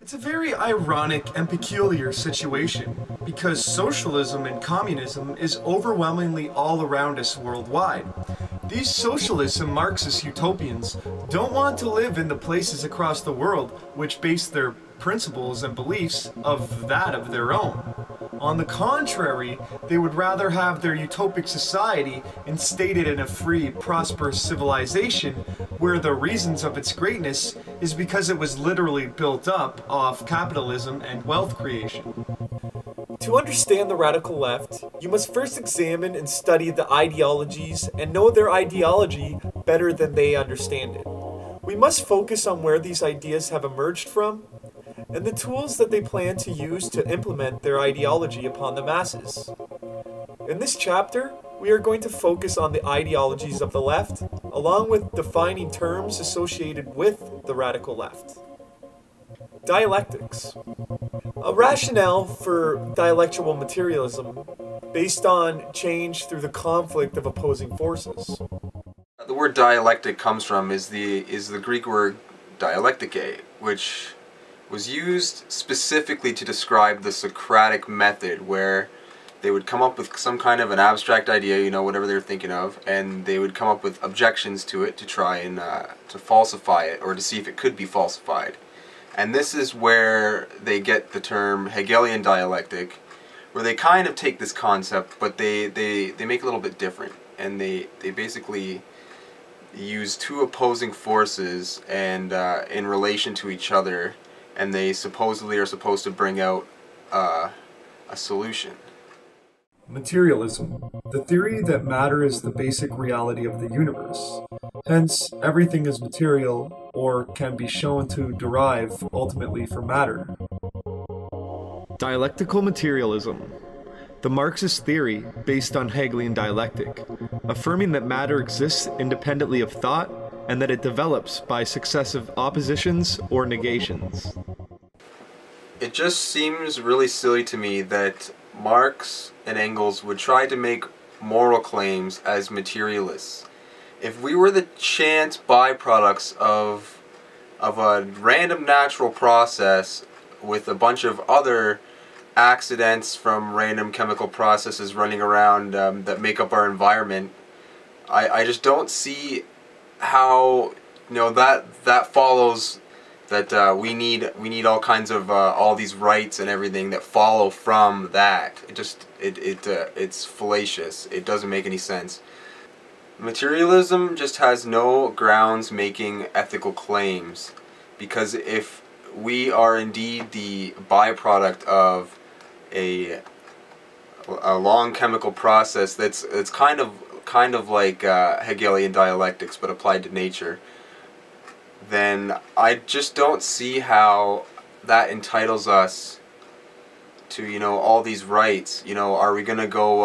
It's a very ironic and peculiar situation because socialism and communism is overwhelmingly all around us worldwide. These socialists and Marxist utopians don't want to live in the places across the world which base their principles and beliefs of that of their own. On the contrary, they would rather have their utopic society instated in a free, prosperous civilization where the reasons of its greatness is because it was literally built up off capitalism and wealth creation. To understand the radical left, you must first examine and study the ideologies and know their ideology better than they understand it. We must focus on where these ideas have emerged from and the tools that they plan to use to implement their ideology upon the masses. In this chapter, we are going to focus on the ideologies of the left, along with defining terms associated with the radical left. Dialectics. A rationale for dialectical materialism based on change through the conflict of opposing forces. The word dialectic comes from is the Greek word dialektike, which was used specifically to describe the Socratic method, where they would come up with some kind of an abstract idea, whatever they were thinking of, and they would come up with objections to it to try and to falsify it, or to see if it could be falsified. And this is where they get the term Hegelian dialectic, where they kind of take this concept, but they make it a little bit different, and they basically use two opposing forces and in relation to each other, and they supposedly are supposed to bring out a solution. Materialism, the theory that matter is the basic reality of the universe. Hence, everything is material or can be shown to derive ultimately from matter. Dialectical materialism, the Marxist theory based on Hegelian dialectic, affirming that matter exists independently of thought and that it develops by successive oppositions or negations. It just seems really silly to me that Marx and Engels would try to make moral claims as materialists. If we were the chance byproducts of a random natural process with a bunch of other accidents from random chemical processes running around that make up our environment, I just don't see how that follows that we need all kinds of all these rights and everything that follow from that. It's fallacious. It doesn't make any sense. Materialism just has no grounds making ethical claims, because if we are indeed the byproduct of a long chemical process it's kind of like Hegelian dialectics but applied to nature, then I just don't see how that entitles us to all these rights. Are we gonna go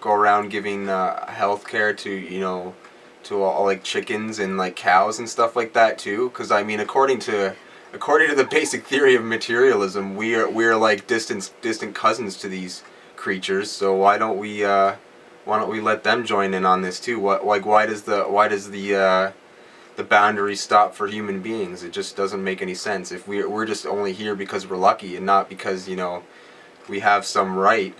around giving health care to to all like chickens and like cows and stuff like that too? Because I mean, according to the basic theory of materialism, we're like distant cousins to these creatures. So why don't we let them join in on this too? Why does the boundary stop for human beings? It just doesn't make any sense. If we're just only here because we're lucky and not because we have some right,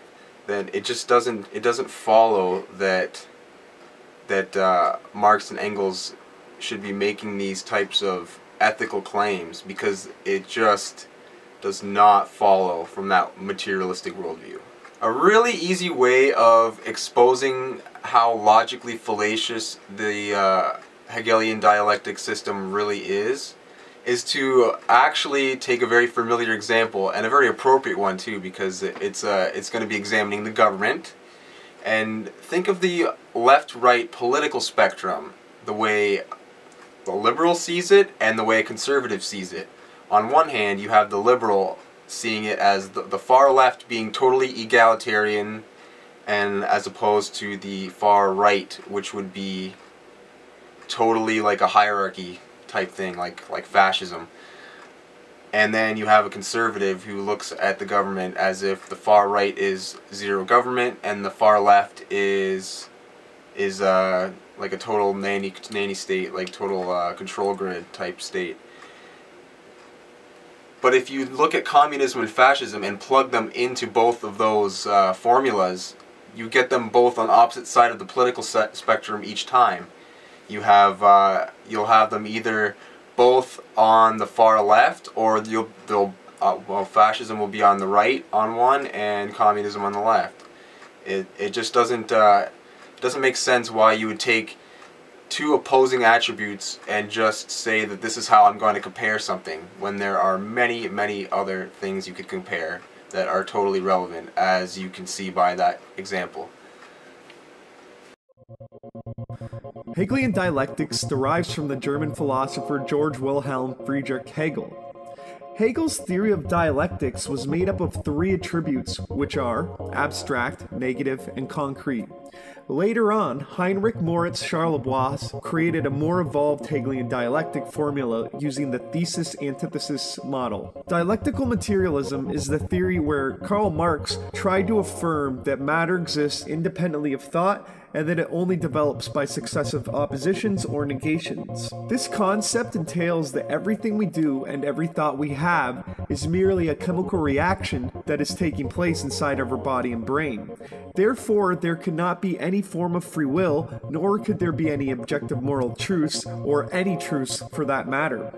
then it doesn't follow that Marx and Engels should be making these types of ethical claims, because it just does not follow from that materialistic worldview. A really easy way of exposing how logically fallacious the Hegelian dialectic system really is to actually take a very familiar example, and a very appropriate one too, because it's going to be examining the government. And think of the left-right political spectrum, the way the liberal sees it and the way a conservative sees it. On one hand, you have the liberal seeing it as the far left being totally egalitarian, and as opposed to the far right, which would be totally like a hierarchy type thing, like fascism. And then you have a conservative who looks at the government as if the far right is zero government and the far left is like a total nanny state, like total control grid type state. But if you look at communism and fascism and plug them into both of those formulas, you get them both on opposite side of the political spectrum each time. You have you'll have them either both on the far left, or well, fascism will be on the right on one and communism on the left. It just doesn't make sense why you would take two opposing attributes and just say that this is how I'm going to compare something, when there are many, many other things you could compare that are totally relevant, as you can see by that example. Hegelian dialectics derives from the German philosopher Georg Wilhelm Friedrich Hegel. Hegel's theory of dialectics was made up of three attributes, which are abstract, negative, and concrete. Later on, Heinrich Moritz Charlevoix created a more evolved Hegelian dialectic formula using the thesis-antithesis model. Dialectical materialism is the theory where Karl Marx tried to affirm that matter exists independently of thought and that it only develops by successive oppositions or negations. This concept entails that everything we do and every thought we have is merely a chemical reaction that is taking place inside of our body and brain. Therefore, there could not be any form of free will, nor could there be any objective moral truths, or any truths for that matter.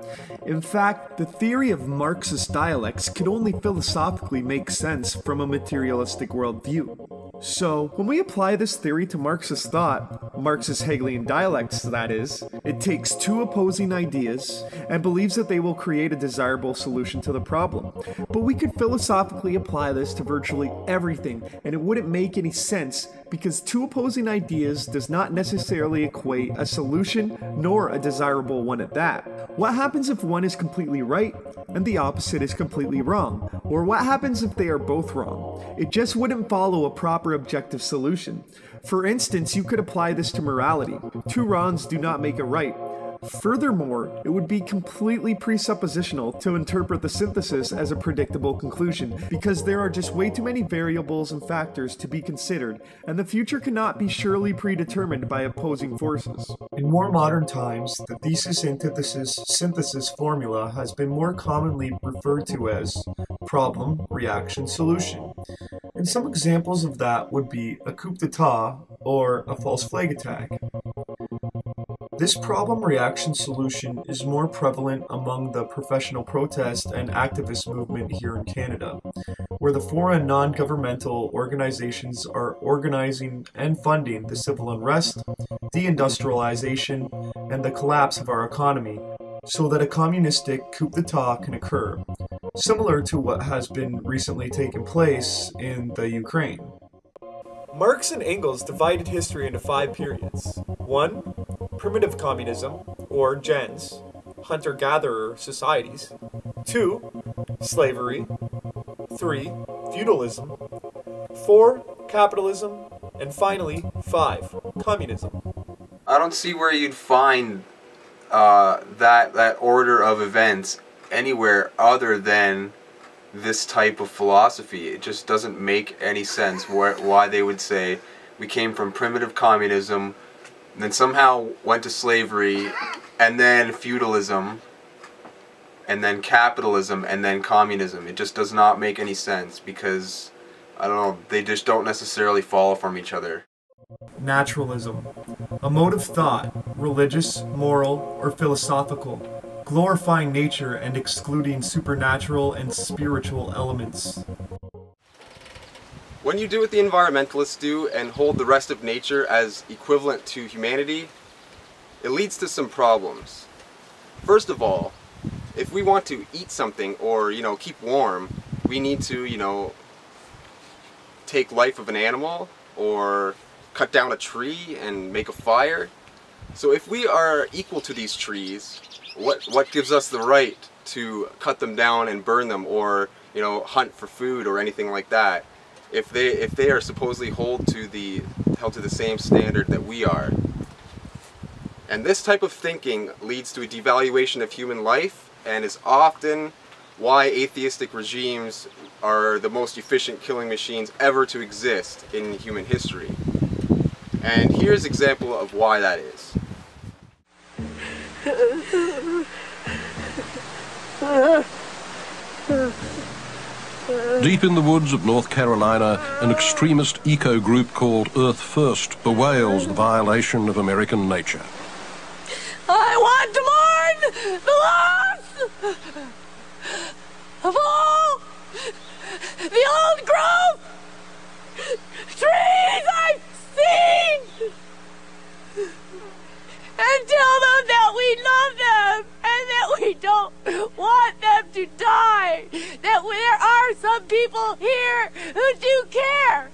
In fact, the theory of Marxist dialectics could only philosophically make sense from a materialistic worldview. So, when we apply this theory to Marxist thought, Marxist Hegelian dialectics that is, it takes two opposing ideas and believes that they will create a desirable solution to the problem. But we could philosophically apply this to virtually everything, and it wouldn't make any sense because two opposing ideas does not necessarily equate a solution nor a desirable one at that. What happens if one is completely right and the opposite is completely wrong? Or what happens if they are both wrong? It just wouldn't follow a proper objective solution. For instance, you could apply this to morality. Two wrongs do not make a right. Furthermore, it would be completely presuppositional to interpret the synthesis as a predictable conclusion, because there are just way too many variables and factors to be considered, and the future cannot be surely predetermined by opposing forces. In more modern times, the thesis-antithesis-synthesis formula has been more commonly referred to as problem, reaction, solution. And some examples of that would be a coup d'etat or a false flag attack. This problem-reaction solution is more prevalent among the professional protest and activist movement here in Canada, where the foreign non-governmental organizations are organizing and funding the civil unrest, deindustrialization, and the collapse of our economy, so that a communistic coup d'etat can occur, similar to what has been recently taken place in the Ukraine. Marx and Engels divided history into 5 periods. 1. Primitive communism, or gens, hunter-gatherer societies. 2. Slavery. 3. Feudalism. 4. Capitalism. And finally, 5. Communism. I don't see where you'd find that order of events anywhere other than this type of philosophy. It just doesn't make any sense why they would say we came from primitive communism, then somehow went to slavery, and then feudalism, and then capitalism, and then communism. It just does not make any sense because, I don't know, they just don't necessarily follow from each other. Naturalism, a mode of thought, religious, moral, or philosophical, glorifying nature and excluding supernatural and spiritual elements. When you do what the environmentalists do and hold the rest of nature as equivalent to humanity, it leads to some problems. First of all, if we want to eat something or, keep warm, we need to, take life of an animal or cut down a tree and make a fire. So if we are equal to these trees, what gives us the right to cut them down and burn them or, hunt for food or anything like that? If they are supposedly held to the same standard that we are. And this type of thinking leads to a devaluation of human life and is often why atheistic regimes are the most efficient killing machines ever to exist in human history. And here's an example of why that is. Deep in the woods of North Carolina, an extremist eco group called Earth First bewails the violation of American nature. I want to mourn the loss of all the old growth trees I've seen, and tell them that we love them and that we don't want them to die, that there are some people here who do care.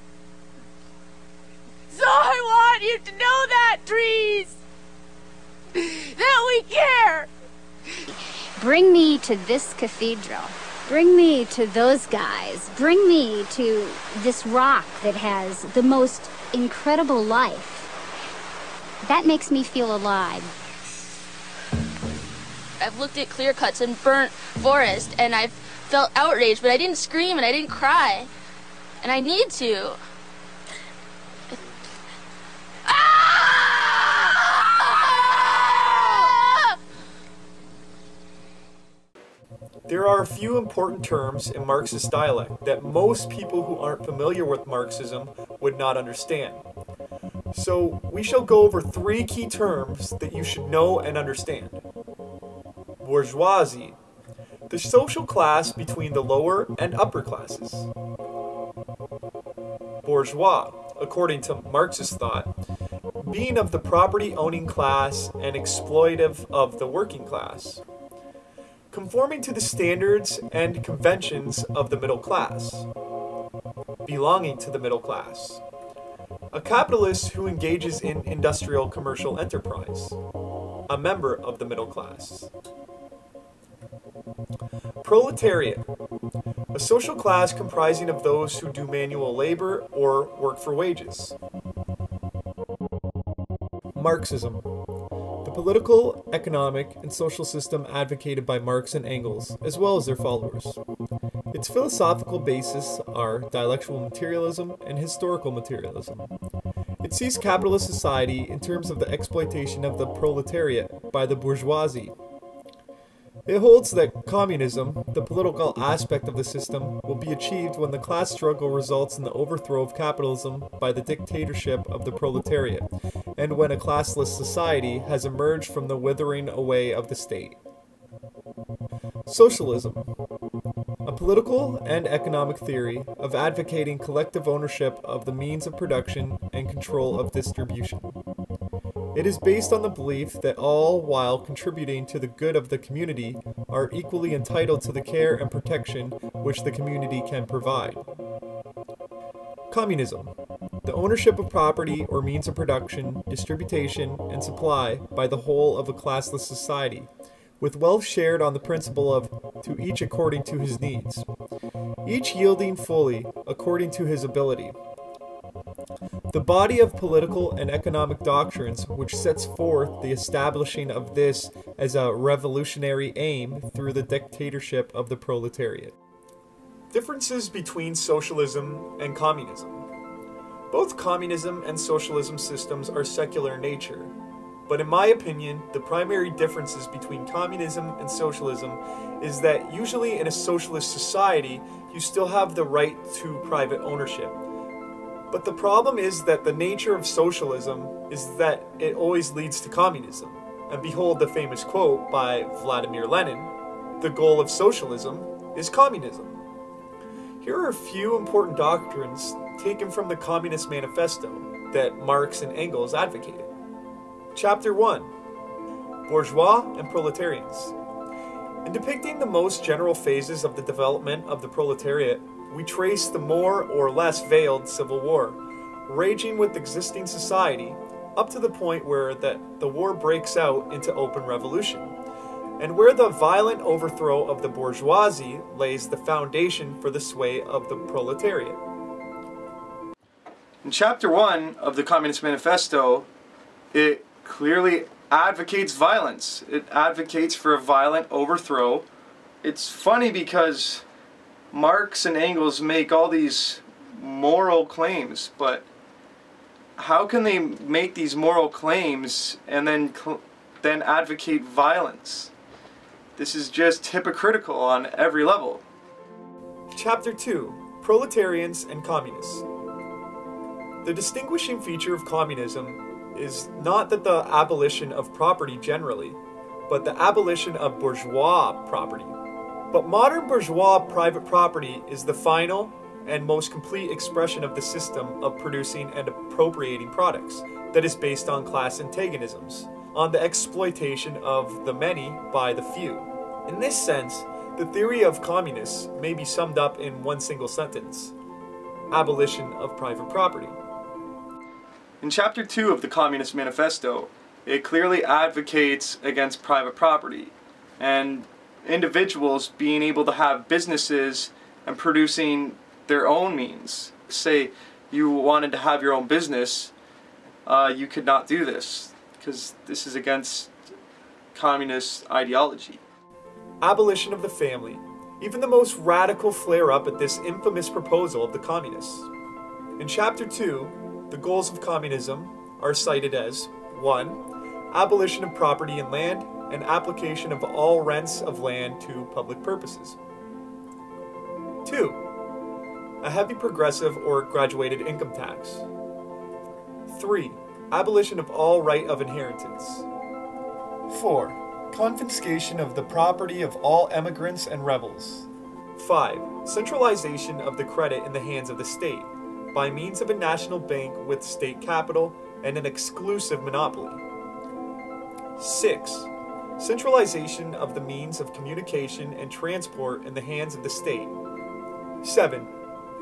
So I want you to know that, trees, that we care. Bring me to this cathedral. Bring me to those guys. Bring me to this rock that has the most incredible life. That makes me feel alive. I've looked at clear cuts and burnt forest, and I've felt outraged, but I didn't scream and I didn't cry. And I need to. There are a few important terms in Marxist dialect that most people who aren't familiar with Marxism would not understand. So we shall go over 3 key terms that you should know and understand. Bourgeoisie, the social class between the lower and upper classes. Bourgeois, according to Marxist thought, being of the property-owning class and exploitive of the working class. Conforming to the standards and conventions of the middle class. Belonging to the middle class. A capitalist who engages in industrial commercial enterprise. A member of the middle class. Proletariat. A social class comprising of those who do manual labor or work for wages. Marxism. The political, economic, and social system advocated by Marx and Engels, as well as their followers. Its philosophical bases are dialectical materialism and historical materialism. It sees capitalist society in terms of the exploitation of the proletariat by the bourgeoisie. It holds that communism, the political aspect of the system, will be achieved when the class struggle results in the overthrow of capitalism by the dictatorship of the proletariat, and when a classless society has emerged from the withering away of the state. Socialism, a political and economic theory of advocating collective ownership of the means of production and control of distribution. It is based on the belief that all, while contributing to the good of the community, are equally entitled to the care and protection which the community can provide. Communism, the ownership of property or means of production, distribution, and supply by the whole of a classless society, with wealth shared on the principle of to each according to his needs, each yielding fully according to his ability. The body of political and economic doctrines which sets forth the establishing of this as a revolutionary aim through the dictatorship of the proletariat. Differences between socialism and communism. Both communism and socialism systems are secular in nature, but in my opinion, the primary differences between communism and socialism is that usually in a socialist society, you still have the right to private ownership. But the problem is that the nature of socialism is that it always leads to communism. And behold the famous quote by Vladimir Lenin, "The goal of socialism is communism." Here are a few important doctrines taken from the Communist Manifesto that Marx and Engels advocated. Chapter 1. Bourgeois and Proletarians. In depicting the most general phases of the development of the proletariat, we trace the more or less veiled civil war, raging with existing society, up to the point where the war breaks out into open revolution, and where the violent overthrow of the bourgeoisie lays the foundation for the sway of the proletariat. In Chapter 1 of the Communist Manifesto, it clearly advocates violence. It advocates for a violent overthrow. It's funny because Marx and Engels make all these moral claims, but how can they make these moral claims and then advocate violence? This is just hypocritical on every level. Chapter 2, Proletarians and Communists. The distinguishing feature of communism is not that the abolition of property generally, but the abolition of bourgeois property. But modern bourgeois private property is the final and most complete expression of the system of producing and appropriating products that is based on class antagonisms, on the exploitation of the many by the few. In this sense, the theory of communists may be summed up in one single sentence: abolition of private property. In Chapter 2 of the Communist Manifesto, it clearly advocates against private property and individuals being able to have businesses and producing their own means. Say you wanted to have your own business, you could not do this because this is against communist ideology. Abolition of the family, even the most radical flare-up at this infamous proposal of the communists. In Chapter 2, the goals of communism are cited as 1. Abolition of property and land, and application of all rents of land to public purposes. 2. A heavy progressive or graduated income tax. 3. Abolition of all right of inheritance. 4. Confiscation of the property of all emigrants and rebels. 5. Centralization of the credit in the hands of the state, by means of a national bank with state capital and an exclusive monopoly. 6. Centralization of the means of communication and transport in the hands of the state. 7.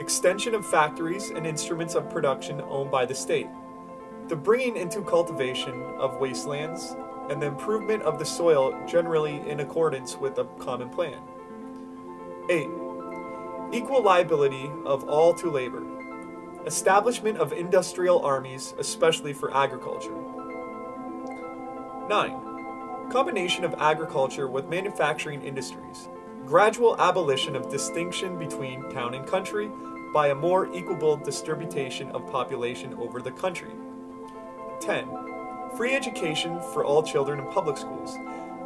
Extension of factories and instruments of production owned by the state. The bringing into cultivation of wastelands, and the improvement of the soil generally in accordance with a common plan. 8. Equal liability of all to labor. Establishment of industrial armies, especially for agriculture. 9. Combination of agriculture with manufacturing industries. Gradual abolition of distinction between town and country by a more equable distribution of population over the country. 10. Free education for all children in public schools.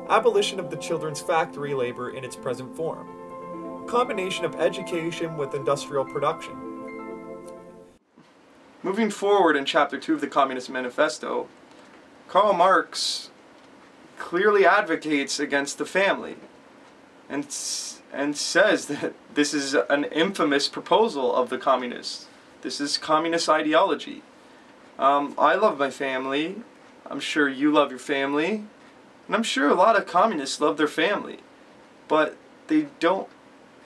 Abolition of the children's factory labor in its present form. Combination of education with industrial production. Moving forward in Chapter 2 of the Communist Manifesto, Karl Marx clearly advocates against the family and says that this is an infamous proposal of the communists. This is communist ideology. I love my family. I'm sure you love your family. And I'm sure a lot of communists love their family. But they don't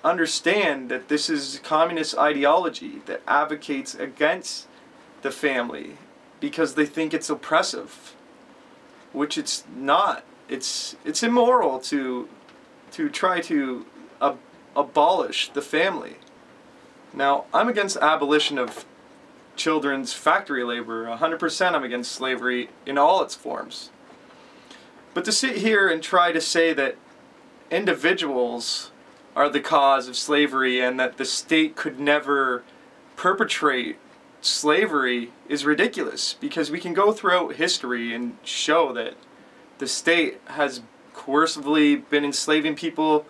understand that this is communist ideology that advocates against the family because they think it's oppressive, which it's not. It's immoral to try to abolish the family. Now, I'm against abolition of children's factory labor. 100% I'm against slavery in all its forms. But to sit here and try to say that individuals are the cause of slavery and that the state could never perpetrate slavery is ridiculous, because we can go throughout history and show that the state has coercively been enslaving people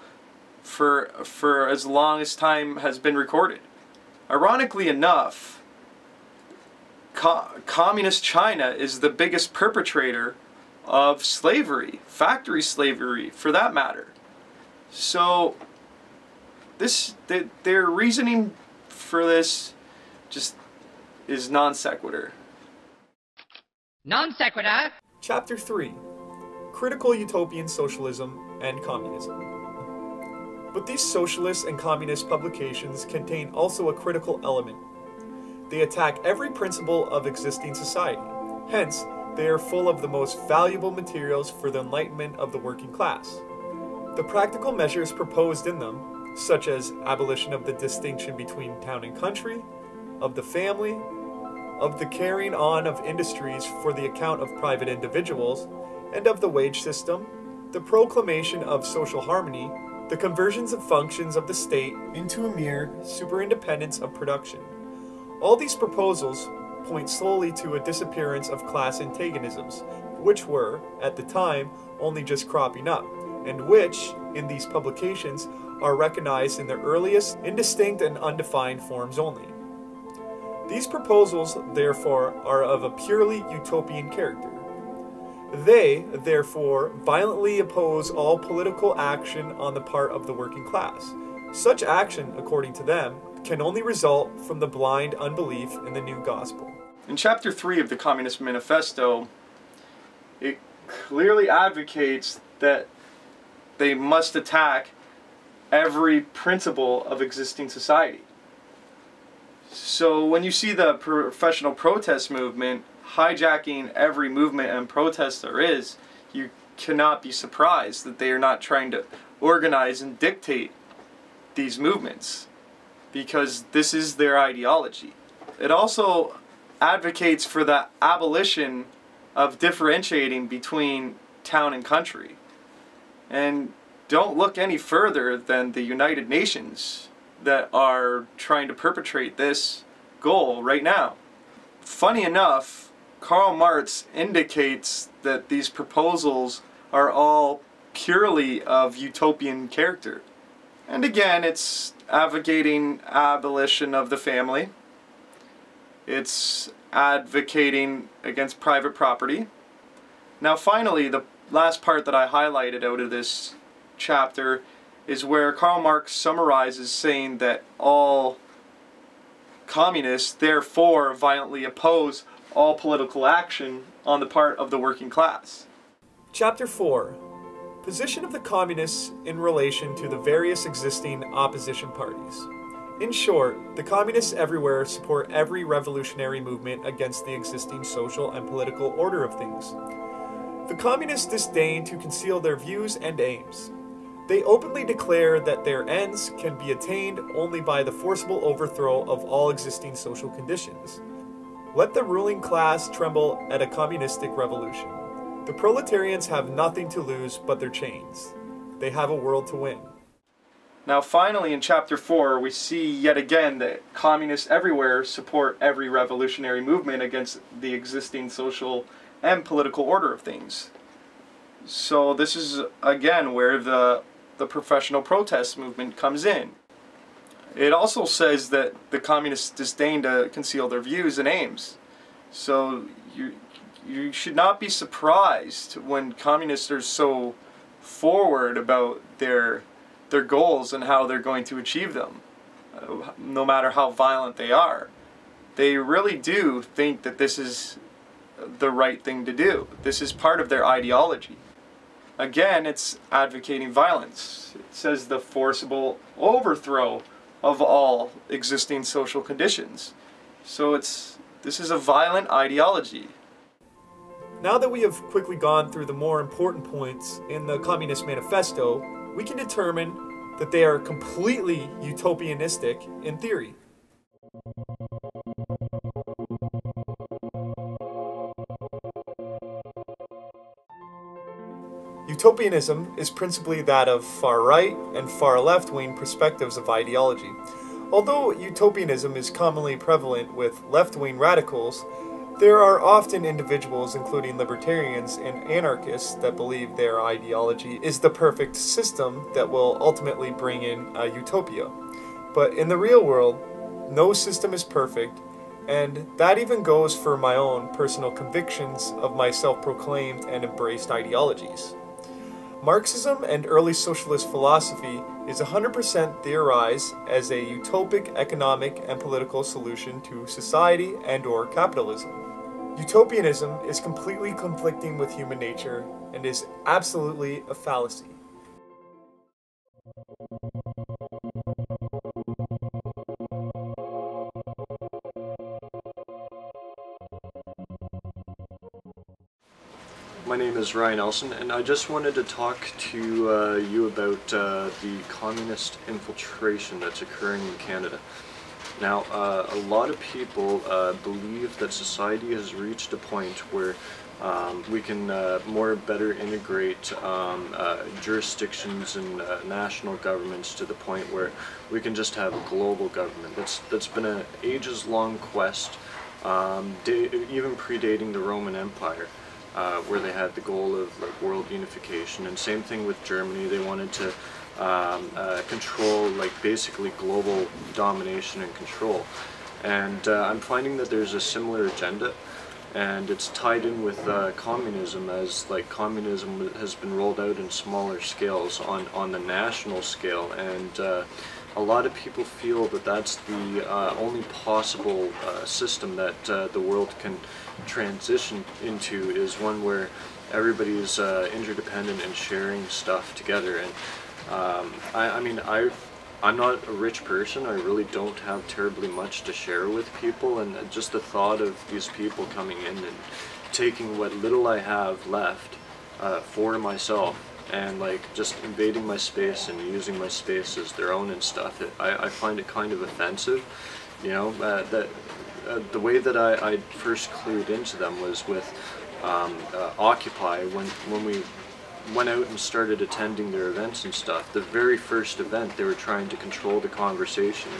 for as long as time has been recorded. Ironically enough, communist China is the biggest perpetrator of slavery, factory slavery for that matter. So their reasoning for this just is non sequitur. Non sequitur. Chapter 3. Critical utopian socialism and communism. But these socialist and communist publications contain also a critical element. They attack every principle of existing society. Hence, they are full of the most valuable materials for the enlightenment of the working class. The practical measures proposed in them, such as abolition of the distinction between town and country, of the family, of the carrying on of industries for the account of private individuals, and of the wage system, the proclamation of social harmony, the conversions of functions of the state into a mere superintendence of production. All these proposals point solely to a disappearance of class antagonisms, which were, at the time, only just cropping up, and which, in these publications, are recognized in their earliest, indistinct and undefined forms only. These proposals, therefore, are of a purely utopian character. They, therefore, violently oppose all political action on the part of the working class. Such action, according to them, can only result from the blind unbelief in the new gospel. In Chapter 3 of the Communist Manifesto, it clearly advocates that they must attack every principle of existing society. So when you see the professional protest movement hijacking every movement and protest there is, you cannot be surprised that they are not trying to organize and dictate these movements, because this is their ideology. It also advocates for the abolition of differentiating between town and country. And don't look any further than the United Nations that are trying to perpetrate this goal right now. Funny enough, Karl Marx indicates that these proposals are all purely of utopian character. And again, it's advocating abolition of the family. It's advocating against private property. Now finally, the last part that I highlighted out of this chapter is where Karl Marx summarizes saying that all communists therefore violently oppose all political action on the part of the working class. Chapter 4. Position of the communists in relation to the various existing opposition parties. In short, the communists everywhere support every revolutionary movement against the existing social and political order of things. The communists disdain to conceal their views and aims. They openly declare that their ends can be attained only by the forcible overthrow of all existing social conditions. Let the ruling class tremble at a communistic revolution. The proletarians have nothing to lose but their chains. They have a world to win. Now finally in Chapter 4 we see yet again that communists everywhere support every revolutionary movement against the existing social and political order of things. So this is again where the professional protest movement comes in. It also says that the communists disdain to conceal their views and aims. So you should not be surprised when communists are so forward about their goals and how they're going to achieve them, no matter how violent they are. They really do think that this is the right thing to do. This is part of their ideology. Again, it's advocating violence. It says the forcible overthrow of all existing social conditions. So this is a violent ideology. Now that we have quickly gone through the more important points in the Communist Manifesto, we can determine that they are completely utopianistic in theory. Utopianism is principally that of far-right and far-left-wing perspectives of ideology. Although utopianism is commonly prevalent with left-wing radicals, there are often individuals, including libertarians and anarchists, that believe their ideology is the perfect system that will ultimately bring in a utopia. But in the real world, no system is perfect, and that even goes for my own personal convictions of my self-proclaimed and embraced ideologies. Marxism and early socialist philosophy is 100% theorized as a utopic economic and political solution to society and/or capitalism. Utopianism is completely conflicting with human nature and is absolutely a fallacy. My name is Ryan Elson, and I just wanted to talk to you about the communist infiltration that's occurring in Canada. Now, a lot of people believe that society has reached a point where we can better integrate jurisdictions and national governments to the point where we can just have a global government. That's been an ages-long quest, even predating the Roman Empire. where they had the goal of like world unification. And same thing with Germany, they wanted to control like basically global domination and control. And I'm finding that there's a similar agenda, and it's tied in with communism, as like communism has been rolled out in smaller scales on the national scale, and a lot of people feel that that's the only possible system that the world can transition into, is one where everybody is interdependent and sharing stuff together. And I mean, I'm not a rich person. I really don't have terribly much to share with people, and just the thought of these people coming in and taking what little I have left for myself, and like just invading my space and using my space as their own and stuff, I find it kind of offensive, you know. That the way that I first clued into them was with Occupy, when we went out and started attending their events and stuff. The very first event, they were trying to control the conversation,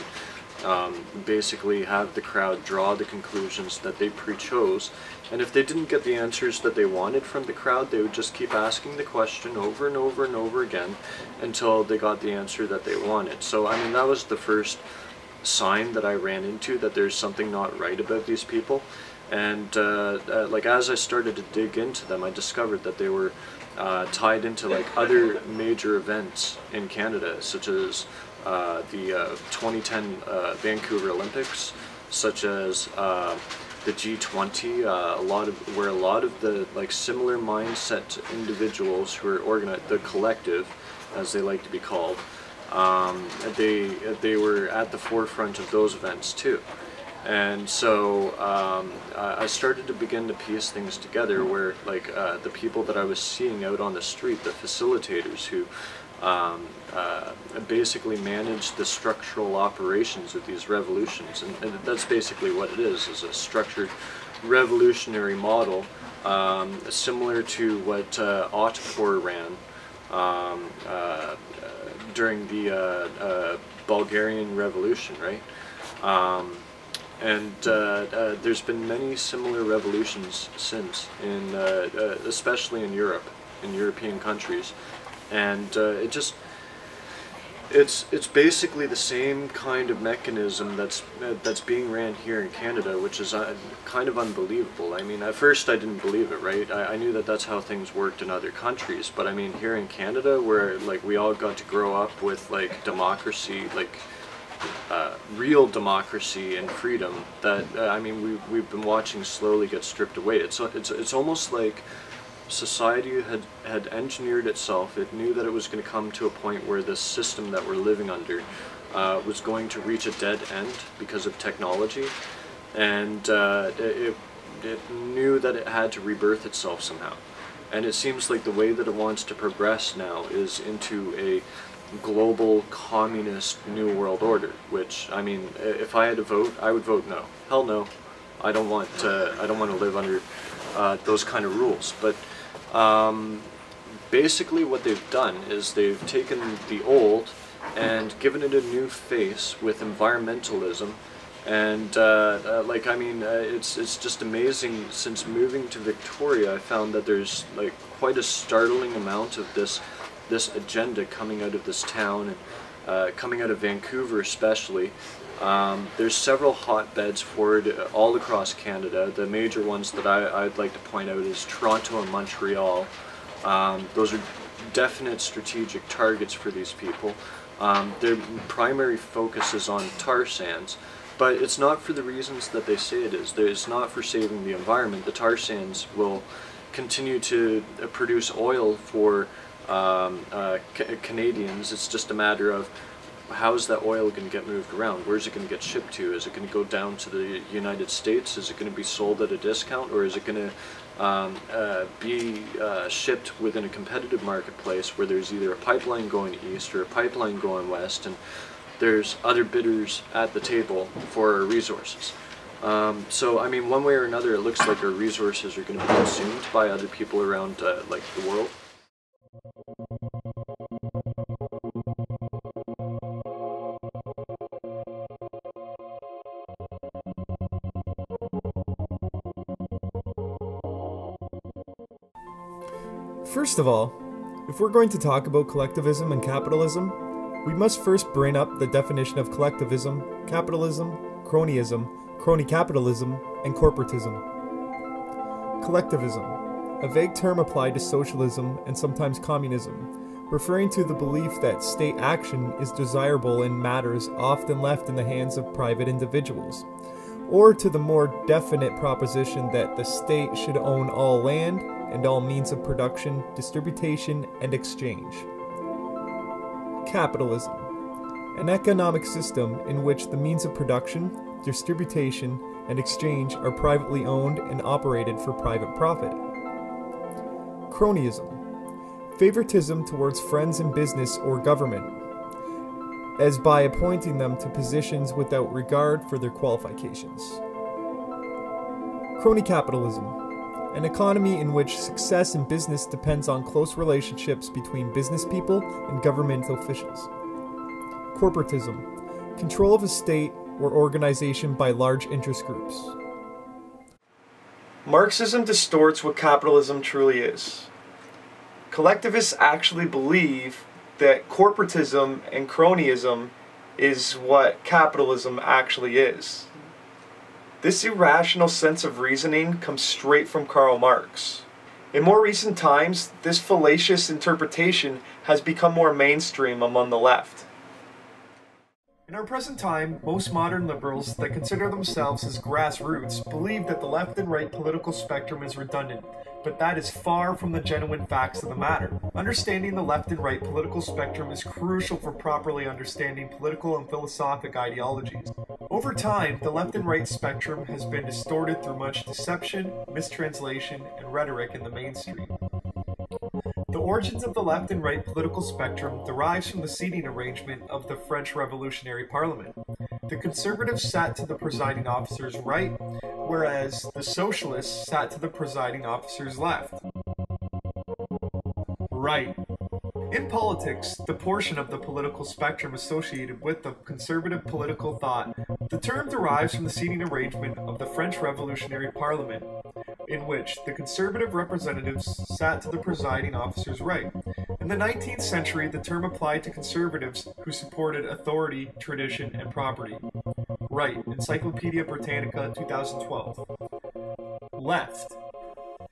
basically have the crowd draw the conclusions that they pre-chose, and if they didn't get the answers that they wanted from the crowd, they would just keep asking the question over and over and over again until they got the answer that they wanted. So I mean, that was the first sign that I ran into that there's something not right about these people. And like as I started to dig into them, I discovered that they were tied into like other major events in Canada, such as the 2010 Vancouver Olympics, such as the G20, where a lot of the like similar mindset individuals who are organized, the collective, as they like to be called, they were at the forefront of those events too. And so I started to begin to piece things together, where like the people that I was seeing out on the street, the facilitators who basically manage the structural operations of these revolutions, and that's basically what it is a structured revolutionary model, similar to what Otpor ran during the Bulgarian Revolution, right? And there's been many similar revolutions since, especially in Europe, in European countries, and it's basically the same kind of mechanism that's being ran here in Canada, which is kind of unbelievable. I mean, at first I didn't believe it, right? I knew that that's how things worked in other countries, but I mean, here in Canada, where like we all got to grow up with like democracy, like real democracy and freedom, that I mean we've been watching slowly get stripped away. It's almost like society had engineered itself. It knew that it was going to come to a point where this system that we're living under was going to reach a dead end because of technology, and it knew that it had to rebirth itself somehow. And it seems like the way that it wants to progress now is into a global communist new world order, which, I mean, if I had to vote, I would vote no. Hell no. I don't want to live under those kind of rules. But basically what they've done is they've taken the old and given it a new face with environmentalism. And like, I mean, it's just amazing. Since moving to Victoria, I found that there's like quite a startling amount of this agenda coming out of this town, and coming out of Vancouver especially. There's several hotbeds for it all across Canada. The major ones that I'd like to point out is Toronto and Montreal. Those are definite strategic targets for these people. Their primary focus is on tar sands, but it's not for the reasons that they say it is. It's not for saving the environment. The tar sands will continue to produce oil for Canadians. It's just a matter of how's that oil going to get moved around? Where's it going to get shipped to? Is it going to go down to the United States? Is it going to be sold at a discount, or is it going to be shipped within a competitive marketplace where there's either a pipeline going east or a pipeline going west, and there's other bidders at the table for our resources? So I mean, one way or another, it looks like our resources are going to be consumed by other people around like the world. First of all, if we're going to talk about collectivism and capitalism, we must first bring up the definition of collectivism, capitalism, cronyism, crony capitalism, and corporatism. Collectivism, a vague term applied to socialism and sometimes communism, referring to the belief that state action is desirable in matters often left in the hands of private individuals, or to the more definite proposition that the state should own all land and all means of production, distribution, and exchange. Capitalism, an economic system in which the means of production, distribution, and exchange are privately owned and operated for private profit. Cronyism, favoritism towards friends in business or government, as by appointing them to positions without regard for their qualifications. Crony capitalism, an economy in which success in business depends on close relationships between business people and government officials. Corporatism, control of a state or organization by large interest groups. Marxism distorts what capitalism truly is. Collectivists actually believe that corporatism and cronyism is what capitalism actually is. This irrational sense of reasoning comes straight from Karl Marx. In more recent times, this fallacious interpretation has become more mainstream among the left. In our present time, most modern liberals that consider themselves as grassroots believe that the left and right political spectrum is redundant, but that is far from the genuine facts of the matter. Understanding the left and right political spectrum is crucial for properly understanding political and philosophic ideologies. Over time, the left and right spectrum has been distorted through much deception, mistranslation, and rhetoric in the mainstream. The origins of the left and right political spectrum derives from the seating arrangement of the French Revolutionary Parliament. The conservatives sat to the presiding officer's right, whereas the socialists sat to the presiding officer's left. Right. In politics, the portion of the political spectrum associated with the conservative political thought, the term derives from the seating arrangement of the French Revolutionary Parliament, in which the conservative representatives sat to the presiding officer's right. In the 19th century, the term applied to conservatives who supported authority, tradition, and property. Right, Encyclopedia Britannica, 2012. Left.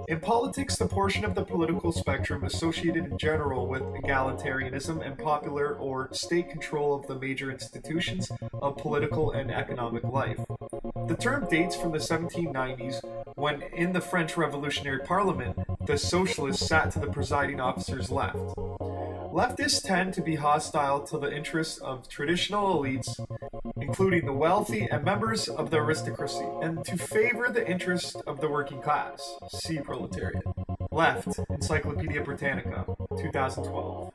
In politics, the portion of the political spectrum associated in general with egalitarianism and popular or state control of the major institutions of political and economic life. The term dates from the 1790s, when in the French Revolutionary Parliament, the socialists sat to the presiding officer's left. Leftists tend to be hostile to the interests of traditional elites, including the wealthy and members of the aristocracy, and to favor the interests of the working class. See proletariat. Left, Encyclopedia Britannica, 2012.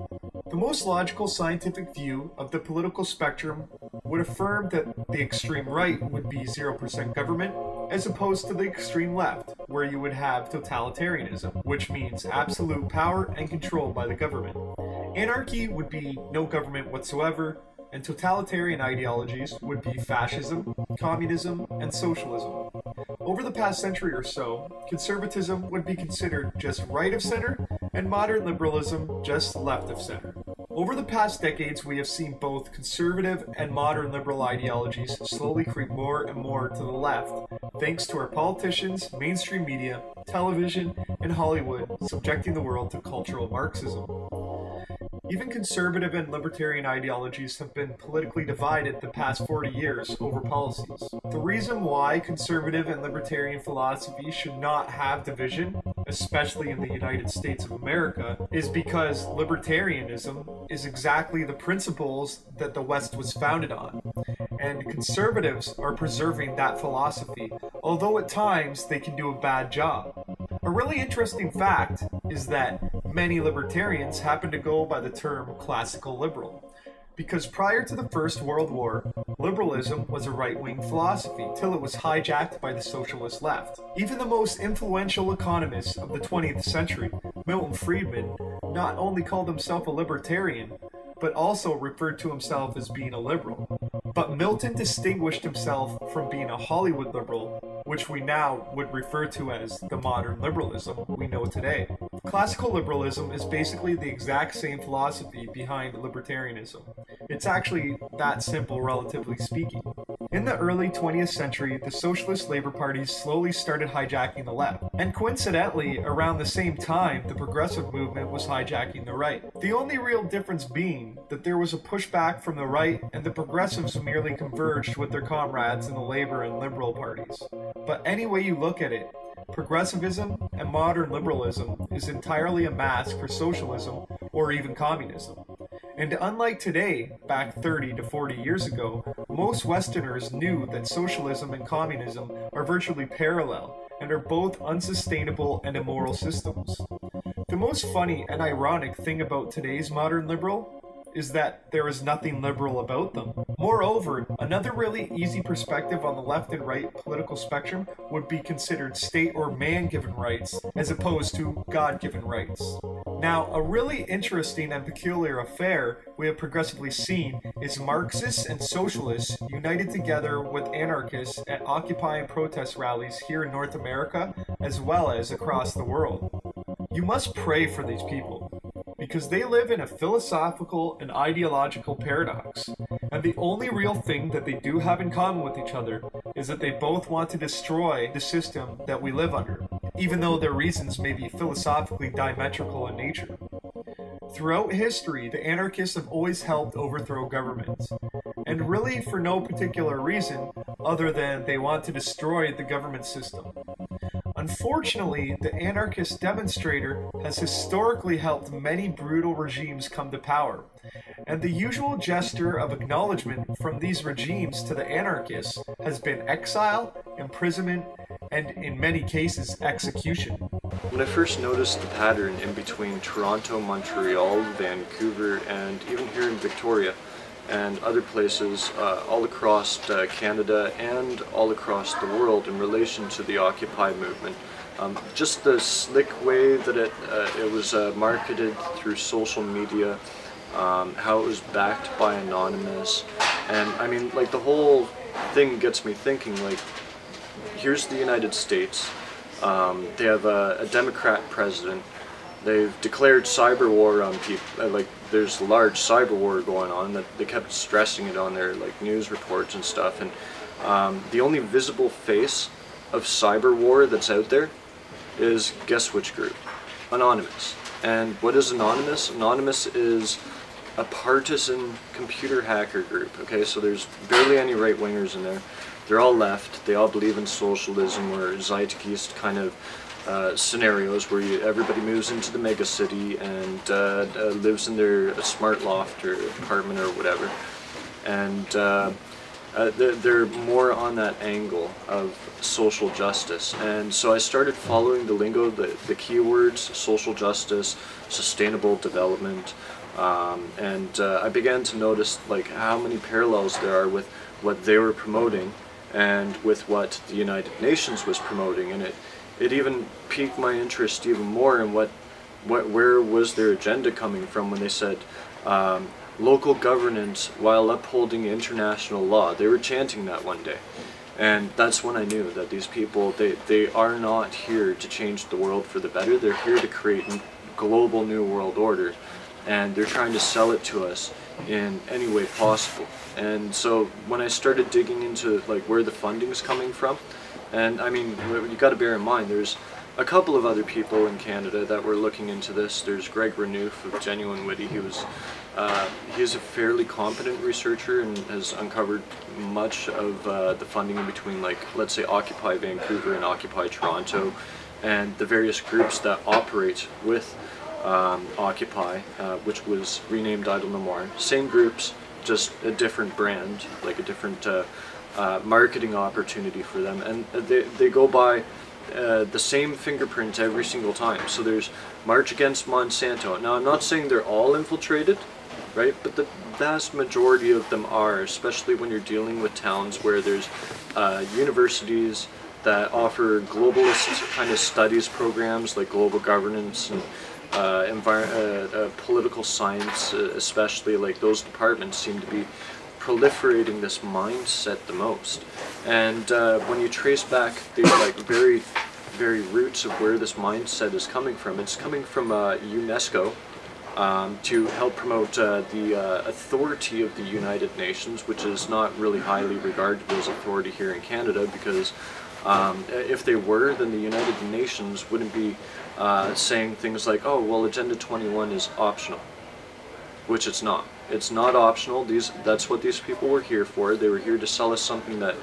The most logical scientific view of the political spectrum would affirm that the extreme right would be 0% government, as opposed to the extreme left, where you would have totalitarianism, which means absolute power and control by the government. Anarchy would be no government whatsoever, and totalitarian ideologies would be fascism, communism, and socialism. Over the past century or so, conservatism would be considered just right of center, and modern liberalism just left of center. Over the past decades, we have seen both conservative and modern liberal ideologies slowly creep more and more to the left, thanks to our politicians, mainstream media, television, and Hollywood subjecting the world to cultural Marxism. Even conservative and libertarian ideologies have been politically divided the past 40 years over policies. The reason why conservative and libertarian philosophy should not have division, especially in the United States of America, is because libertarianism is exactly the principles that the West was founded on, and conservatives are preserving that philosophy, although at times they can do a bad job. A really interesting fact is that many libertarians happen to go by the term classical liberal, because prior to the First World War, liberalism was a right-wing philosophy till it was hijacked by the socialist left. Even the most influential economists of the 20th century, Milton Friedman, not only called himself a libertarian, but also referred to himself as being a liberal. But Milton distinguished himself from being a Hollywood liberal, which we now would refer to as the modern liberalism we know today. Classical liberalism is basically the exact same philosophy behind libertarianism. It's actually that simple, relatively speaking. In the early 20th century, the socialist labor parties slowly started hijacking the left, and coincidentally, around the same time, the progressive movement was hijacking the right. The only real difference being that there was a pushback from the right, and the progressives merely converged with their comrades in the labor and liberal parties. But any way you look at it, progressivism and modern liberalism is entirely a mask for socialism or even communism. And unlike today, back 30 to 40 years ago, most Westerners knew that socialism and communism are virtually parallel and are both unsustainable and immoral systems. The most funny and ironic thing about today's modern liberal is that there is nothing liberal about them. Moreover, another really easy perspective on the left and right political spectrum would be considered state or man-given rights as opposed to God-given rights. Now, a really interesting and peculiar affair we have progressively seen is Marxists and socialists united together with anarchists at Occupy and protest rallies here in North America as well as across the world. You must pray for these people, because they live in a philosophical and ideological paradox, and the only real thing that they do have in common with each other is that they both want to destroy the system that we live under, even though their reasons may be philosophically diametrical in nature. Throughout history, the anarchists have always helped overthrow governments, and really for no particular reason other than they want to destroy the government system. Unfortunately, the anarchist demonstrator has historically helped many brutal regimes come to power, and the usual gesture of acknowledgement from these regimes to the anarchists has been exile, imprisonment, and in many cases, execution. When I first noticed the pattern in between Toronto, Montreal, Vancouver, and even here in Victoria, and other places all across Canada and all across the world in relation to the Occupy movement. Just the slick way that it was marketed through social media, how it was backed by Anonymous, and I mean, like, the whole thing gets me thinking, like, here's the United States, they have a Democrat president. They've declared cyber war on people, like there's a large cyber war going on, that they kept stressing it on their like news reports and stuff, and the only visible face of cyber war that's out there is, guess which group? Anonymous. And what is Anonymous? Anonymous is a partisan computer hacker group, okay, so there's barely any right-wingers in there. They're all left, they all believe in socialism or Zeitgeist kind of scenarios where everybody moves into the mega city and lives in their smart loft or apartment or whatever, and they're more on that angle of social justice. And so I started following the lingo, the keywords: social justice, sustainable development, and I began to notice like how many parallels there are with what they were promoting and with what the United Nations was promoting, and it even piqued my interest even more in where was their agenda coming from when they said local governance while upholding international law. They were chanting that one day, and that's when I knew that these people, they are not here to change the world for the better. They're here to create a global new world order, and they're trying to sell it to us in any way possible. And so when I started digging into like where the funding's coming from, and I mean, you got to bear in mind, there's a couple of other people in Canada that were looking into this. There's Greg Renouf of Genuine Witty. He's a fairly competent researcher and has uncovered much of the funding in between, like, let's say, Occupy Vancouver and Occupy Toronto, and the various groups that operate with Occupy, which was renamed Idle No More. Same groups, just a different brand, like a different marketing opportunity for them, and they go by the same fingerprint every single time. So there's March Against Monsanto. Now I'm not saying they're all infiltrated, right, but the vast majority of them are, especially when you're dealing with towns where there's universities that offer globalist kind of studies programs like global governance and political science, especially. Like, those departments seem to be proliferating this mindset the most. And when you trace back the like very very roots of where this mindset is coming from. It's coming from UNESCO to help promote the authority of the United Nations, which is not really highly regarded as authority here in Canada, because if they were, then the United Nations wouldn't be saying things like, oh, well, Agenda 21 is optional, which it's not. It's not optional. That's what these people were here for. They were here to sell us something that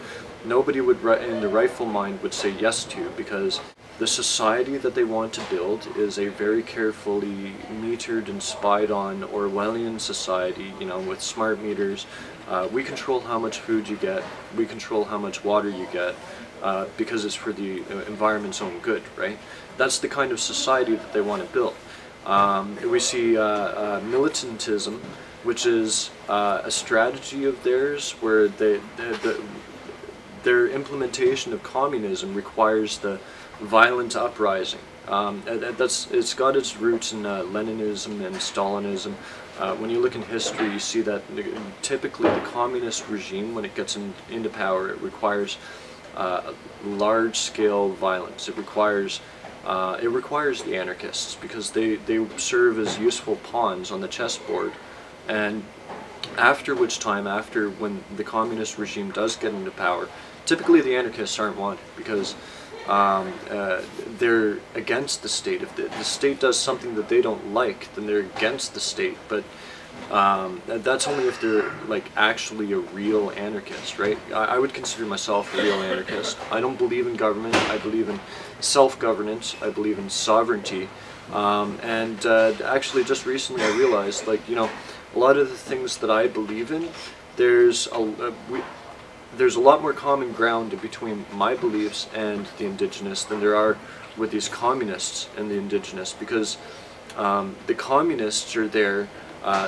nobody would, in their rightful mind, would say yes to, because the society that they want to build is a very carefully metered and spied on Orwellian society, you know, with smart meters. We control how much food you get, we control how much water you get, because it's for the environment's own good, right? That's the kind of society that they want to build. We see militantism, which is a strategy of theirs where their implementation of communism requires the violent uprising. It's got its roots in Leninism and Stalinism. When you look in history, you see that typically the communist regime, when it gets into power, it requires large-scale violence. It requires the anarchists, because they serve as useful pawns on the chessboard. And after when the communist regime does get into power, typically the anarchists aren't wanted, because they're against the state. If the state does something that they don't like, then they're against the state. But that's only if they're like actually a real anarchist, right? I would consider myself a real anarchist. I don't believe in government. I believe in self-governance. I believe in sovereignty. Actually, just recently I realized, like, you know, a lot of the things that I believe in, there's a lot more common ground between my beliefs and the Indigenous than there are with these communists and the Indigenous, because the communists are there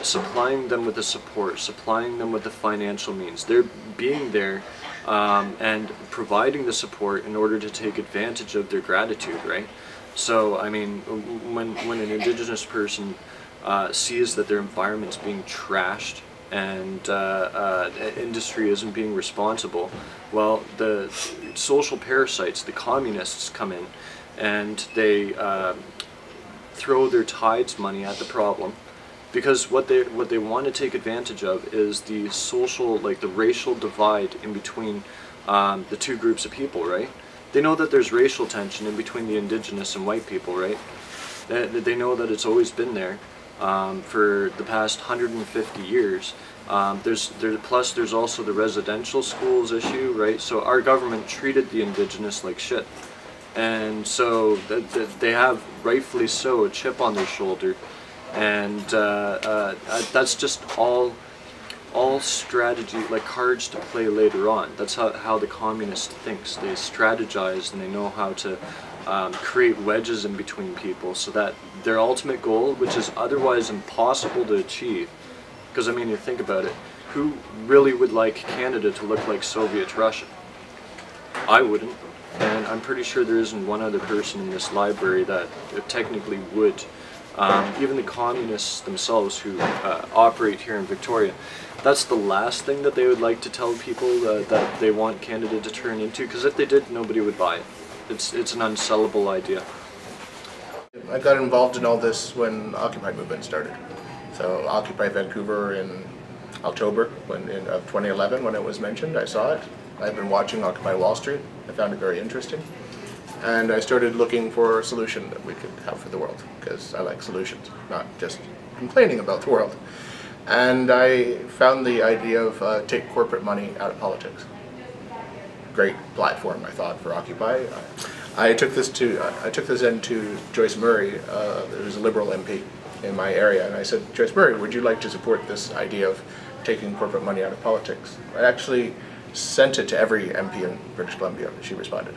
supplying them with the support, supplying them with the financial means. They're being there and providing the support in order to take advantage of their gratitude, right? So, I mean, when an Indigenous person sees that their environment's being trashed and industry isn't being responsible, well, the social parasites, the communists, come in and they throw their tides money at the problem, because what they want to take advantage of is the social, like the racial divide in between the two groups of people, right? They know that there's racial tension in between the Indigenous and white people, right? They know that it's always been there for the past 150 years. Plus there's also the residential schools issue, right? So our government treated the Indigenous like shit. And so they have, rightfully so, a chip on their shoulder. And that's just all strategy, like cards to play later on. That's how the communist thinks. They strategize and they know how to create wedges in between people, so that their ultimate goal, which is otherwise impossible to achieve, because I mean, you think about it, who really would like Canada to look like Soviet Russia? I wouldn't, and I'm pretty sure there isn't one other person in this library that technically would. Even the communists themselves who operate here in Victoria, that's the last thing that they would like to tell people that they want Canada to turn into, because if they did, nobody would buy it. It's an unsellable idea. I got involved in all this when Occupy movement started. So Occupy Vancouver in October of 2011, when it was mentioned, I saw it. I've been watching Occupy Wall Street. I found it very interesting. And I started looking for a solution that we could have for the world, because I like solutions, not just complaining about the world. And I found the idea of take corporate money out of politics. Great platform, I thought, for Occupy. I took this into Joyce Murray, who's a Liberal MP in my area, and I said, Joyce Murray, would you like to support this idea of taking corporate money out of politics? I actually sent it to every MP in British Columbia. She responded.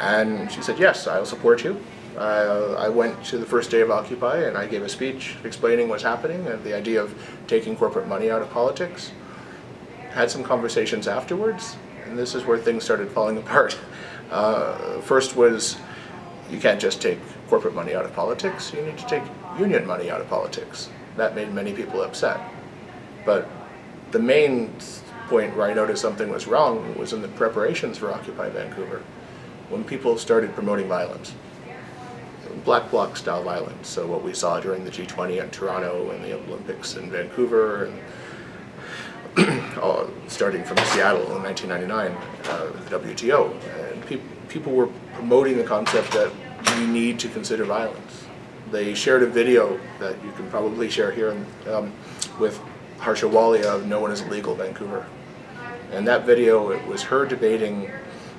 And she said, yes, I'll support you. I went to the first day of Occupy and I gave a speech explaining what's happening and the idea of taking corporate money out of politics. Had some conversations afterwards, and this is where things started falling apart. First was, you can't just take corporate money out of politics, you need to take union money out of politics. That made many people upset. But the main point where I noticed something was wrong was in the preparations for Occupy Vancouver. when people started promoting violence. Black bloc style violence, so what we saw during the G20 in Toronto and the Olympics in Vancouver, and starting from Seattle in 1999, the WTO. And people were promoting the concept that we need to consider violence. They shared a video that you can probably share here with Harsha Walia of No One Is Illegal Vancouver. And that video, it was her debating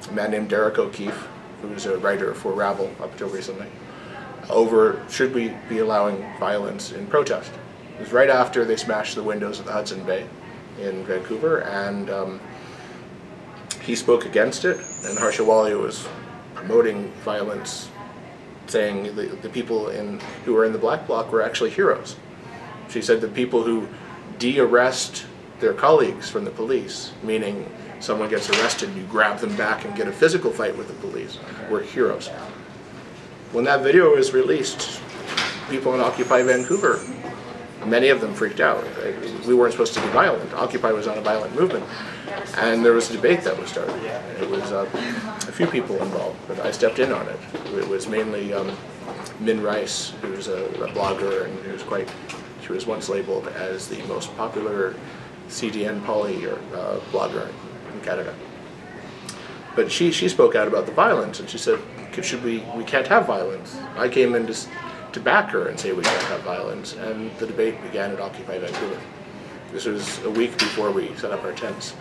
a man named Derek O'Keefe, who's a writer for Ravel up until recently, over should we be allowing violence in protest. It was right after they smashed the windows of the Hudson Bay in Vancouver, and he spoke against it, and Harsha Walia was promoting violence, saying the people who were in the Black Bloc were actually heroes. She said the people who de-arrest their colleagues from the police, meaning someone gets arrested and you grab them back and get a physical fight with the police, were heroes. When that video was released, people in Occupy Vancouver, many of them freaked out. We weren't supposed to be violent. Occupy was not a violent movement. And there was a debate that was started. It was a few people involved, but I stepped in on it. It was mainly Min Rice, who's a blogger, and she was once labeled as the most popular CDN poly blogger in Canada. But she spoke out about the violence, and she said, we can't have violence. I came in to back her and say we can't have violence, and the debate began at Occupy Vancouver. This was a week before we set up our tents.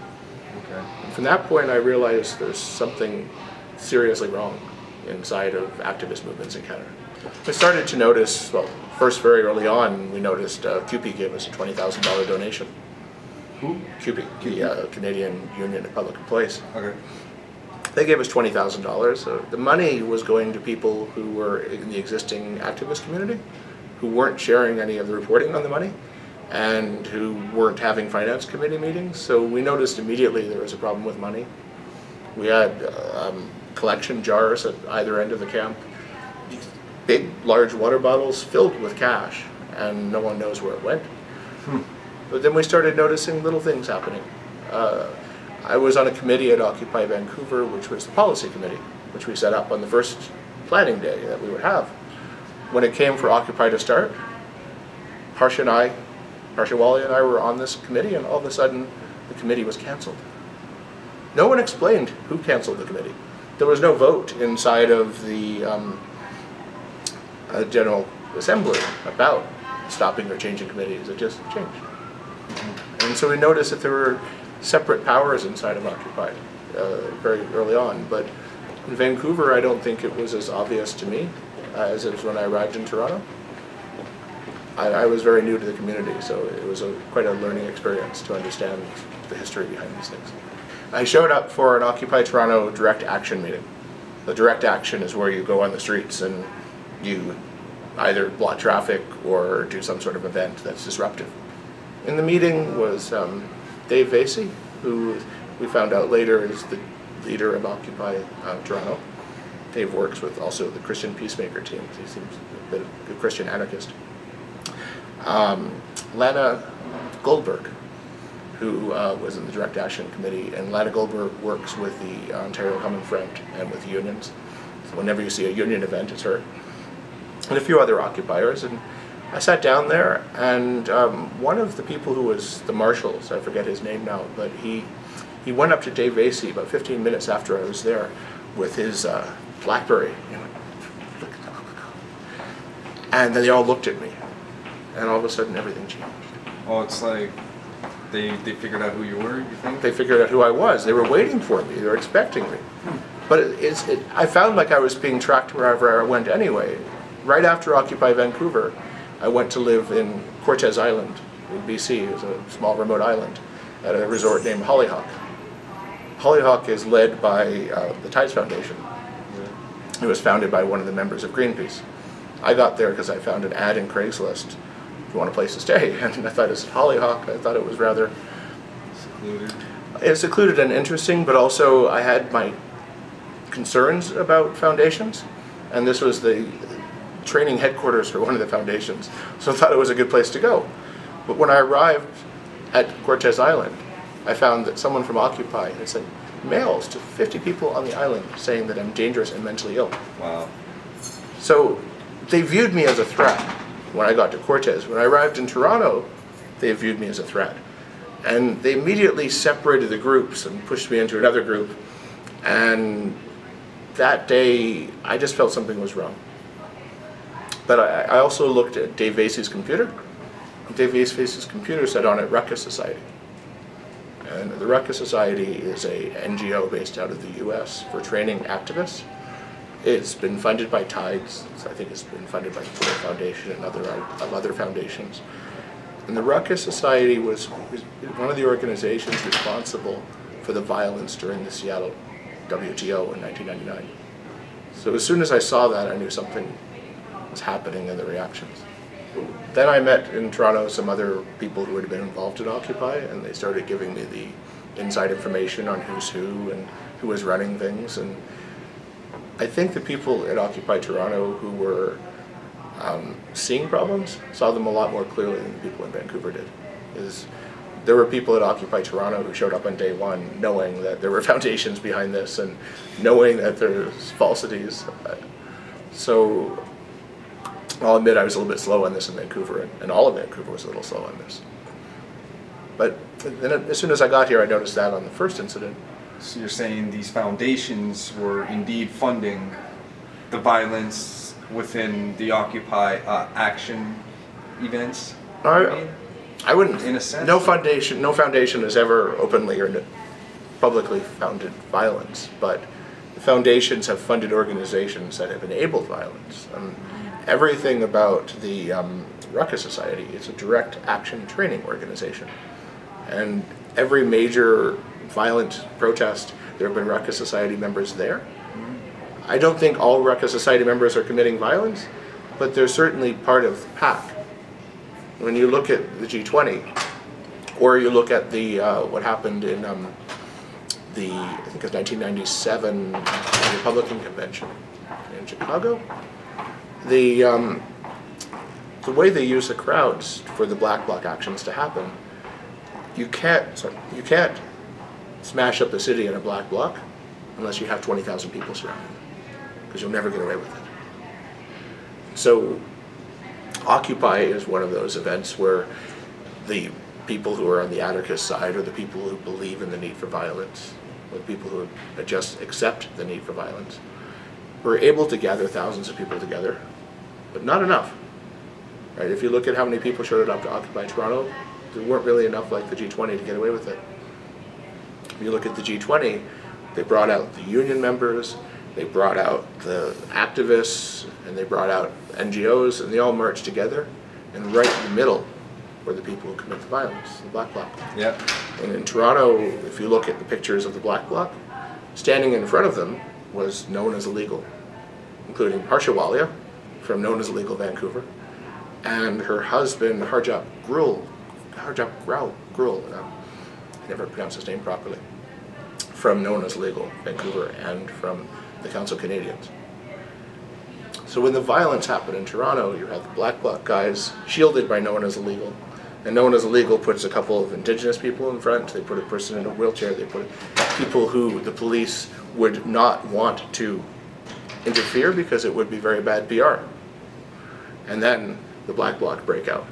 Okay. And from that point I realized there's something seriously wrong inside of activist movements in Canada. We started to notice, well, first very early on, we noticed CUPE gave us a $20,000 donation. Who? CUPE, the Canadian Union of Public Employees. Okay. They gave us $20,000. So the money was going to people who were in the existing activist community, who weren't sharing any of the reporting on the money, and who weren't having finance committee meetings. So we noticed immediately there was a problem with money. We had collection jars at either end of the camp, big, large water bottles filled with cash, and no one knows where it went. But then we started noticing little things happening. I was on a committee at Occupy Vancouver, which was the policy committee, which we set up on the first planning day that we would have. When it came for Occupy to start, Harsha Walia and I were on this committee, and all of a sudden the committee was cancelled. No one explained who cancelled the committee. There was no vote inside of the General Assembly about stopping or changing committees. It just changed. And so we noticed that there were separate powers inside of Occupy very early on. But in Vancouver, I don't think it was as obvious to me as it was when I arrived in Toronto. I was very new to the community, so it was quite a learning experience to understand the history behind these things. I showed up for an Occupy Toronto direct action meeting. The direct action is where you go on the streets and you either block traffic or do some sort of event that's disruptive. In the meeting was Dave Vasey, who we found out later is the leader of Occupy Toronto. Dave works with also the Christian Peacemaker team. He seems a bit of a Christian anarchist. Lana Goldberg, who was in the Direct Action Committee, and Lana Goldberg works with the Ontario Common Front and with unions. So whenever you see a union event, it's her. And a few other occupiers. And I sat down there, and one of the people who was the marshals, I forget his name now, but he went up to Dave Vasey about 15 minutes after I was there with his BlackBerry. And then they all looked at me, and all of a sudden everything changed. Oh, it's like they figured out who you were, you think? They figured out who I was. They were waiting for me. They were expecting me. But I found like I was being tracked wherever I went anyway. Right after Occupy Vancouver, I went to live in Cortes Island in BC. It's a small remote island at a resort named Hollyhock. Hollyhock is led by the Tides Foundation. It was founded by one of the members of Greenpeace. I got there because I found an ad in Craigslist, if you want a place to stay, and I thought it was Hollyhock. I thought it was rather secluded. It's secluded and interesting, but also I had my concerns about foundations, and this was the training headquarters for one of the foundations, so I thought it was a good place to go. But when I arrived at Cortes Island, I found that someone from Occupy had said, mails to 50 people on the island saying that I'm dangerous and mentally ill. Wow. So they viewed me as a threat when I got to Cortes. When I arrived in Toronto, they viewed me as a threat. And they immediately separated the groups and pushed me into another group. And that day, I just felt something was wrong. But I also looked at Dave Vasey's computer. Dave Vasey's computer said on it Ruckus Society. And the Ruckus Society is a NGO based out of the US for training activists. It's been funded by Tides. I think it's been funded by the Ford Foundation and other foundations. And the Ruckus Society was one of the organizations responsible for the violence during the Seattle WTO in 1999. So as soon as I saw that, I knew something was happening in the reactions. Then I met in Toronto some other people who had been involved in Occupy, and they started giving me the inside information on who's who and who was running things. And I think the people at Occupy Toronto who were seeing problems saw them a lot more clearly than the people in Vancouver did. There were people at Occupy Toronto who showed up on day one knowing that there were foundations behind this and knowing that there's falsities. So I'll admit I was a little bit slow on this in Vancouver, and all of Vancouver was a little slow on this. But then as soon as I got here, I noticed that on the first incident. So you're saying these foundations were indeed funding the violence within the Occupy action events? I wouldn't. In a sense, no foundation has ever openly or publicly funded violence, but the foundations have funded organizations that have enabled violence. Everything about the Ruckus Society is a direct action training organization, and every major violent protest, there have been Ruckus Society members there. I don't think all Ruckus Society members are committing violence, but they're certainly part of the pack. When you look at the G20, or you look at the what happened in I think it's 1997 Republican Convention in Chicago, the way they use the crowds for the Black Bloc actions to happen, you can't smash up the city in a Black Bloc unless you have 20,000 people surrounding it, because you'll never get away with it. So Occupy is one of those events where the people who are on the anarchist side, or the people who believe in the need for violence, or the people who just accept the need for violence, were able to gather thousands of people together, but not enough. Right? If you look at how many people showed up to Occupy Toronto, there weren't really enough like the G20 to get away with it. If you look at the G20, they brought out the union members, they brought out the activists, and they brought out NGOs, and they all marched together, and right in the middle were the people who commit the violence, the Black Bloc. Yeah. And in Toronto, if you look at the pictures of the Black Bloc, standing in front of them was Known as Illegal, including Harsha Walia from Known as Illegal Vancouver, and her husband Harjap Grul, I never pronounced his name properly, from Known as Illegal Vancouver and from the Council of Canadians. So when the violence happened in Toronto, you had the Black Bloc guys shielded by Known as Illegal, and Known as Illegal puts a couple of Indigenous people in front. They put a person in a wheelchair. They put people who the police would not want to interfere because it would be very bad PR. And then the Black Bloc break out.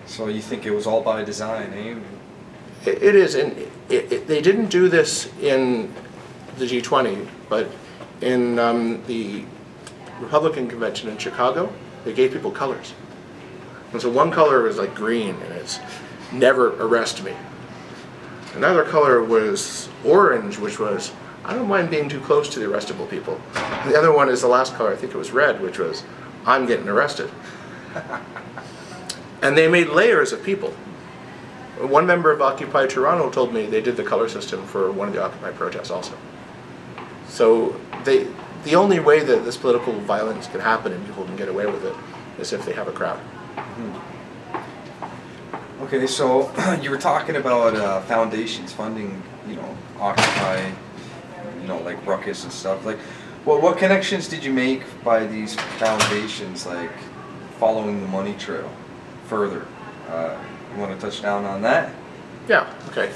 So you think it was all by design, eh? It is, and they didn't do this in the G20, but in the Republican Convention in Chicago, they gave people colors. And so one color was like green, and it's never arrest me. Another color was orange, which was I don't mind being too close to the arrestable people. And the other one is the last color, I think it was red, which was I'm getting arrested. And they made layers of people. One member of Occupy Toronto told me they did the color system for one of the Occupy protests also. So the only way that this political violence can happen and people can get away with it is if they have a crowd. Mm-hmm. Okay, so you were talking about foundations funding, Occupy, like Ruckus and stuff. Like, what connections did you make by these foundations, like following the money trail further? You want to touch down on that? Yeah, okay.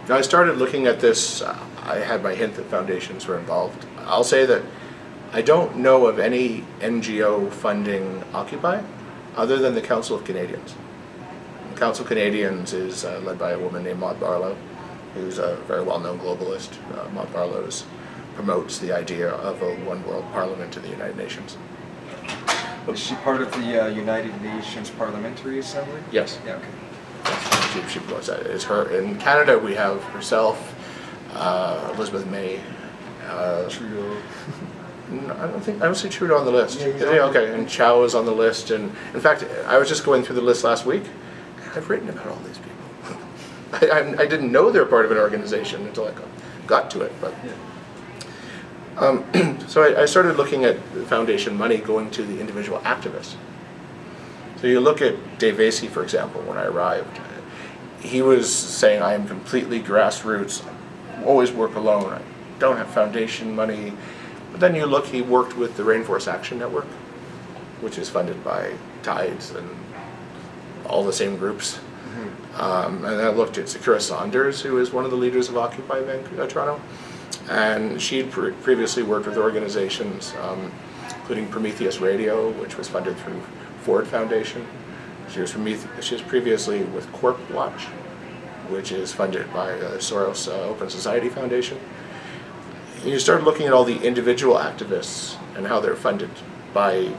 Now I started looking at this, I had my hint that foundations were involved. I'll say that I don't know of any NGO funding Occupy other than the Council of Canadians. The Council of Canadians is led by a woman named Maud Barlow, who's a very well-known globalist. Maud Barlow promotes the idea of a one world parliament in the United Nations. Is she part of the United Nations Parliamentary Assembly? Yes. Yeah, okay. She promotes that. It's her. In Canada, we have herself, Elizabeth May. Trudeau. I don't see Trudeau on the list. Okay, and Chow is on the list. And in fact, I was just going through the list last week. I've written about all these people. I didn't know they're part of an organization until I got to it. But so I started looking at foundation money going to the individual activists. So you look at Dave Vasey, for example, when I arrived. He was saying, I am completely grassroots, I always work alone, I don't have foundation money. But then you look, he worked with the Rainforest Action Network, which is funded by Tides and all the same groups. And I looked at Sakura Saunders, who is one of the leaders of Occupy Toronto. And she'd previously worked with organizations, including Prometheus Radio, which was funded through Ford Foundation. She was previously with Corp Watch, which is funded by Soros Open Society Foundation. And you start looking at all the individual activists and how they're funded by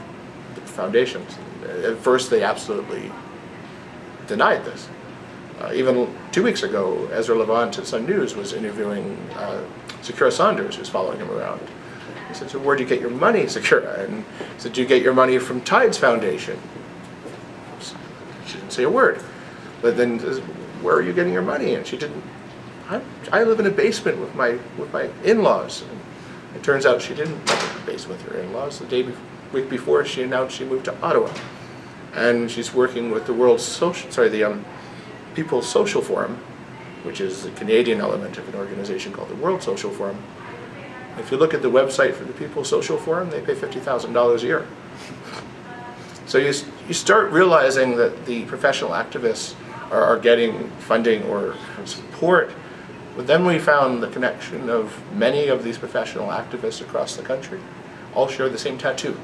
the foundations. At first, they absolutely denied this. Even 2 weeks ago, Ezra Levant at Sun News was interviewing Sakura Saunders, who's following him around. He said, so where'd you get your money, Sakura? And he said, do you get your money from Tides Foundation? She didn't say a word. But then, where are you getting your money? And she didn't. I live in a basement with my in-laws. And it turns out she didn't live in a basement with her in-laws. The week before, she announced she moved to Ottawa, and she's working with the People's Social Forum, which is the Canadian element of an organization called the World Social Forum. If you look at the website for the People's Social Forum, they pay $50,000 a year. So you start realizing that the professional activists are getting funding or support. But then we found the connection of many of these professional activists across the country all share the same tattoo.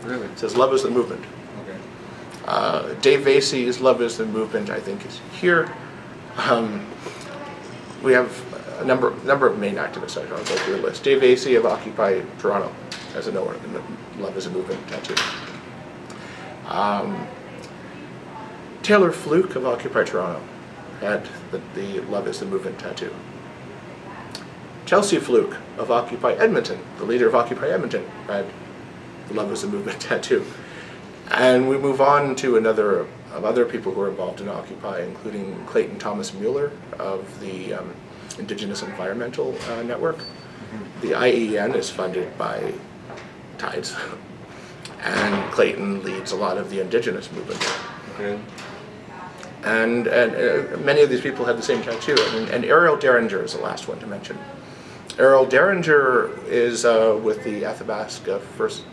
Really? It says, love is the movement. Okay. Dave Vasey's Love is the Movement, I think, is here. We have a number of main activists. I'll go through the list. Dave Vasey of Occupy Toronto has a Love is a Movement tattoo. Taylor Fluke of Occupy Toronto had the Love is the Movement tattoo. Chelsea Fluke of Occupy Edmonton, the leader of Occupy Edmonton, had the Love is the Movement tattoo. And we move on to another of other people who are involved in Occupy, including Clayton Thomas Mueller of the Indigenous Environmental Network. The IEN is funded by Tides, and Clayton leads a lot of the Indigenous movement. Okay. And many of these people had the same tattoo. And Ariel Derringer is the last one to mention. Ariel Derringer is with the Athabasca First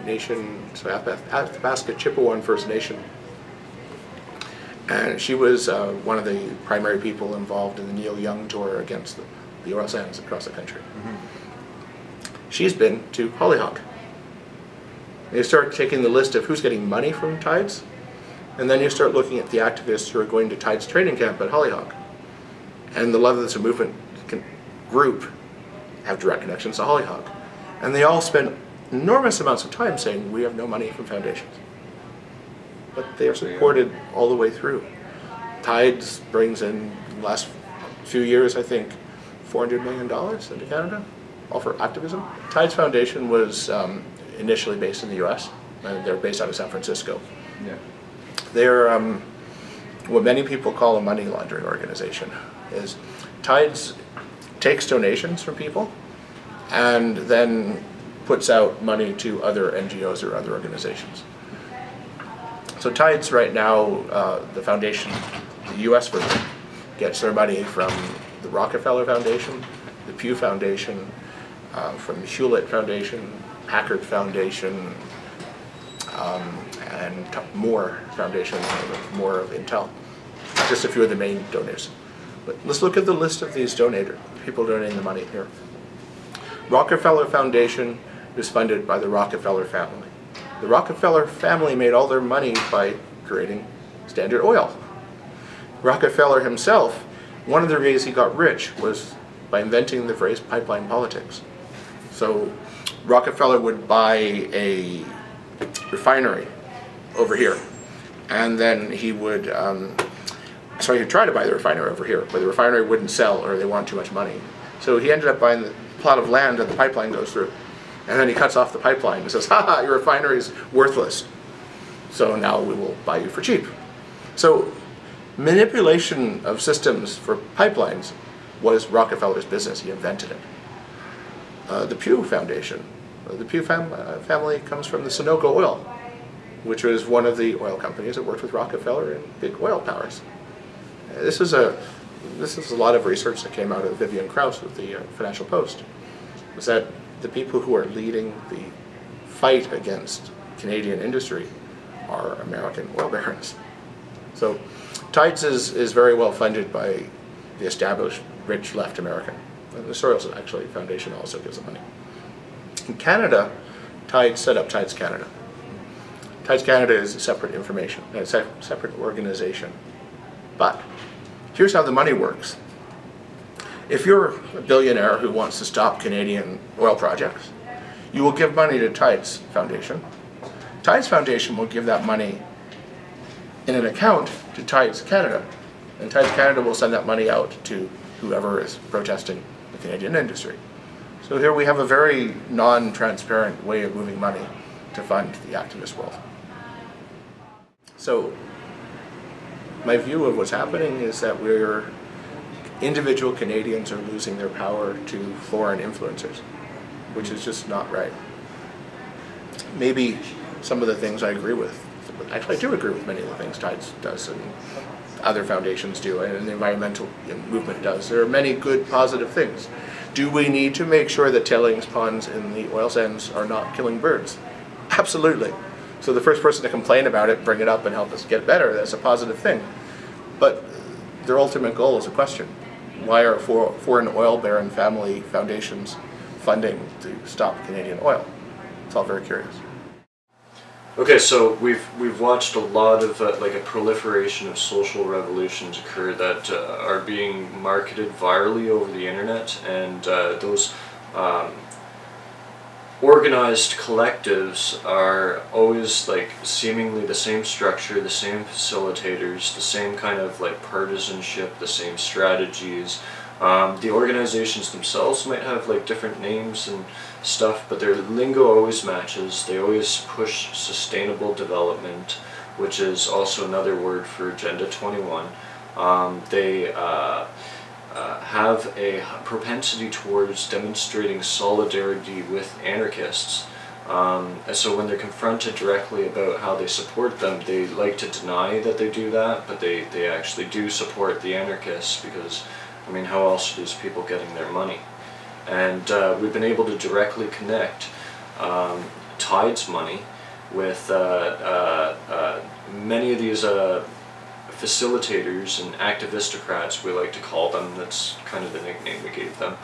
Nation, so Athabasca Chippewa First Nation. And she was one of the primary people involved in the Neil Young tour against the oil sands across the country. She's been to Hollyhock. You start taking the list of who's getting money from Tides, and then you start looking at the activists who are going to Tides training camp at Hollyhock. And the Love is the Movement group have direct connections to Hollyhock. And they all spend enormous amounts of time saying, we have no money from foundations. But they are supported all the way through. Tides brings in, the last few years, I think, $400 million into Canada, all for activism. Tides Foundation was initially based in the US, and they're based out of San Francisco. Yeah. They're what many people call a money laundering organization. Is Tides takes donations from people and then puts out money to other NGOs or other organizations. So Tides right now, the foundation, the US version, gets their money from the Rockefeller Foundation, the Pew Foundation, from the Hewlett Foundation, Packard Foundation, and Moore Foundation, more of Intel. Just a few of the main donors. But let's look at the list of these people donating the money here. Rockefeller Foundation is funded by the Rockefeller family. The Rockefeller family made all their money by creating Standard Oil. Rockefeller himself, one of the ways he got rich was by inventing the phrase pipeline politics. So Rockefeller would buy a refinery over here, and then he would, he'd try to buy the refinery over here, but the refinery wouldn't sell or they wanted too much money. So he ended up buying the plot of land that the pipeline goes through, and then he cuts off the pipeline and says, "Ha, your refinery is worthless, so now we will buy you for cheap." So manipulation of systems for pipelines was Rockefeller's business. He invented it. The Pew Foundation. The Pew family comes from the Sunoco Oil, which was one of the oil companies that worked with Rockefeller and big oil powers. This is a lot of research that came out of Vivian Krause with the Financial Post, was that the people who are leading the fight against Canadian industry are American oil barons. So Tides is very well funded by the established rich left American. And the Soros actually Foundation also gives them money. In Canada, Tides set up Tides Canada. Tides Canada is a separate separate organization. But here's how the money works. If you're a billionaire who wants to stop Canadian oil projects, you will give money to Tides Foundation. Tides Foundation will give that money in an account to Tides Canada, and Tides Canada will send that money out to whoever is protesting the Canadian industry. So here we have a very non-transparent way of moving money to fund the activist world. So my view of what's happening is that individual Canadians are losing their power to foreign influencers, which is just not right. Maybe some of the things I agree with. Actually, I do agree with many of the things Tides does and other foundations do, and the environmental movement does. There are many good, positive things. Do we need to make sure that tailings ponds in the oil sands are not killing birds? Absolutely. So the first person to complain about it, bring it up and help us get better, that's a positive thing. But their ultimate goal is a question. Why are foreign oil baron family foundations funding to stop Canadian oil? It's all very curious. Okay, so we've watched a lot of like a proliferation of social revolutions occur that are being marketed virally over the internet, and those organized collectives are always like seemingly the same structure, the same facilitators, the same kind of like partisanship, the same strategies. The organizations themselves might have like different names and stuff, but their lingo always matches. They always push sustainable development, which is also another word for Agenda 21. They have a propensity towards demonstrating solidarity with anarchists. And so when they're confronted directly about how they support them, they like to deny that they do that, but they actually do support the anarchists because, I mean, how else are these people getting their money? And we've been able to directly connect Tides money with many of these facilitators and activistocrats, we like to call them. That's kind of the nickname we gave them.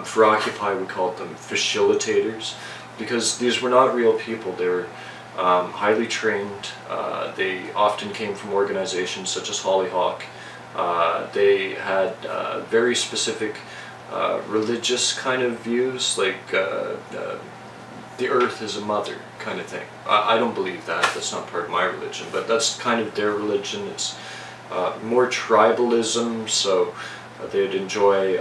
For Occupy, we called them facilitators, because these were not real people. They were highly trained. They often came from organizations such as Hollyhock. They had very specific religious kind of views, like the earth is a mother kind of thing. I don't believe that. That's not part of my religion, but that's kind of their religion. It's more tribalism, so they'd enjoy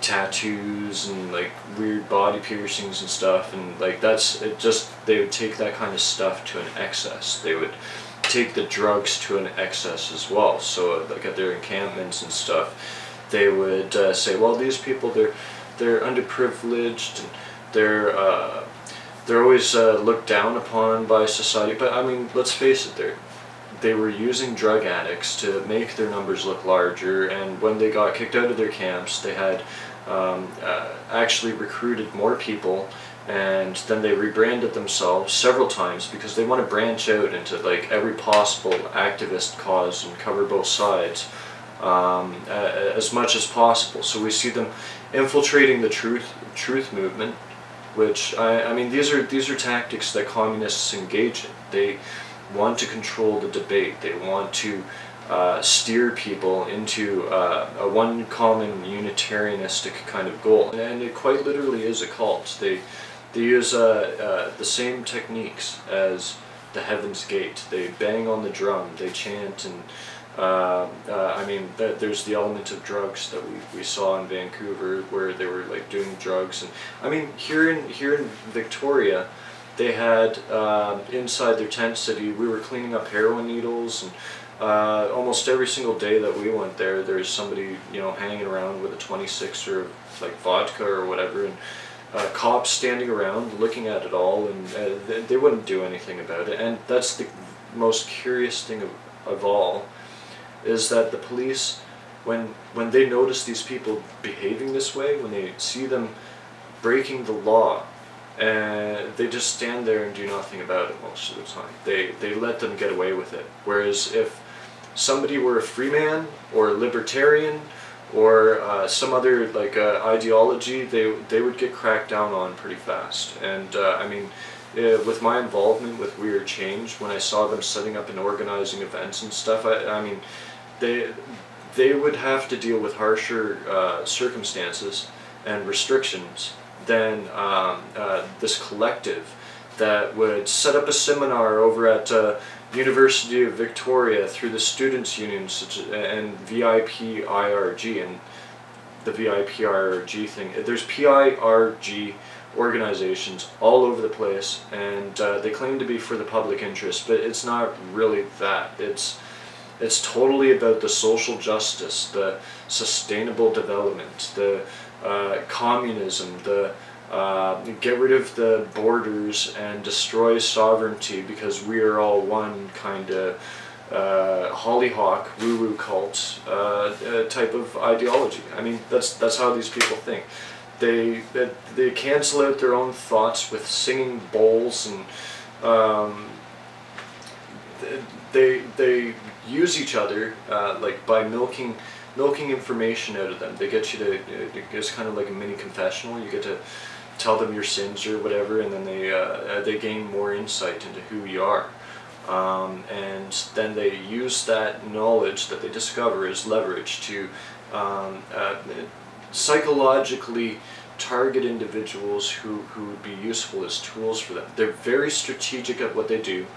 tattoos and like weird body piercings and stuff, and like they would take that kind of stuff to an excess. They would take the drugs to an excess as well. So like at their encampments and stuff, they would say, well, these people, they're underprivileged, and they're always looked down upon by society. But I mean, let's face it, they were using drug addicts to make their numbers look larger, and when they got kicked out of their camps, they had actually recruited more people, and then they rebranded themselves several times because they want to branch out into like every possible activist cause and cover both sides. as much as possible. So we see them infiltrating the truth movement, which I mean these are tactics that communists engage in. They want to control the debate. They want to steer people into a one common unitarianistic kind of goal, and it quite literally is a cult. They use the same techniques as the Heaven's Gate. They bang on the drum, they chant, and I mean there's the element of drugs that we saw in Vancouver, where they were like doing drugs. And I mean here in Victoria, they had inside their tent city, we were cleaning up heroin needles, and almost every single day that we went there, there's somebody, you know, hanging around with a 26er of like vodka or whatever, and cops standing around looking at it all, and they wouldn't do anything about it. And that's the most curious thing of all, is that the police, when they notice these people behaving this way, when they see them breaking the law, and they just stand there and do nothing about it most of the time. They let them get away with it. Whereas if somebody were a free man or a libertarian or some other like ideology, they would get cracked down on pretty fast. And I mean, with my involvement with We Are Change, when I saw them setting up and organizing events and stuff, I mean, they would have to deal with harsher circumstances and restrictions than this collective that would set up a seminar over at University of Victoria through the Students' Union and VIPIRG, and the VIPIRG thing. There's PIRG organizations all over the place, and they claim to be for the public interest, but it's not really that. It's totally about the social justice, the sustainable development, the communism, the get rid of the borders and destroy sovereignty because we are all one kind of hollyhock, woo-woo cult type of ideology. I mean, that's how these people think. They cancel out their own thoughts with singing bowls, and they use each other like by milking information out of them. They get you to, it's kind of like a mini confessional. You get to tell them your sins or whatever, and then they gain more insight into who you are. And then they use that knowledge that they discover as leverage to psychologically target individuals who would be useful as tools for them. They're very strategic at what they do.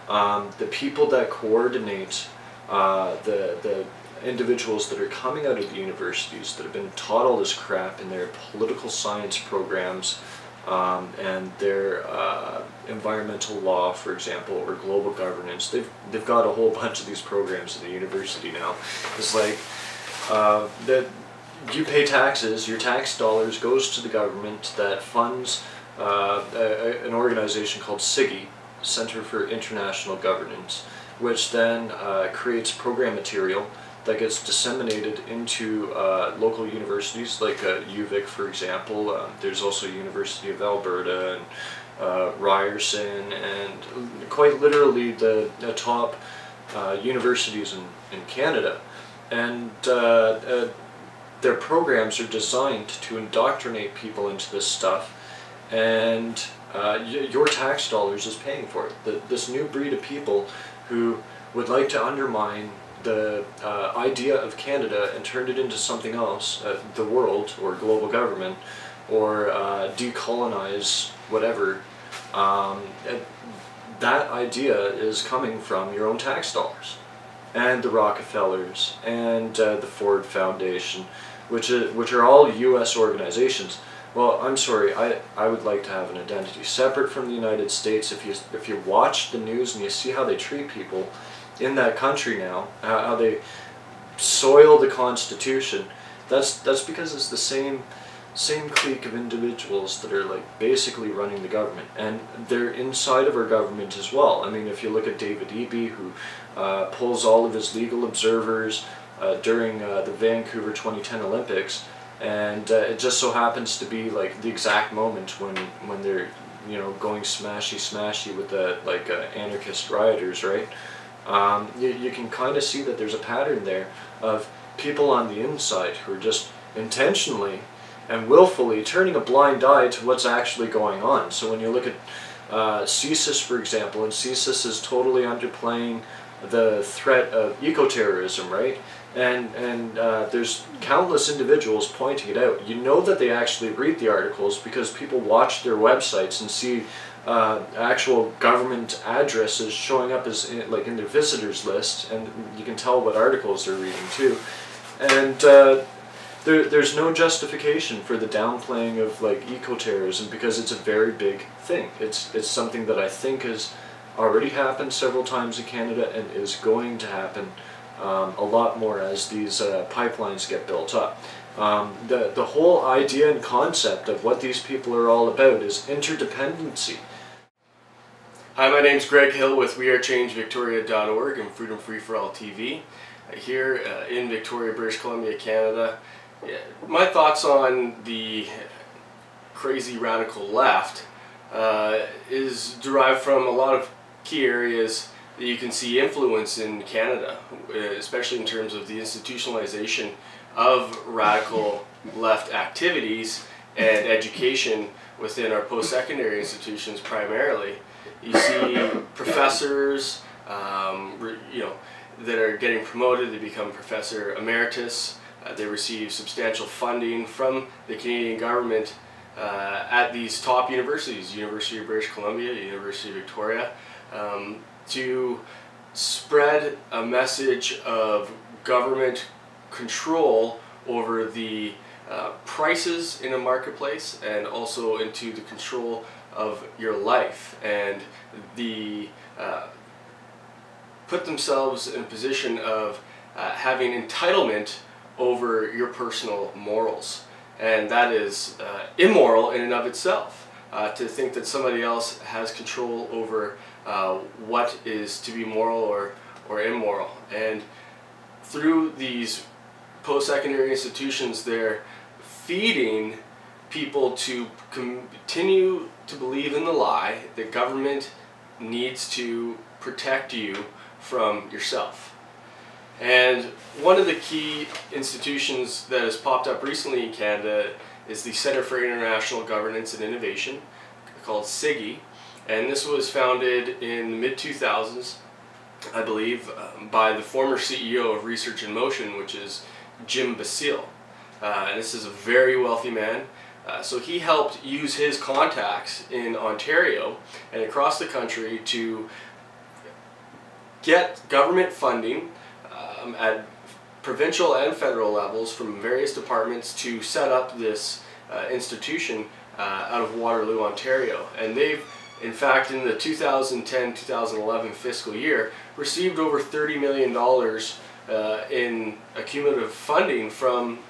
The people that coordinate the individuals that are coming out of the universities that have been taught all this crap in their political science programs and their environmental law, for example, or global governance. They've got a whole bunch of these programs at the university now. It's like that you pay taxes, your tax dollars goes to the government that funds an organization called CIGI, Center for International Governance, which then creates program material that gets disseminated into local universities like UVic, for example. There's also University of Alberta and Ryerson, and quite literally the top universities in Canada. And their programs are designed to indoctrinate people into this stuff, and your tax dollars is paying for it. This new breed of people who would like to undermine the idea of Canada and turn it into something else, the world or global government, or decolonize whatever, that idea is coming from your own tax dollars. And the Rockefellers and the Ford Foundation, which are all U.S. organizations. Well, I'm sorry, I would like to have an identity separate from the United States. If you watch the news and you see how they treat people in that country now, how they soil the Constitution, that's because it's the same clique of individuals that are like basically running the government, and they're inside of our government as well. I mean, if you look at David Eby, who pulls all of his legal observers during the Vancouver 2010 Olympics, and it just so happens to be like the exact moment when they're, you know, going smashy with the anarchist rioters, right? You can kind of see that there's a pattern there of people on the inside who are just intentionally and willfully turning a blind eye to what's actually going on. So when you look at CSIS, for example, and CSIS is totally underplaying the threat of eco-terrorism, right? And there's countless individuals pointing it out. You know that they actually read the articles because people watch their websites and see actual government addresses showing up as in their visitors list, and you can tell what articles they're reading too. And there's no justification for the downplaying of like eco-terrorism because it's a very big thing. It's something that I think has already happened several times in Canada and is going to happen a lot more as these pipelines get built up. The whole idea and concept of what these people are all about is interdependency. Hi, my name's Greg Hill with WeAreChangeVictoria.org and Freedom Free for All TV here in Victoria, British Columbia, Canada. My thoughts on the crazy radical left is derived from a lot of key areas that you can see influence in Canada, especially in terms of the institutionalization of radical left activities and education within our post-secondary institutions primarily. You see professors, that are getting promoted, they become Professor Emeritus. They receive substantial funding from the Canadian government at these top universities, University of British Columbia, University of Victoria, to spread a message of government control over the prices in a marketplace and also into the control of your life, and the put themselves in a position of having entitlement over your personal morals. And that is immoral in and of itself, to think that somebody else has control over what is to be moral or immoral. And through these post-secondary institutions, they're feeding people to continue to believe in the lie that government needs to protect you from yourself. And one of the key institutions that has popped up recently in Canada is the Centre for International Governance and Innovation, called CIGI. And this was founded in the mid-2000s, I believe, by the former CEO of Research in Motion, which is Jim Basile. And this is a very wealthy man. So he helped use his contacts in Ontario and across the country to get government funding at provincial and federal levels from various departments to set up this institution out of Waterloo, Ontario. And they've, in fact, in the 2010-2011 fiscal year, received over $30 million in cumulative funding from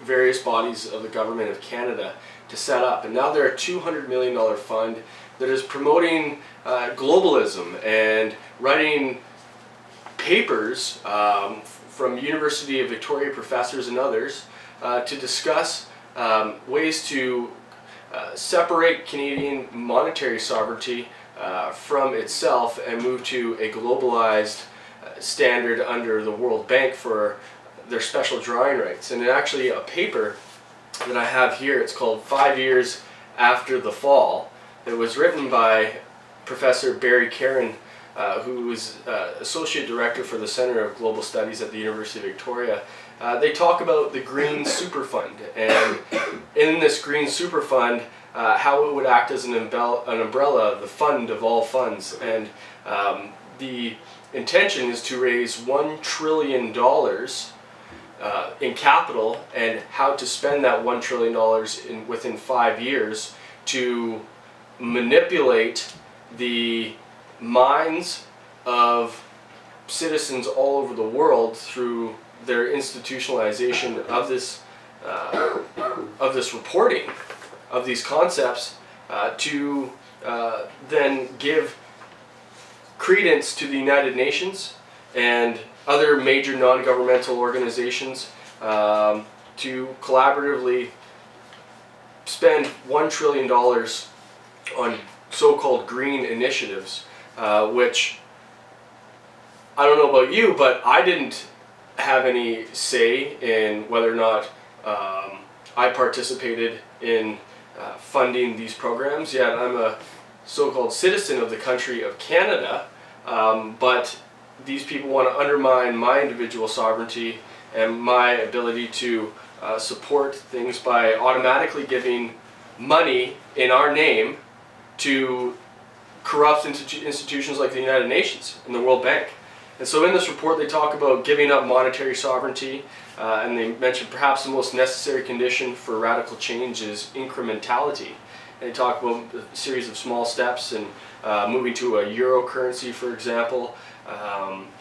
various bodies of the Government of Canada to set up. And now they're a $200 million fund that is promoting globalism and writing papers from University of Victoria professors and others to discuss ways to separate Canadian monetary sovereignty from itself and move to a globalized standard under the World Bank for their special drawing rights. And actually a paper that I have here, it's called 5 Years After the Fall. It was written by Professor Barry Caron, who is Associate Director for the Centre of Global Studies at the University of Victoria. They talk about the Green Superfund, and in this Green Superfund, how it would act as an umbrella, the fund of all funds. And the intention is to raise $1 trillion in capital, and how to spend that $1 trillion within 5 years to manipulate the minds of citizens all over the world through their institutionalization of this reporting of these concepts, to then give credence to the United Nations and other major non-governmental organizations to collaboratively spend $1 trillion on so-called green initiatives, which I don't know about you, but I didn't have any say in whether or not I participated in funding these programs, yet I'm a so-called citizen of the country of Canada, but these people want to undermine my individual sovereignty and my ability to support things by automatically giving money in our name to corrupt institutions like the United Nations and the World Bank. And so in this report they talk about giving up monetary sovereignty, and they mention perhaps the most necessary condition for radical change is incrementality. And they talk about a series of small steps and moving to a euro currency, for example,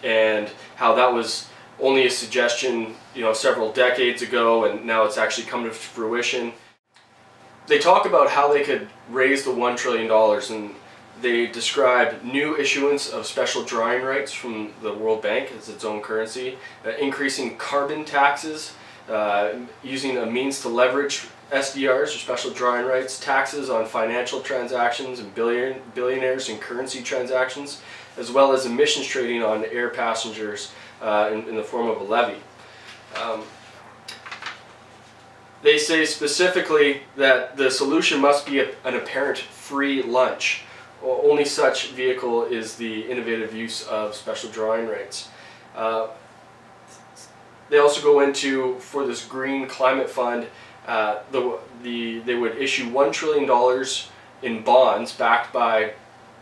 and how that was only a suggestion, several decades ago, and now it's actually come to fruition. They talk about how they could raise the $1 trillion, and they describe new issuance of special drawing rights from the World Bank as its own currency, increasing carbon taxes, using a means to leverage SDRs or special drawing rights, taxes on financial transactions and billionaires and currency transactions, as well as emissions trading on air passengers in the form of a levy. They say specifically that the solution must be an apparent free lunch. Only such vehicle is the innovative use of special drawing rights. They also go into, for this green climate fund, they would issue $1 trillion in bonds backed by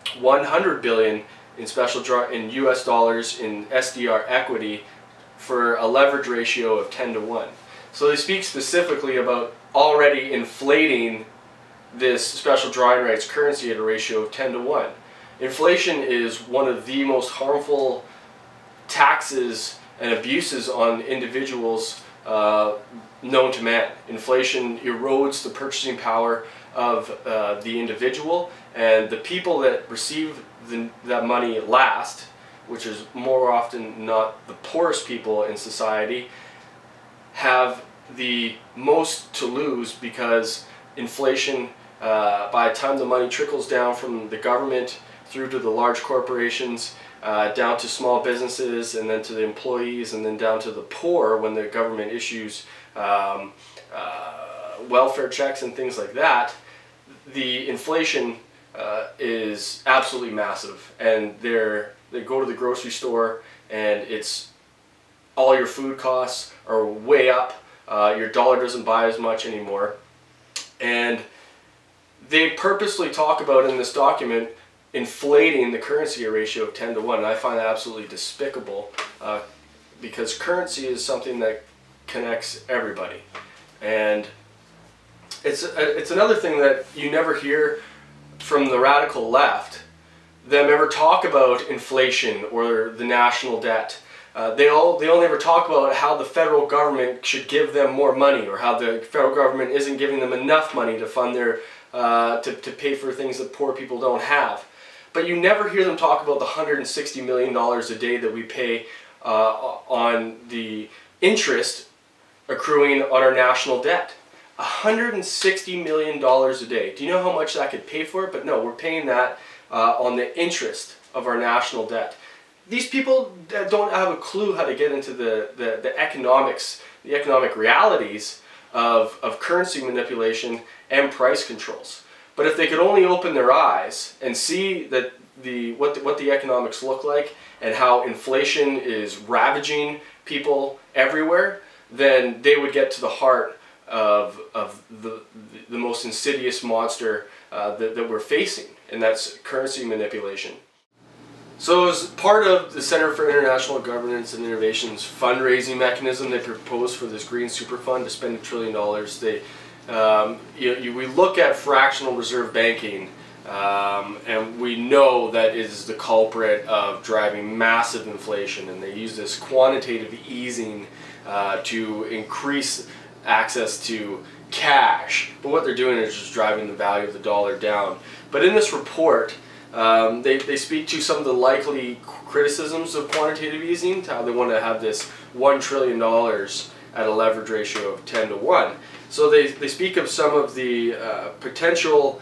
$100 billion in US dollars in SDR equity for a leverage ratio of 10 to 1. So they speak specifically about already inflating this special drawing rights currency at a ratio of 10 to 1. Inflation is one of the most harmful taxes and abuses on individuals known to man. Inflation erodes the purchasing power of the individual, and the people that receive that money last, which is more often not the poorest people in society, have the most to lose, because inflation, by the time the money trickles down from the government through to the large corporations, down to small businesses, and then to the employees, and then down to the poor when the government issues welfare checks and things like that, the inflation is absolutely massive. And they go to the grocery store and it's all your food costs are way up. Your dollar doesn't buy as much anymore. And they purposely talk about in this document inflating the currency ratio of 10 to 1. And I find that absolutely despicable, because currency is something that connects everybody. And it's another thing that you never hear from the radical left, them ever talk about inflation or the national debt. They only ever talk about how the federal government should give them more money, or how the federal government isn't giving them enough money to fund their to pay for things that poor people don't have. But you never hear them talk about the $160 million a day that we pay on the interest accruing on our national debt. $160 million a day. Do you know how much that could pay for it? But no, we're paying that on the interest of our national debt. These people don't have a clue how to get into the economics, the economic realities of currency manipulation and price controls. But if they could only open their eyes and see that what the economics look like, and how inflation is ravaging people everywhere, then they would get to the heart of the most insidious monster that we're facing, and that's currency manipulation. So as part of the Center for International Governance and Innovation's fundraising mechanism they proposed for this green super fund to spend $1 trillion, we look at fractional reserve banking, and we know that is the culprit of driving massive inflation, and they use this quantitative easing to increase access to cash. But what they're doing is just driving the value of the dollar down. But in this report, they speak to some of the likely criticisms of quantitative easing, how they want to have this $1 trillion at a leverage ratio of 10 to 1. So they speak of some of the potential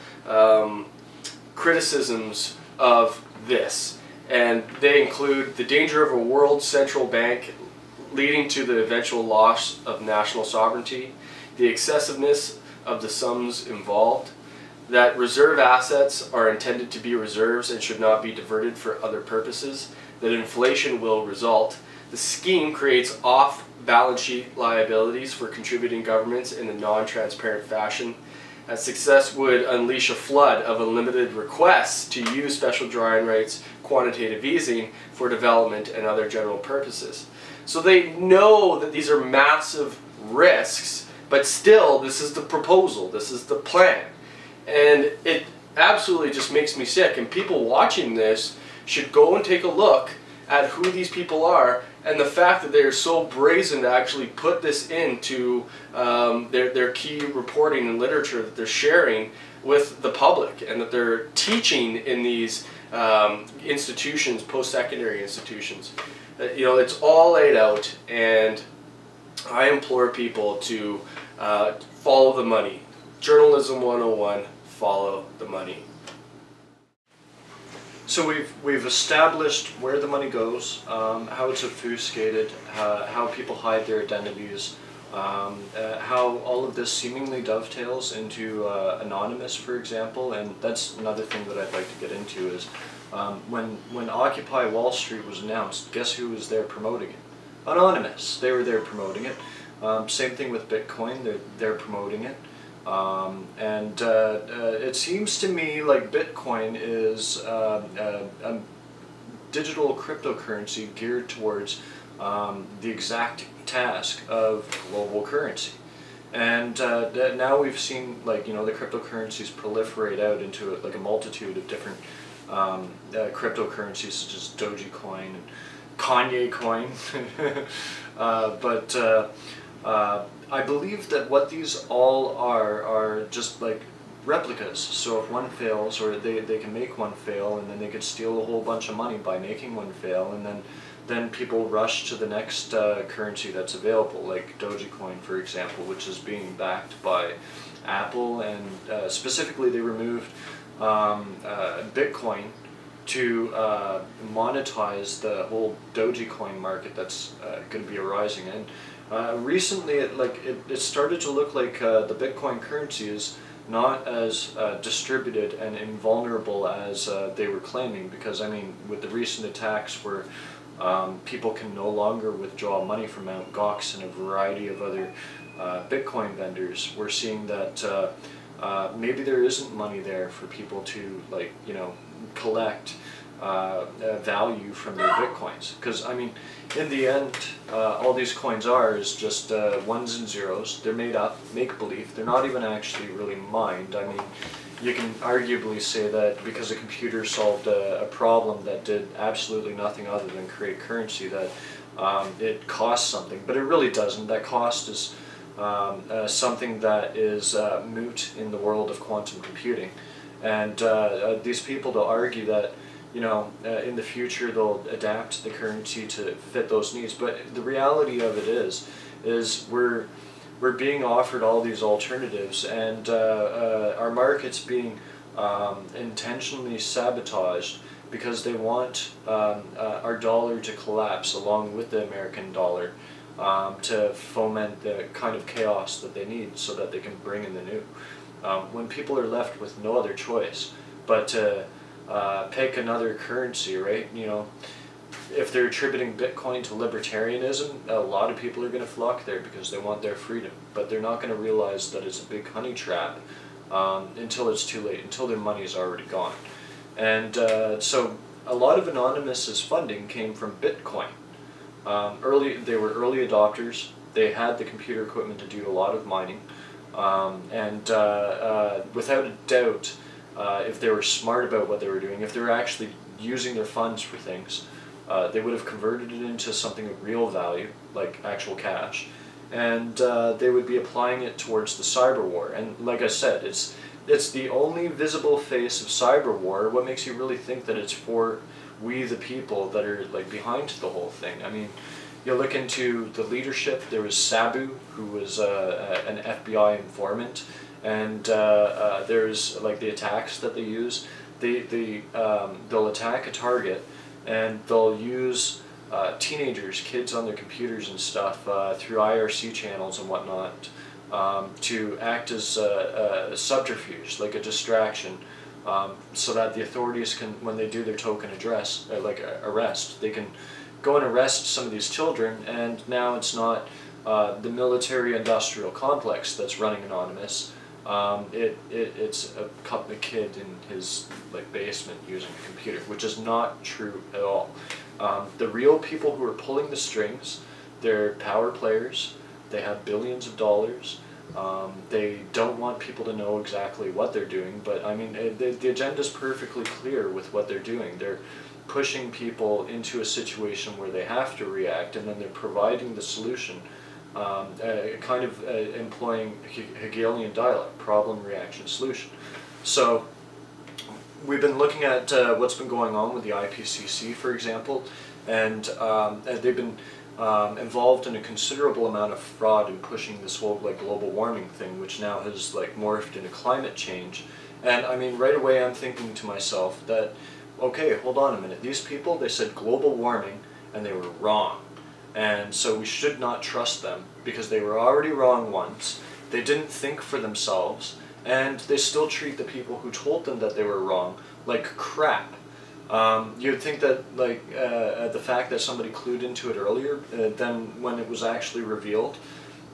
criticisms of this, and they include the danger of a world central bank leading to the eventual loss of national sovereignty, the excessiveness of the sums involved, that reserve assets are intended to be reserves and should not be diverted for other purposes, that inflation will result. The scheme creates off-balance sheet liabilities for contributing governments in a non-transparent fashion. That success would unleash a flood of unlimited requests to use special drawing rights, quantitative easing for development and other general purposes. So they know that these are massive risks, but still this is the proposal, this is the plan. And it absolutely just makes me sick, and people watching this should go and take a look at who these people are, and the fact that they are so brazen to actually put this into their key reporting and literature that they're sharing with the public, and that they're teaching in these institutions, post-secondary institutions. You know, it's all laid out, and I implore people to follow the money. Journalism 101, follow the money. So we've established where the money goes, how it's obfuscated, how people hide their identities, how all of this seemingly dovetails into Anonymous, for example, and that's another thing that I'd like to get into is when Occupy Wall Street was announced, guess who was there promoting it? Anonymous. They were there promoting it. Same thing with Bitcoin, they're promoting it. It seems to me like Bitcoin is a digital cryptocurrency geared towards the exact task of global currency. And now we've seen, like, you know, the cryptocurrencies proliferate out into like a multitude of different cryptocurrencies such as Dogecoin and Kanye coin. I believe that what these all are just like replicas. So if one fails, or they can make one fail, and then they could steal a whole bunch of money by making one fail, and then people rush to the next currency that's available, like Dogecoin, for example, which is being backed by Apple, and specifically they removed Bitcoin to monetize the whole Dogecoin market that's going to be arising. And recently it started to look like the Bitcoin currency is not as distributed and invulnerable as they were claiming, because I mean, with the recent attacks where people can no longer withdraw money from Mt. Gox and a variety of other Bitcoin vendors, we're seeing that maybe there isn't money there for people to, like, you know, collect value from their Bitcoins. Because I mean, in the end, all these coins are is just ones and zeros. They're made up, make-believe. They're not even actually really mined. I mean, you can arguably say that because a computer solved a problem that did absolutely nothing other than create currency, that it costs something, but it really doesn't. That cost is something that is moot in the world of quantum computing. And these people, they'll argue that, you know, in the future they'll adapt the currency to fit those needs. But the reality of it is we're being offered all these alternatives, and our market's being intentionally sabotaged because they want our dollar to collapse along with the American dollar to foment the kind of chaos that they need so that they can bring in the new. When people are left with no other choice but to pick another currency, right? You know, if they're attributing Bitcoin to libertarianism, a lot of people are going to flock there because they want their freedom, but they're not going to realize that it's a big honey trap until it's too late, until their money is already gone. And so a lot of Anonymous's funding came from Bitcoin. They were early adopters. They had the computer equipment to do a lot of mining. Without a doubt, if they were smart about what they were doing, if they were actually using their funds for things, they would have converted it into something of real value, like actual cash, and they would be applying it towards the cyber war. And like I said, it's the only visible face of cyber war. What makes you really think that it's for we the people that are like behind the whole thing? I mean, you look into the leadership. There was Sabu, who was an FBI informant, and there's like the attacks that they use. They'll attack a target, and they'll use teenagers, kids on their computers and stuff through IRC channels and whatnot to act as a subterfuge, like a distraction, so that the authorities can, when they do their token address, arrest, they can go and arrest some of these children, and now it's not the military-industrial complex that's running Anonymous. It's a kid in his basement using a computer, which is not true at all. The real people who are pulling the strings, they're power players. They have billions of dollars. They don't want people to know exactly what they're doing, but I mean, the agenda is perfectly clear with what they're doing. They're pushing people into a situation where they have to react, and then they're providing the solution, kind of employing Hegelian dialogue, problem, reaction, solution. So we've been looking at what's been going on with the IPCC, for example, and they've been involved in a considerable amount of fraud in pushing this whole global warming thing, which now has morphed into climate change. And I mean, right away I'm thinking to myself that, okay, hold on a minute, these people, they said global warming and they were wrong. And so we should not trust them because they were already wrong once. They didn't think for themselves, and they still treat the people who told them that they were wrong like crap. You'd think that the fact that somebody clued into it earlier than when it was actually revealed,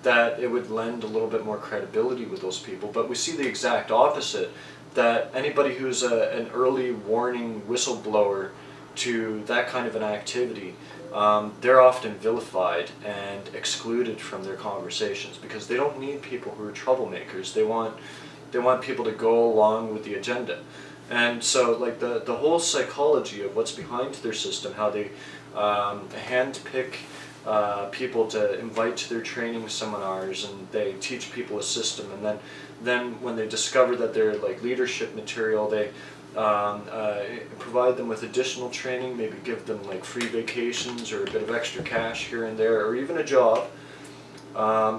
that it would lend a little bit more credibility with those people. But we see the exact opposite, that anybody who's an early warning whistleblower to that kind of an activity, they're often vilified and excluded from their conversations because they don't need people who are troublemakers. They want people to go along with the agenda. And so the whole psychology of what's behind their system, how they handpick people to invite to their training seminars, and they teach people a system, and then when they discover that they're leadership material, they provide them with additional training, maybe give them free vacations or a bit of extra cash here and there, or even a job.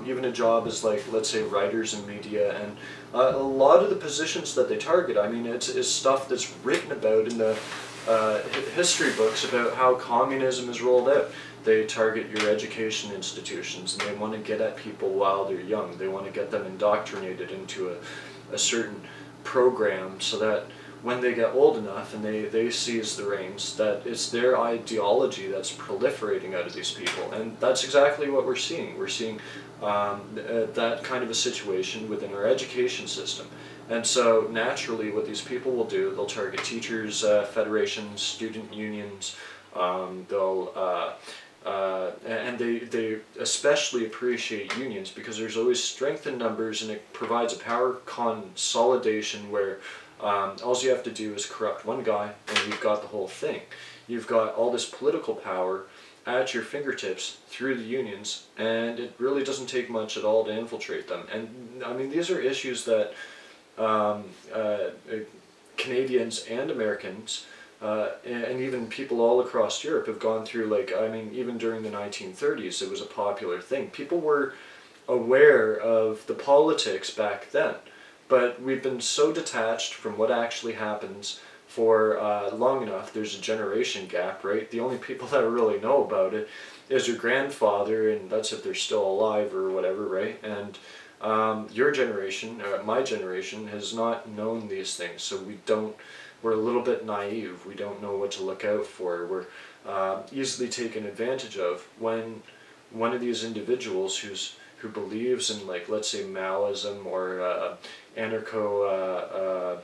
Even a job as let's say writers in media, and a lot of the positions that they target, I mean, it's stuff that's written about in the history books about how communism is rolled out. They target your education institutions, and they want to get at people while they're young. They want to get them indoctrinated into a certain program so that when they get old enough and they seize the reins, that it's their ideology that's proliferating out of these people. And that's exactly what we're seeing. We're seeing that kind of a situation within our education system. And so naturally what these people will do, they'll target teachers, federations, student unions, and they especially appreciate unions because there's always strength in numbers, and it provides a power consolidation where all you have to do is corrupt one guy and you've got the whole thing. You've got all this political power at your fingertips through the unions, and it really doesn't take much at all to infiltrate them. And I mean, these are issues that Canadians and Americans and even people all across Europe have gone through. I mean, even during the 1930s it was a popular thing. People were aware of the politics back then. But we've been so detached from what actually happens for long enough. There's a generation gap, right? The only people that really know about it is your grandfather, and that's if they're still alive or whatever, right? And your generation, my generation, has not known these things, so we're a little bit naive. We don't know what to look out for. We're easily taken advantage of when one of these individuals who believes in, let's say, Maoism or anarcho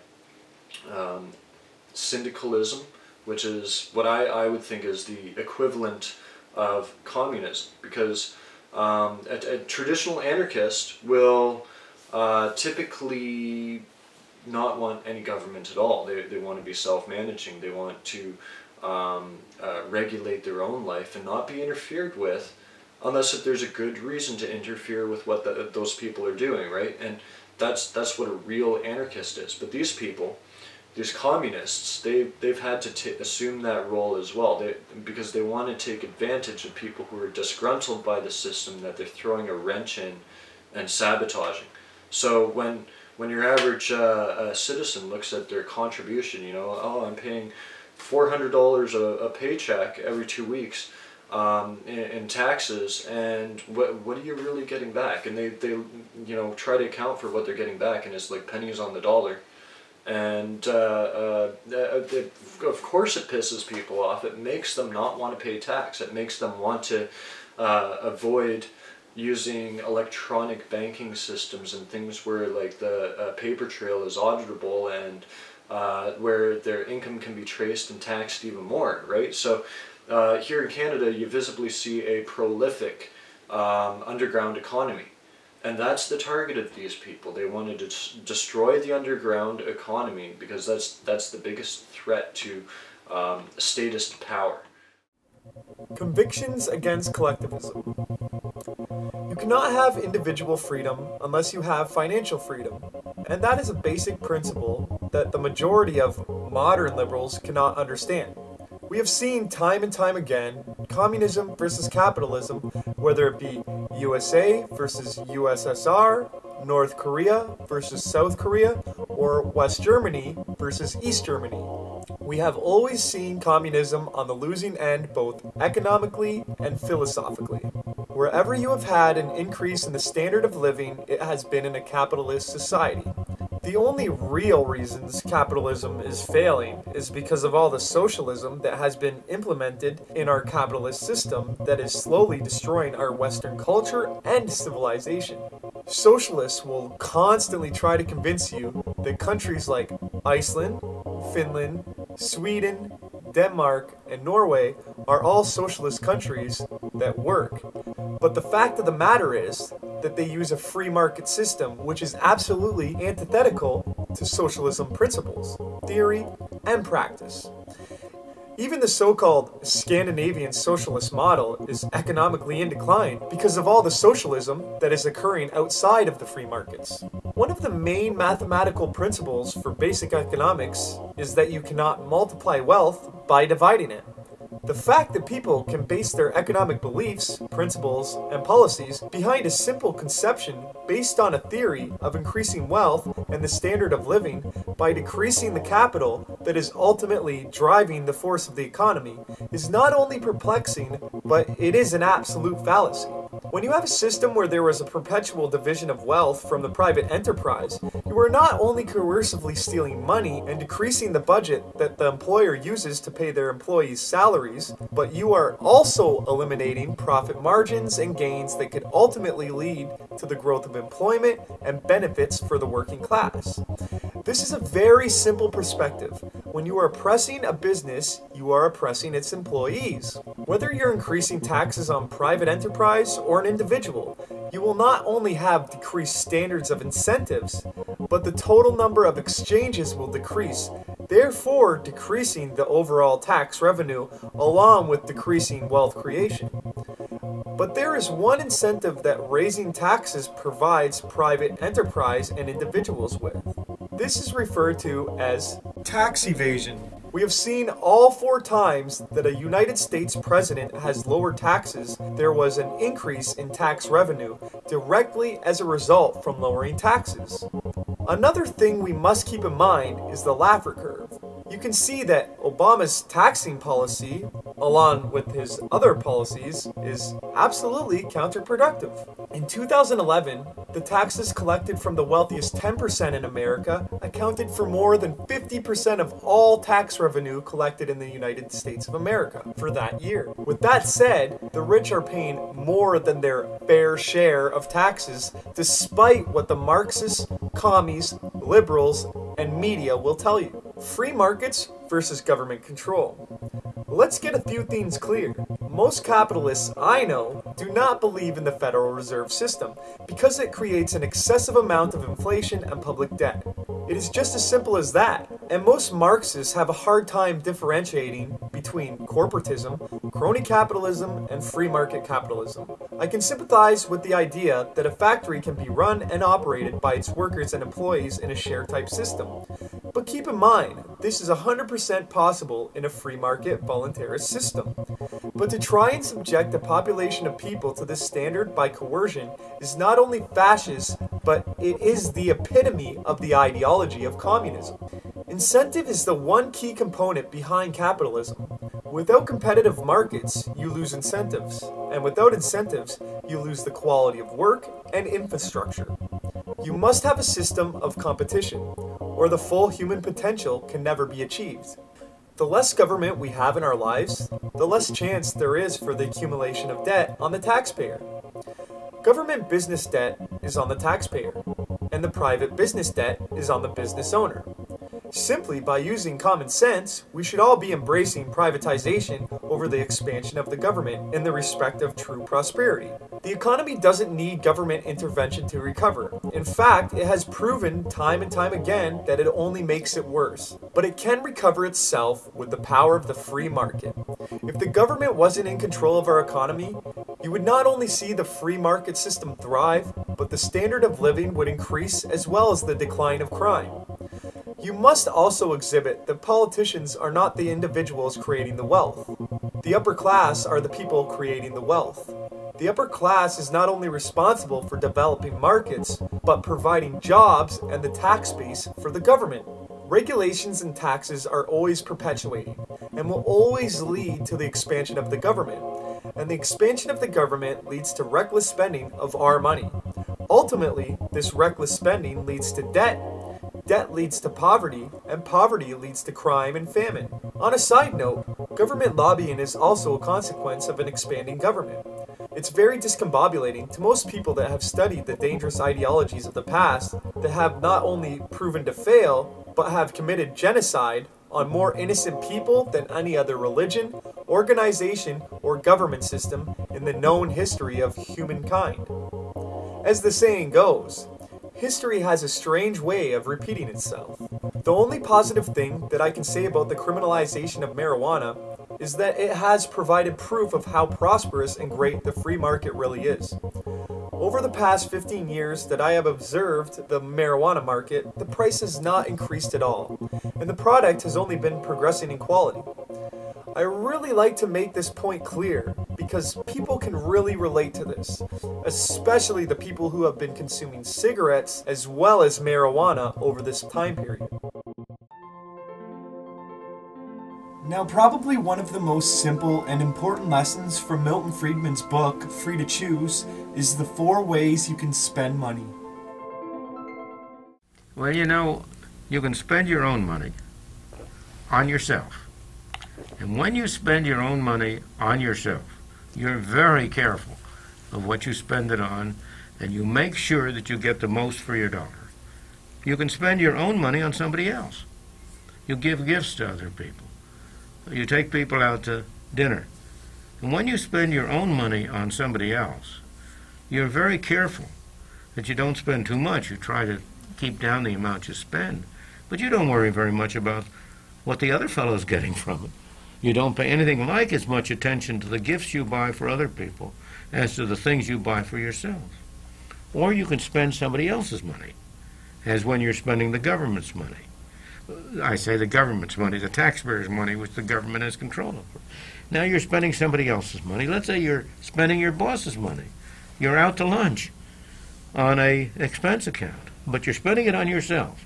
syndicalism, which is what I would think is the equivalent of communism, because a traditional anarchist will typically not want any government at all. They want to be self-managing. They want to regulate their own life and not be interfered with, unless if there's a good reason to interfere with what those people are doing, right? And that's what a real anarchist is. But these people, these communists, they've had to assume that role as well, because they want to take advantage of people who are disgruntled by the system that they're throwing a wrench in and sabotaging. So when your average citizen looks at their contribution, oh, I'm paying $400 a paycheck every 2 weeks, in taxes, and what are you really getting back? And they try to account for what they're getting back, and it's like pennies on the dollar. And of course it pisses people off. It makes them not want to pay tax. It makes them want to avoid using electronic banking systems and things where like the paper trail is auditable, and where their income can be traced and taxed even more, right? So here in Canada, you visibly see a prolific underground economy. And that's the target of these people. They want to destroy the underground economy because that's the biggest threat to statist power. Convictions against collectivism. You cannot have individual freedom unless you have financial freedom. And that is a basic principle that the majority of modern liberals cannot understand. We have seen time and time again communism versus capitalism, whether it be USA versus USSR, North Korea versus South Korea, or West Germany versus East Germany. We have always seen communism on the losing end both economically and philosophically. Wherever you have had an increase in the standard of living, it has been in a capitalist society. The only real reasons capitalism is failing is because of all the socialism that has been implemented in our capitalist system that is slowly destroying our Western culture and civilization. Socialists will constantly try to convince you that countries like Iceland, Finland, Sweden, Denmark, and Norway are all socialist countries that work. But the fact of the matter is that they use a free market system which is absolutely antithetical to socialism principles, theory, and practice. Even the so-called Scandinavian socialist model is economically in decline because of all the socialism that is occurring outside of the free markets. One of the main mathematical principles for basic economics is that you cannot multiply wealth by dividing it. The fact that people can base their economic beliefs, principles, and policies behind a simple conception based on a theory of increasing wealth and the standard of living by decreasing the capital that is ultimately driving the force of the economy is not only perplexing, but it is an absolute fallacy. When you have a system where there was a perpetual division of wealth from the private enterprise, you are not only coercively stealing money and decreasing the budget that the employer uses to pay their employees' salaries, but you are also eliminating profit margins and gains that could ultimately lead to the growth of employment and benefits for the working class. This is a very simple perspective. When you are oppressing a business, you are oppressing its employees. Whether you're increasing taxes on private enterprise or an individual, you will not only have decreased standards of incentives, but the total number of exchanges will decrease, therefore decreasing the overall tax revenue along with decreasing wealth creation. But there is one incentive that raising taxes provides private enterprise and individuals with. This is referred to as tax evasion. We have seen all 4 times that a United States president has lowered taxes, there was an increase in tax revenue directly as a result from lowering taxes. Another thing we must keep in mind is the Laffer curve. You can see that Obama's taxing policy, along with his other policies, is absolutely counterproductive. In 2011, the taxes collected from the wealthiest 10% in America accounted for more than 50% of all tax revenue collected in the United States of America for that year. With that said, the rich are paying more than their fair share of taxes, despite what the Marxists, commies, liberals, and media will tell you. Free markets versus government control. Let's get a few things clear. Most capitalists I know do not believe in the Federal Reserve System because it creates an excessive amount of inflation and public debt. It is just as simple as that. And most Marxists have a hard time differentiating between corporatism, crony capitalism, and free market capitalism. I can sympathize with the idea that a factory can be run and operated by its workers and employees in a share type system. But keep in mind, this is 100% possible in a free market voluntarist system. But to try and subject a population of people to this standard by coercion is not only fascist, but it is the epitome of the ideology of communism. Incentive is the one key component behind capitalism. Without competitive markets, you lose incentives, and without incentives, you lose the quality of work and infrastructure. You must have a system of competition, or the full human potential can never be achieved. The less government we have in our lives, the less chance there is for the accumulation of debt on the taxpayer. Government business debt is on the taxpayer, and the private business debt is on the business owner. Simply by using common sense, we should all be embracing privatization over the expansion of the government in the respect of true prosperity. The economy doesn't need government intervention to recover. In fact, it has proven time and time again that it only makes it worse. But it can recover itself with the power of the free market. If the government wasn't in control of our economy, you would not only see the free market system thrive, but the standard of living would increase as well as the decline of crime. You must also exhibit that politicians are not the individuals creating the wealth. The upper class are the people creating the wealth. The upper class is not only responsible for developing markets, but providing jobs and the tax base for the government. Regulations and taxes are always perpetuating and will always lead to the expansion of the government. And the expansion of the government leads to reckless spending of our money. Ultimately, this reckless spending leads to debt. Debt leads to poverty, and poverty leads to crime and famine. On a side note, government lobbying is also a consequence of an expanding government. It's very discombobulating to most people that have studied the dangerous ideologies of the past that have not only proven to fail, but have committed genocide on more innocent people than any other religion, organization, or government system in the known history of humankind. As the saying goes, history has a strange way of repeating itself. The only positive thing that I can say about the criminalization of marijuana is that it has provided proof of how prosperous and great the free market really is. Over the past 15 years that I have observed the marijuana market, the price has not increased at all, and the product has only been progressing in quality. I really like to make this point clear because people can really relate to this, especially the people who have been consuming cigarettes as well as marijuana over this time period. Now, probably one of the most simple and important lessons from Milton Friedman's book, Free to Choose, is the 4 ways you can spend money. Well, you know, you can spend your own money on yourself. And when you spend your own money on yourself, you're very careful of what you spend it on, and you make sure that you get the most for your dollar. You can spend your own money on somebody else. You give gifts to other people. You take people out to dinner. And when you spend your own money on somebody else, you're very careful that you don't spend too much. You try to keep down the amount you spend. But you don't worry very much about what the other fellow's getting from it. You don't pay anything like as much attention to the gifts you buy for other people as to the things you buy for yourself. Or you can spend somebody else's money, as when you're spending the government's money. I say the government's money, the taxpayers' money, which the government has control over. Now you're spending somebody else's money. Let's say you're spending your boss's money. You're out to lunch on an expense account, but you're spending it on yourself.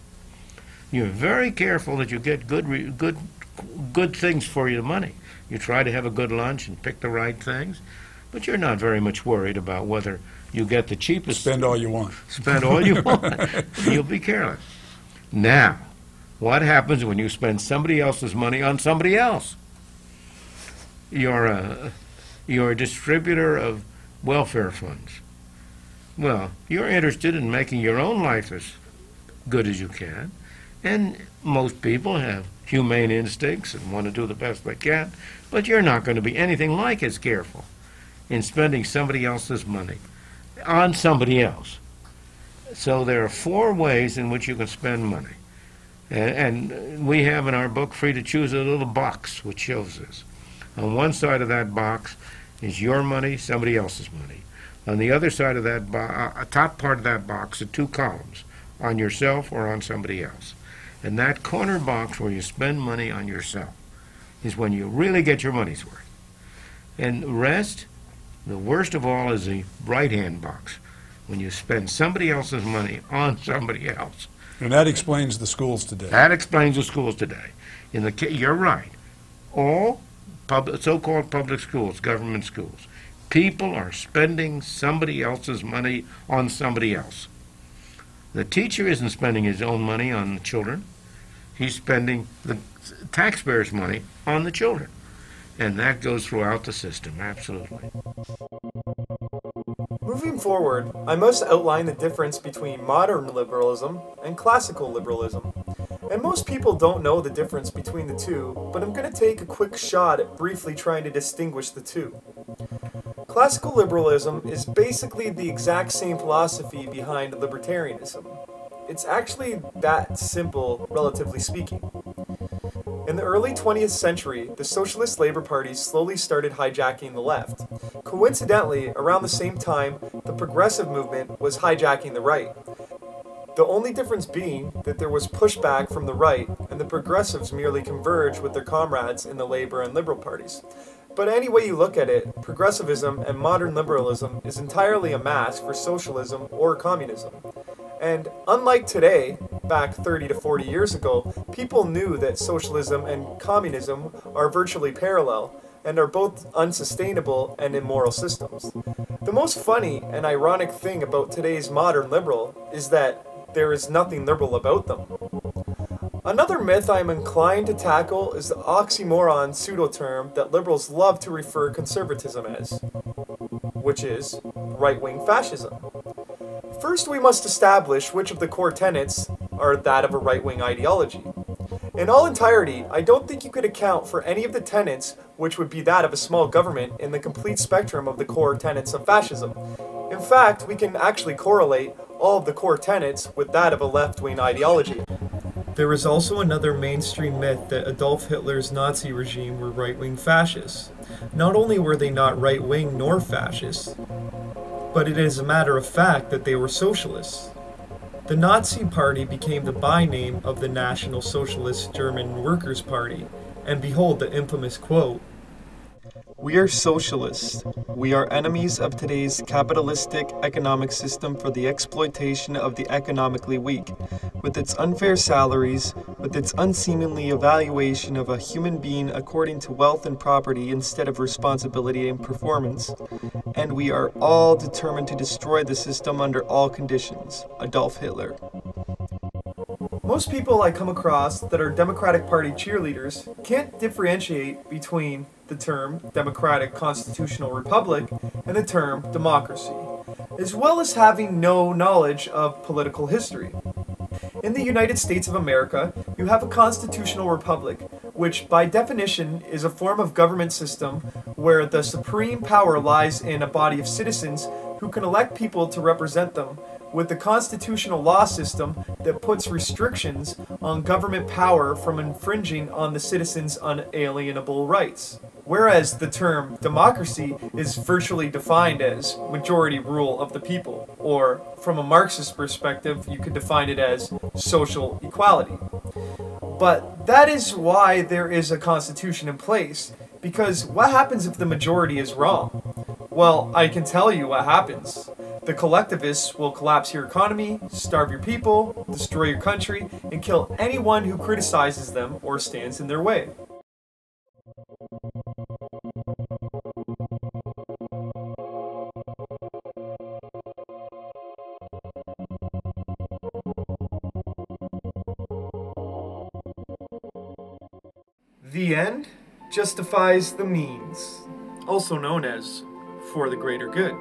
You're very careful that you get good things for your money. You try to have a good lunch and pick the right things, but you're not very much worried about whether you get the cheapest. Spend all you want. Spend all you want. You'll be careless. Now, what happens when you spend somebody else's money on somebody else? You're a distributor of welfare funds. Well, you're interested in making your own life as good as you can, and most people have humane instincts and want to do the best they can, but you're not going to be anything like as careful in spending somebody else's money on somebody else. So there are 4 ways in which you can spend money. And we have in our book, Free to Choose, a little box which shows this. On one side of that box is your money, somebody else's money. On the other side of that top part of that box are 2 columns, on yourself or on somebody else. And that corner box where you spend money on yourself is when you really get your money's worth. And the rest, the worst of all, is the right-hand box, when you spend somebody else's money on somebody else. And that explains the schools today. That explains the schools today. You're right. All so-called public schools, government schools. People are spending somebody else's money on somebody else. The teacher isn't spending his own money on the children. He's spending the taxpayers' money on the children. And that goes throughout the system, absolutely. Moving forward, I must outline the difference between modern liberalism and classical liberalism. And most people don't know the difference between the two, but I'm going to take a quick shot at briefly trying to distinguish the two. Classical liberalism is basically the exact same philosophy behind libertarianism. It's actually that simple, relatively speaking. In the early 20th century, the socialist labor parties slowly started hijacking the left. Coincidentally, around the same time, the progressive movement was hijacking the right. The only difference being that there was pushback from the right, and the progressives merely converged with their comrades in the labor and liberal parties. But any way you look at it, progressivism and modern liberalism is entirely a mask for socialism or communism. And unlike today, back 30 to 40 years ago, people knew that socialism and communism are virtually parallel and are both unsustainable and immoral systems. The most funny and ironic thing about today's modern liberal is that there is nothing liberal about them. Another myth I am inclined to tackle is the oxymoron pseudo-term that liberals love to refer conservatism as, which is right-wing fascism. First, we must establish which of the core tenets are that of a right-wing ideology. In all entirety, I don't think you could account for any of the tenets which would be that of a small government in the complete spectrum of the core tenets of fascism. In fact, we can actually correlate all of the core tenets with that of a left-wing ideology. There is also another mainstream myth that Adolf Hitler's Nazi regime were right-wing fascists. Not only were they not right-wing nor fascists, but it is a matter of fact that they were socialists. The Nazi Party became the byname of the National Socialist German Workers' Party, and behold the infamous quote, "We are socialists. We are enemies of today's capitalistic economic system for the exploitation of the economically weak, with its unfair salaries, with its unseemly evaluation of a human being according to wealth and property instead of responsibility and performance. And we are all determined to destroy the system under all conditions. Adolf Hitler." Most people I come across that are Democratic Party cheerleaders can't differentiate between the term Democratic Constitutional Republic and the term democracy, as well as having no knowledge of political history. In the United States of America, you have a constitutional republic, which by definition is a form of government system where the supreme power lies in a body of citizens who can elect people to represent them, with the constitutional law system that puts restrictions on government power from infringing on the citizens' unalienable rights. Whereas the term democracy is virtually defined as majority rule of the people, or from a Marxist perspective, you could define it as social equality. But that is why there is a constitution in place, because what happens if the majority is wrong? Well, I can tell you what happens. The collectivists will collapse your economy, starve your people, destroy your country, and kill anyone who criticizes them or stands in their way. The end justifies the means, also known as for the greater good.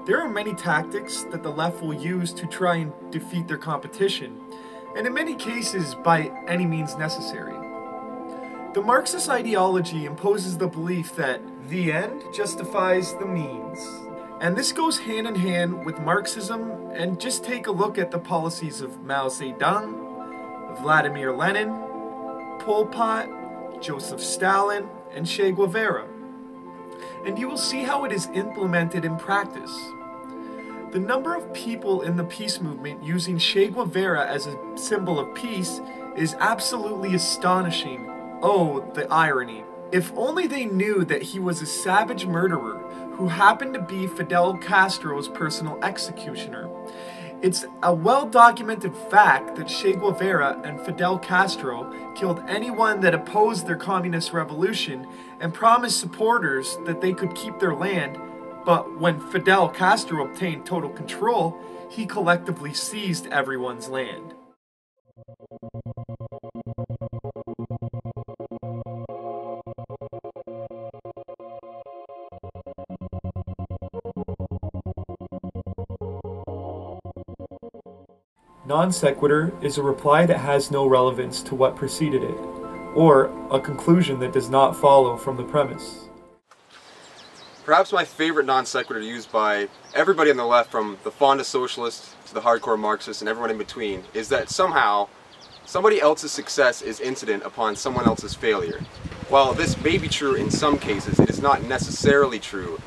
There are many tactics that the left will use to try and defeat their competition, and in many cases by any means necessary. The Marxist ideology imposes the belief that the end justifies the means. And this goes hand in hand with Marxism, and just take a look at the policies of Mao Zedong, Vladimir Lenin, Pol Pot, Joseph Stalin, and Che Guevara. And you will see how it is implemented in practice. The number of people in the peace movement using Che Guevara as a symbol of peace is absolutely astonishing. Oh, the irony. If only they knew that he was a savage murderer who happened to be Fidel Castro's personal executioner. It's a well-documented fact that Che Guevara and Fidel Castro killed anyone that opposed their communist revolution and promised supporters that they could keep their land, but when Fidel Castro obtained total control, he collectively seized everyone's land. Non sequitur is a reply that has no relevance to what preceded it, or a conclusion that does not follow from the premise. Perhaps my favorite non sequitur used by everybody on the left, from the fondest socialists to the hardcore Marxists and everyone in between, is that somehow somebody else's success is incident upon someone else's failure. While this may be true in some cases, it is not necessarily true.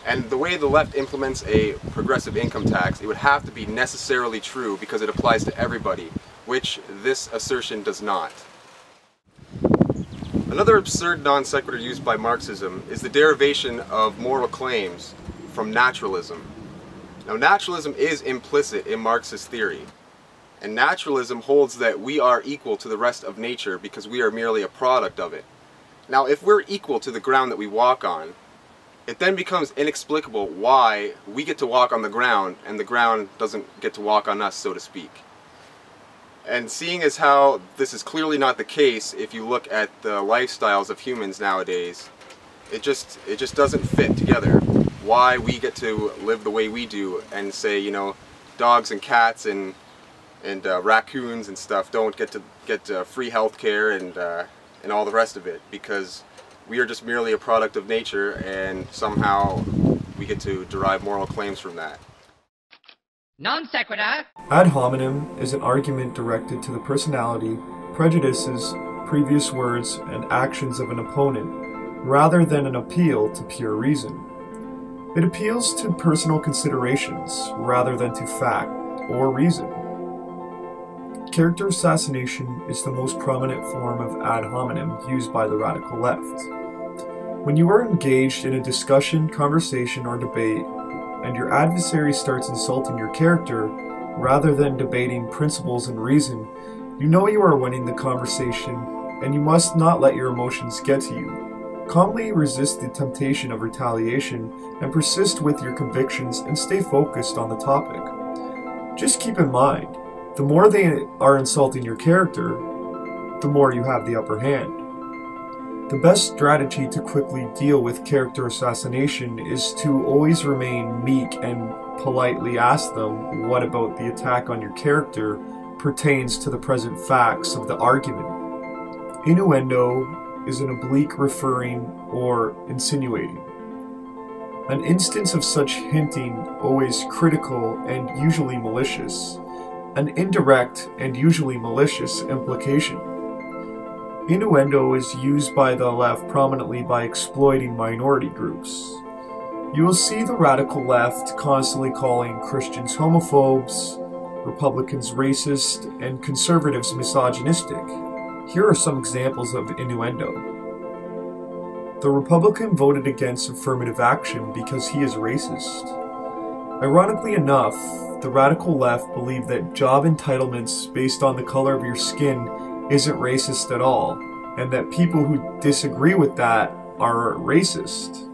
And the way the left implements a progressive income tax, it would have to be necessarily true because it applies to everybody, which this assertion does not. Another absurd non sequitur used by Marxism is the derivation of moral claims from naturalism. Now, naturalism is implicit in Marxist theory, and naturalism holds that we are equal to the rest of nature because we are merely a product of it. Now, if we're equal to the ground that we walk on, it then becomes inexplicable why we get to walk on the ground and the ground doesn't get to walk on us, so to speak. And seeing as how this is clearly not the case if you look at the lifestyles of humans nowadays, it just doesn't fit together. Why we get to live the way we do and say, you know, dogs and cats and raccoons and stuff don't get to get free health care and all the rest of it, because we are just merely a product of nature, and somehow we get to derive moral claims from that. Non sequitur. Ad hominem is an argument directed to the personality, prejudices, previous words, and actions of an opponent, rather than an appeal to pure reason. It appeals to personal considerations, rather than to fact or reason. Character assassination is the most prominent form of ad hominem used by the radical left. When you are engaged in a discussion, conversation, or debate, and your adversary starts insulting your character, rather than debating principles and reason, you know you are winning the conversation, and you must not let your emotions get to you. Calmly resist the temptation of retaliation, and persist with your convictions and stay focused on the topic. Just keep in mind, the more they are insulting your character, the more you have the upper hand. The best strategy to quickly deal with character assassination is to always remain meek and politely ask them what about the attack on your character pertains to the present facts of the argument. Innuendo is an oblique referring or insinuating. An instance of such hinting always critical and usually malicious. An indirect and usually malicious implication. Innuendo is used by the left prominently by exploiting minority groups. You will see the radical left constantly calling Christians homophobes, Republicans racist, and conservatives misogynistic. Here are some examples of innuendo. The Republican voted against affirmative action because he is racist. Ironically enough, the radical left believe that job entitlements based on the color of your skin isn't racist at all, and that people who disagree with that are racist.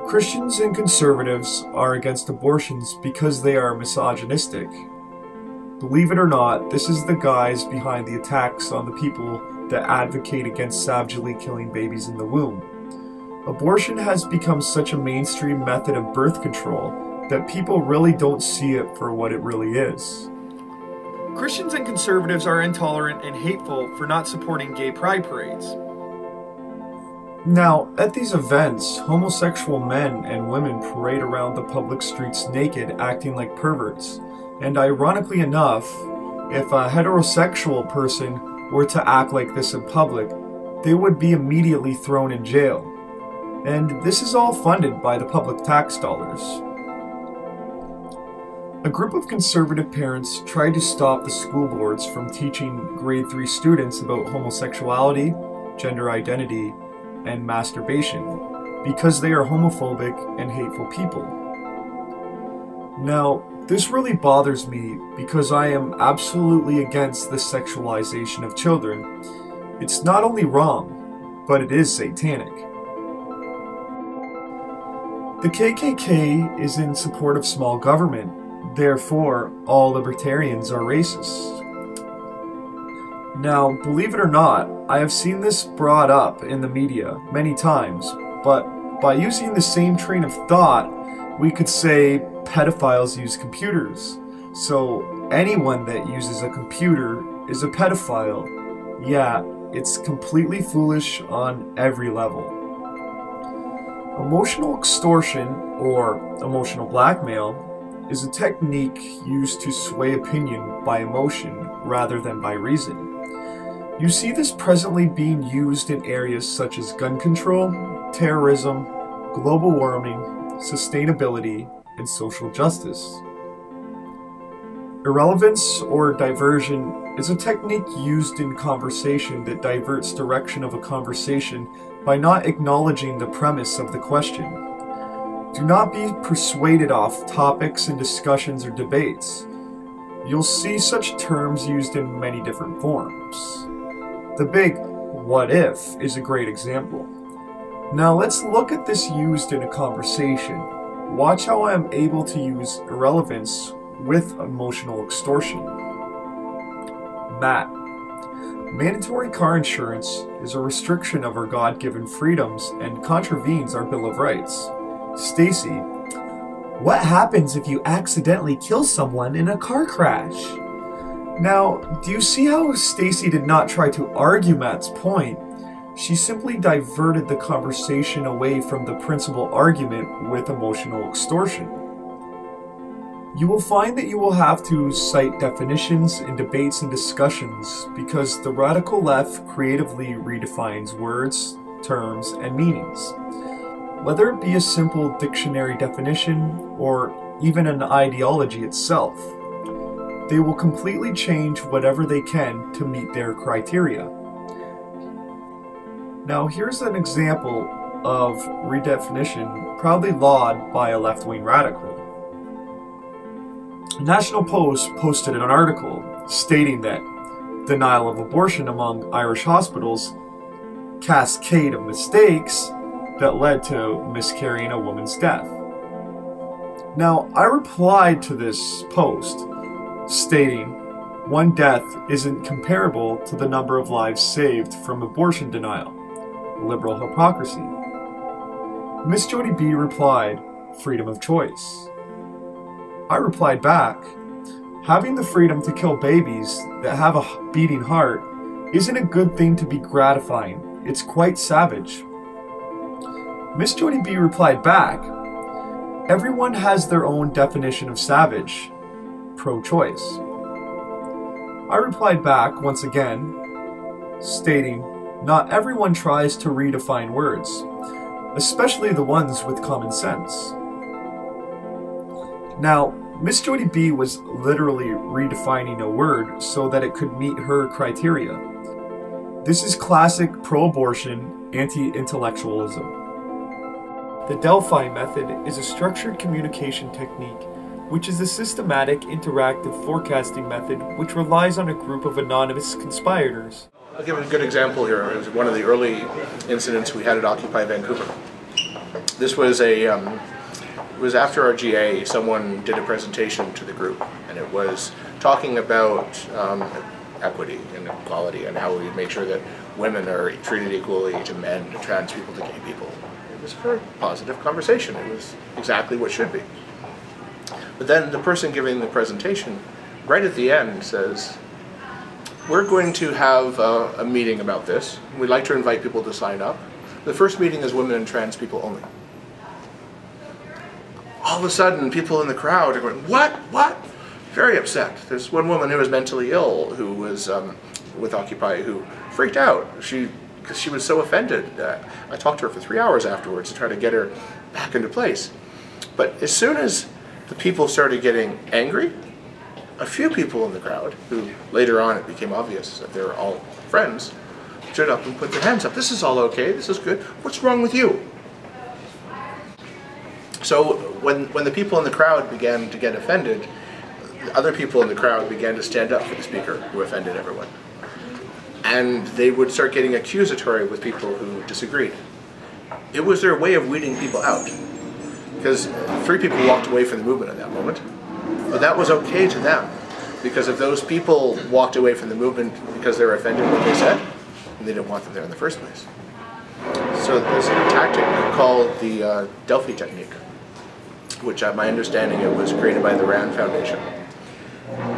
Christians and conservatives are against abortions because they are misogynistic. Believe it or not, this is the guise behind the attacks on the people that advocate against savagely killing babies in the womb. Abortion has become such a mainstream method of birth control that people really don't see it for what it really is. Christians and conservatives are intolerant and hateful for not supporting gay pride parades. Now, at these events, homosexual men and women parade around the public streets naked, acting like perverts. And ironically enough, if a heterosexual person were to act like this in public, they would be immediately thrown in jail. And this is all funded by the public tax dollars. A group of conservative parents tried to stop the school boards from teaching grade 3 students about homosexuality, gender identity, and masturbation because they are homophobic and hateful people. Now, this really bothers me because I am absolutely against the sexualization of children. It's not only wrong, but it is satanic. The KKK is in support of small government, therefore all libertarians are racist. Now, believe it or not, I have seen this brought up in the media many times, but by using the same train of thought, we could say pedophiles use computers. So anyone that uses a computer is a pedophile. Yeah, it's completely foolish on every level. Emotional extortion, or emotional blackmail, is a technique used to sway opinion by emotion rather than by reason. You see this presently being used in areas such as gun control, terrorism, global warming, sustainability, and social justice. Irrelevance or diversion is a technique used in conversation that diverts direction of a conversation by not acknowledging the premise of the question. Do not be persuaded off topics in discussions or debates. You'll see such terms used in many different forms. The big "what if" is a great example. Now let's look at this used in a conversation. Watch how I am able to use irrelevance with emotional extortion. Matt. Mandatory car insurance is a restriction of our God-given freedoms and contravenes our Bill of Rights. Stacy. What happens if you accidentally kill someone in a car crash? Now, do you see how Stacy did not try to argue Matt's point? She simply diverted the conversation away from the principal argument with emotional extortion. You will find that you will have to cite definitions in debates and discussions because the radical left creatively redefines words, terms, and meanings. Whether it be a simple dictionary definition or even an ideology itself, they will completely change whatever they can to meet their criteria. Now here's an example of redefinition proudly lauded by a left-wing radical. National Post posted an article stating that denial of abortion among Irish hospitals, cascade of mistakes that led to miscarrying a woman's death. Now, I replied to this post stating, one death isn't comparable to the number of lives saved from abortion denial. Liberal hypocrisy. Miss Jody B replied, freedom of choice. I replied back, having the freedom to kill babies that have a beating heart isn't a good thing to be gratifying. It's quite savage. Miss Jody B replied back, everyone has their own definition of savage. Pro-choice. I replied back once again, stating, not everyone tries to redefine words, especially the ones with common sense. Now, Miss Jody B was literally redefining a word so that it could meet her criteria. This is classic pro-abortion, anti-intellectualism. The Delphi method is a structured communication technique, which is a systematic, interactive forecasting method which relies on a group of anonymous conspirators. I'll give a good example here. It was one of the early incidents we had at Occupy Vancouver. This was it was after our GA, someone did a presentation to the group, and it was talking about equity and equality and how we make sure that women are treated equally to men, to trans people, to gay people. It was a very positive conversation. It was exactly what should be. But then the person giving the presentation, right at the end, says, we're going to have a meeting about this. We'd like to invite people to sign up. The first meeting is women and trans people only. All of a sudden, people in the crowd are going, what? What? Very upset. There's one woman who was mentally ill who was with Occupy who freaked out because she was so offended. I talked to her for 3 hours afterwards to try to get her back into place. But as soon as the people started getting angry, a few people in the crowd, who later on it became obvious that they were all friends, stood up and put their hands up. This is all okay, this is good. What's wrong with you? So when the people in the crowd began to get offended, other people in the crowd began to stand up for the speaker who offended everyone. And they would start getting accusatory with people who disagreed. It was their way of weeding people out. Because 3 people walked away from the movement at that moment. But that was okay to them. Because if those people walked away from the movement because they were offended with what they said, and they didn't want them there in the first place. So there's a tactic called the Delphi technique, which my understanding it was created by the RAND Foundation.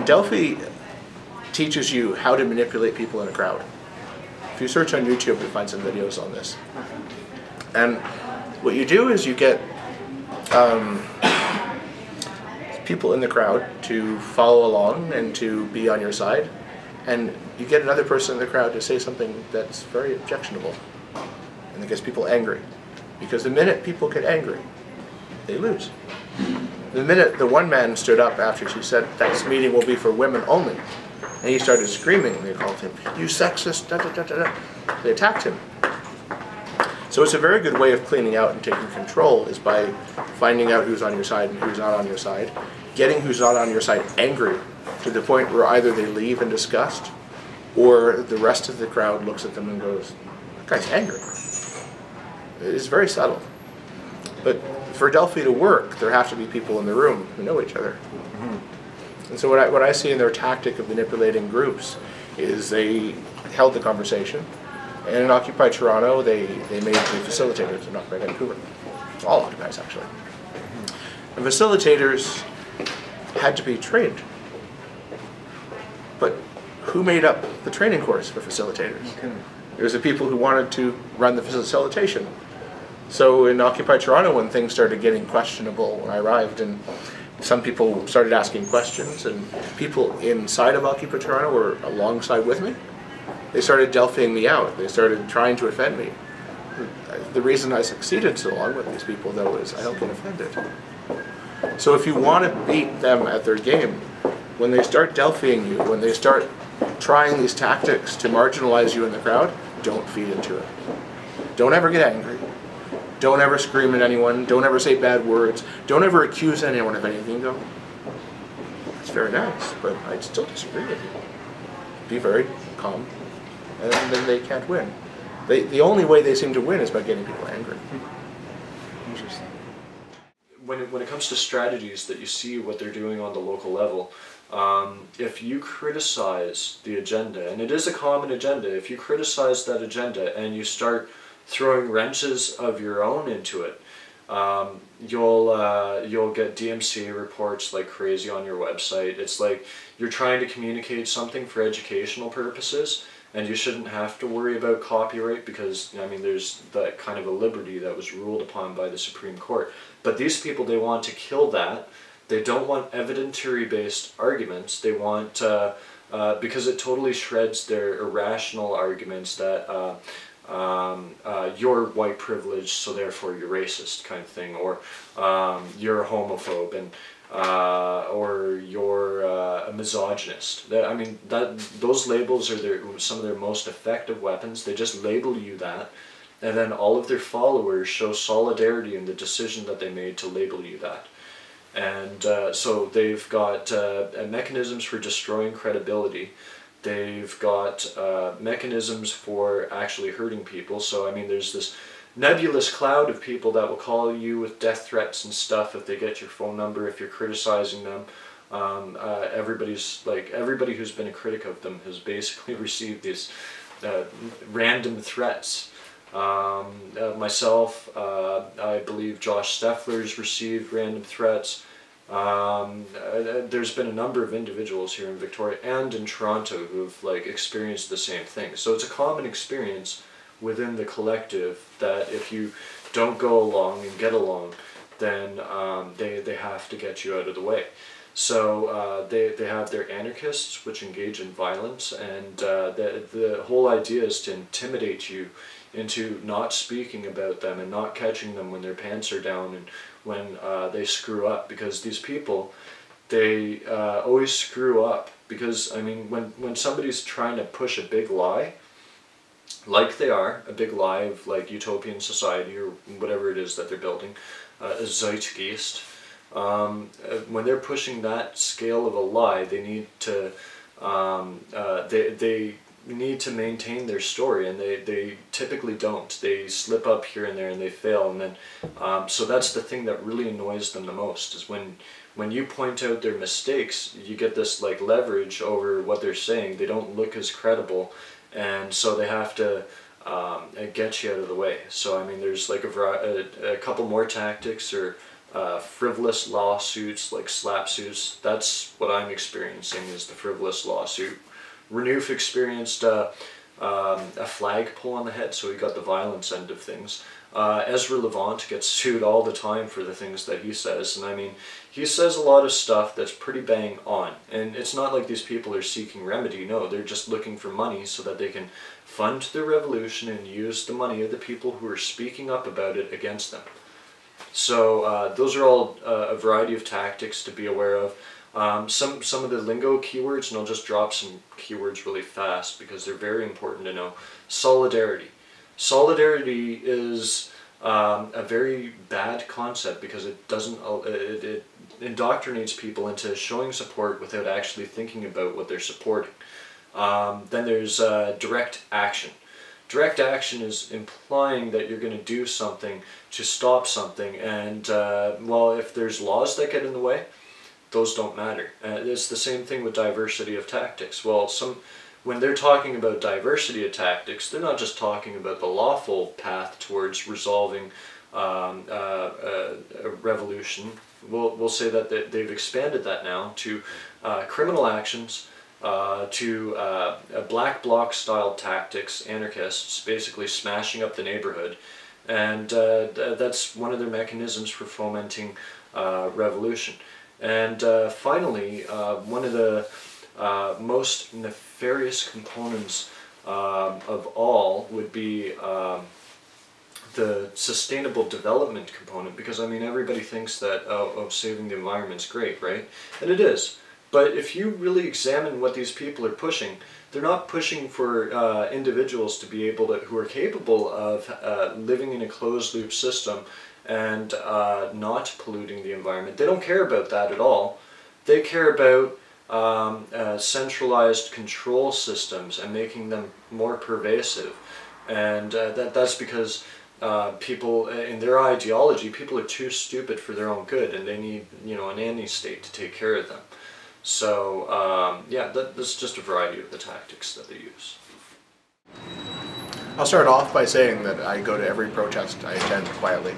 Delphi teaches you how to manipulate people in a crowd. If you search on YouTube, you'll find some videos on this. And what you do is you get people in the crowd to follow along and to be on your side, and you get another person in the crowd to say something that's very objectionable, and it gets people angry. Because the minute people get angry, they lose. The minute the one man stood up after she said, "This meeting will be for women only," and he started screaming, they called him, "You sexist, da da da da da." They attacked him. So it's a very good way of cleaning out and taking control is by finding out who's on your side and who's not on your side, getting who's not on your side angry to the point where either they leave in disgust or the rest of the crowd looks at them and goes, "That guy's angry." It's very subtle. But for Delphi to work, there have to be people in the room who know each other. And so what I see in their tactic of manipulating groups is they held the conversation, and in Occupy Toronto, they made the facilitators in Occupy Vancouver. All Occupies, actually. And facilitators had to be trained. But who made up the training course for facilitators? It was the people who wanted to run the facilitation. So in Occupy Toronto, when things started getting questionable when I arrived, and some people started asking questions, and people inside of Occupy Toronto were alongside with me, they started Delphiing me out. They started trying to offend me. The reason I succeeded so long with these people, though, is I don't get offended. So if you want to beat them at their game, when they start Delphiing you, when they start trying these tactics to marginalize you in the crowd, don't feed into it. Don't ever get angry. Don't ever scream at anyone. Don't ever say bad words. Don't ever accuse anyone of anything. Go, "It's very nice, but I still disagree with you." Be very calm, and then they can't win. The only way they seem to win is by getting people angry. Interesting. When it comes to strategies that you see what they're doing on the local level, if you criticize the agenda, and it is a common agenda, if you criticize that agenda and you start throwing wrenches of your own into it, you'll get DMCA reports like crazy on your website. It's like you're trying to communicate something for educational purposes, and you shouldn't have to worry about copyright because, I mean, there's that kind of a liberty that was ruled upon by the Supreme Court. But these people, they want to kill that. They don't want evidentiary-based arguments. They want, because it totally shreds their irrational arguments that you're white privileged, so therefore you're racist, kind of thing, or you're a homophobe, and or you're a misogynist. I mean, those labels are some of their most effective weapons. They just label you that, and then all of their followers show solidarity in the decision that they made to label you that. And so they've got mechanisms for destroying credibility. They've got mechanisms for actually hurting people. So, I mean, there's this nebulous cloud of people that will call you with death threats and stuff if they get your phone number, if you're criticizing them. Everybody who's been a critic of them has basically received these random threats. Myself, I believe Josh Steffler's received random threats. There's been a number of individuals here in Victoria and in Toronto who've experienced the same thing. So it's a common experience within the collective that if you don't go along and get along, then they have to get you out of the way. So they have their anarchists, which engage in violence, and the whole idea is to intimidate you into not speaking about them and not catching them when their pants are down and when they screw up, because these people, they always screw up. Because, I mean, when somebody's trying to push a big lie, like they are, a big lie of utopian society or whatever it is that they're building, zeitgeist. When they're pushing that scale of a lie, they need to they need to maintain their story, and they typically don't. They slip up here and there and they fail, and then so that's the thing that really annoys them the most, is when you point out their mistakes, you get this like leverage over what they're saying. They don't look as credible, and so they have to get you out of the way. So I mean, there's like a couple more tactics, or frivolous lawsuits, like slap suits. That's what I'm experiencing, is the frivolous lawsuit. Renouf experienced a flagpole on the head, so he got the violence end of things. Ezra Levant gets sued all the time for the things that he says, and I mean, he says a lot of stuff that's pretty bang on, and it's not like these people are seeking remedy. No, they're just looking for money so that they can fund their revolution and use the money of the people who are speaking up about it against them. So those are all a variety of tactics to be aware of. Some of the lingo keywords, and I'll just drop some keywords really fast because they're very important to know. Solidarity. Solidarity is a very bad concept because it doesn't it indoctrinates people into showing support without actually thinking about what they're supporting. Then there's direct action. Direct action is implying that you're going to do something to stop something, and well, if there's laws that get in the way, those don't matter. It's the same thing with diversity of tactics. Well, when they're talking about diversity of tactics, they're not just talking about the lawful path towards resolving a revolution. We'll say that they've expanded that now to criminal actions, to black bloc style tactics, anarchists basically smashing up the neighborhood, and that's one of their mechanisms for fomenting revolution. And finally, one of the most nefarious components of all would be the sustainable development component, because I mean, everybody thinks that saving the environment's great, right? And it is. But if you really examine what these people are pushing, they're not pushing for individuals to be able to, who are capable of living in a closed loop system and not polluting the environment. They don't care about that at all. They care about centralized control systems and making them more pervasive. And that's because people, in their ideology, people are too stupid for their own good, and they need, you know, a nanny state to take care of them. So yeah, that's just a variety of the tactics that they use. I'll start off by saying that I go to every protest I attend quietly,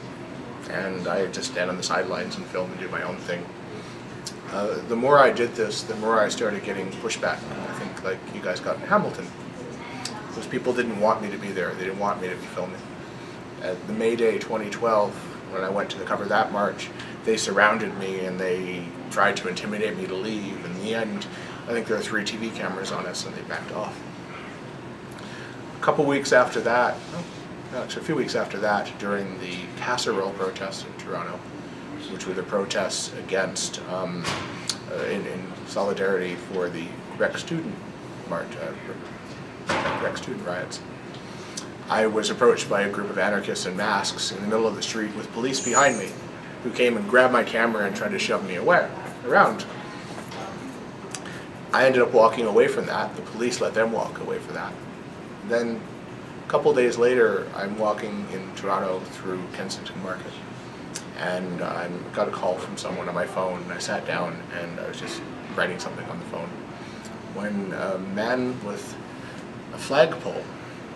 and I just stand on the sidelines and film and do my own thing. The more I did this, the more I started getting pushback. I think like you guys got in Hamilton. Those people didn't want me to be there. They didn't want me to be filming. At the May Day 2012, when I went to cover that march, they surrounded me and they tried to intimidate me to leave. In the end, I think there were 3 TV cameras on us and they backed off. A couple weeks after that, actually a few weeks after that, during the casserole protests in Toronto, which were the protests against, in solidarity for the Quebec student march, Quebec student riots, I was approached by a group of anarchists in masks in the middle of the street with police behind me, who came and grabbed my camera and tried to shove me around. I ended up walking away from that. The police let them walk away from that. Then a couple days later, I'm walking in Toronto through Kensington Market, and I got a call from someone on my phone, and I sat down and I was just writing something on the phone, when a man with a flagpole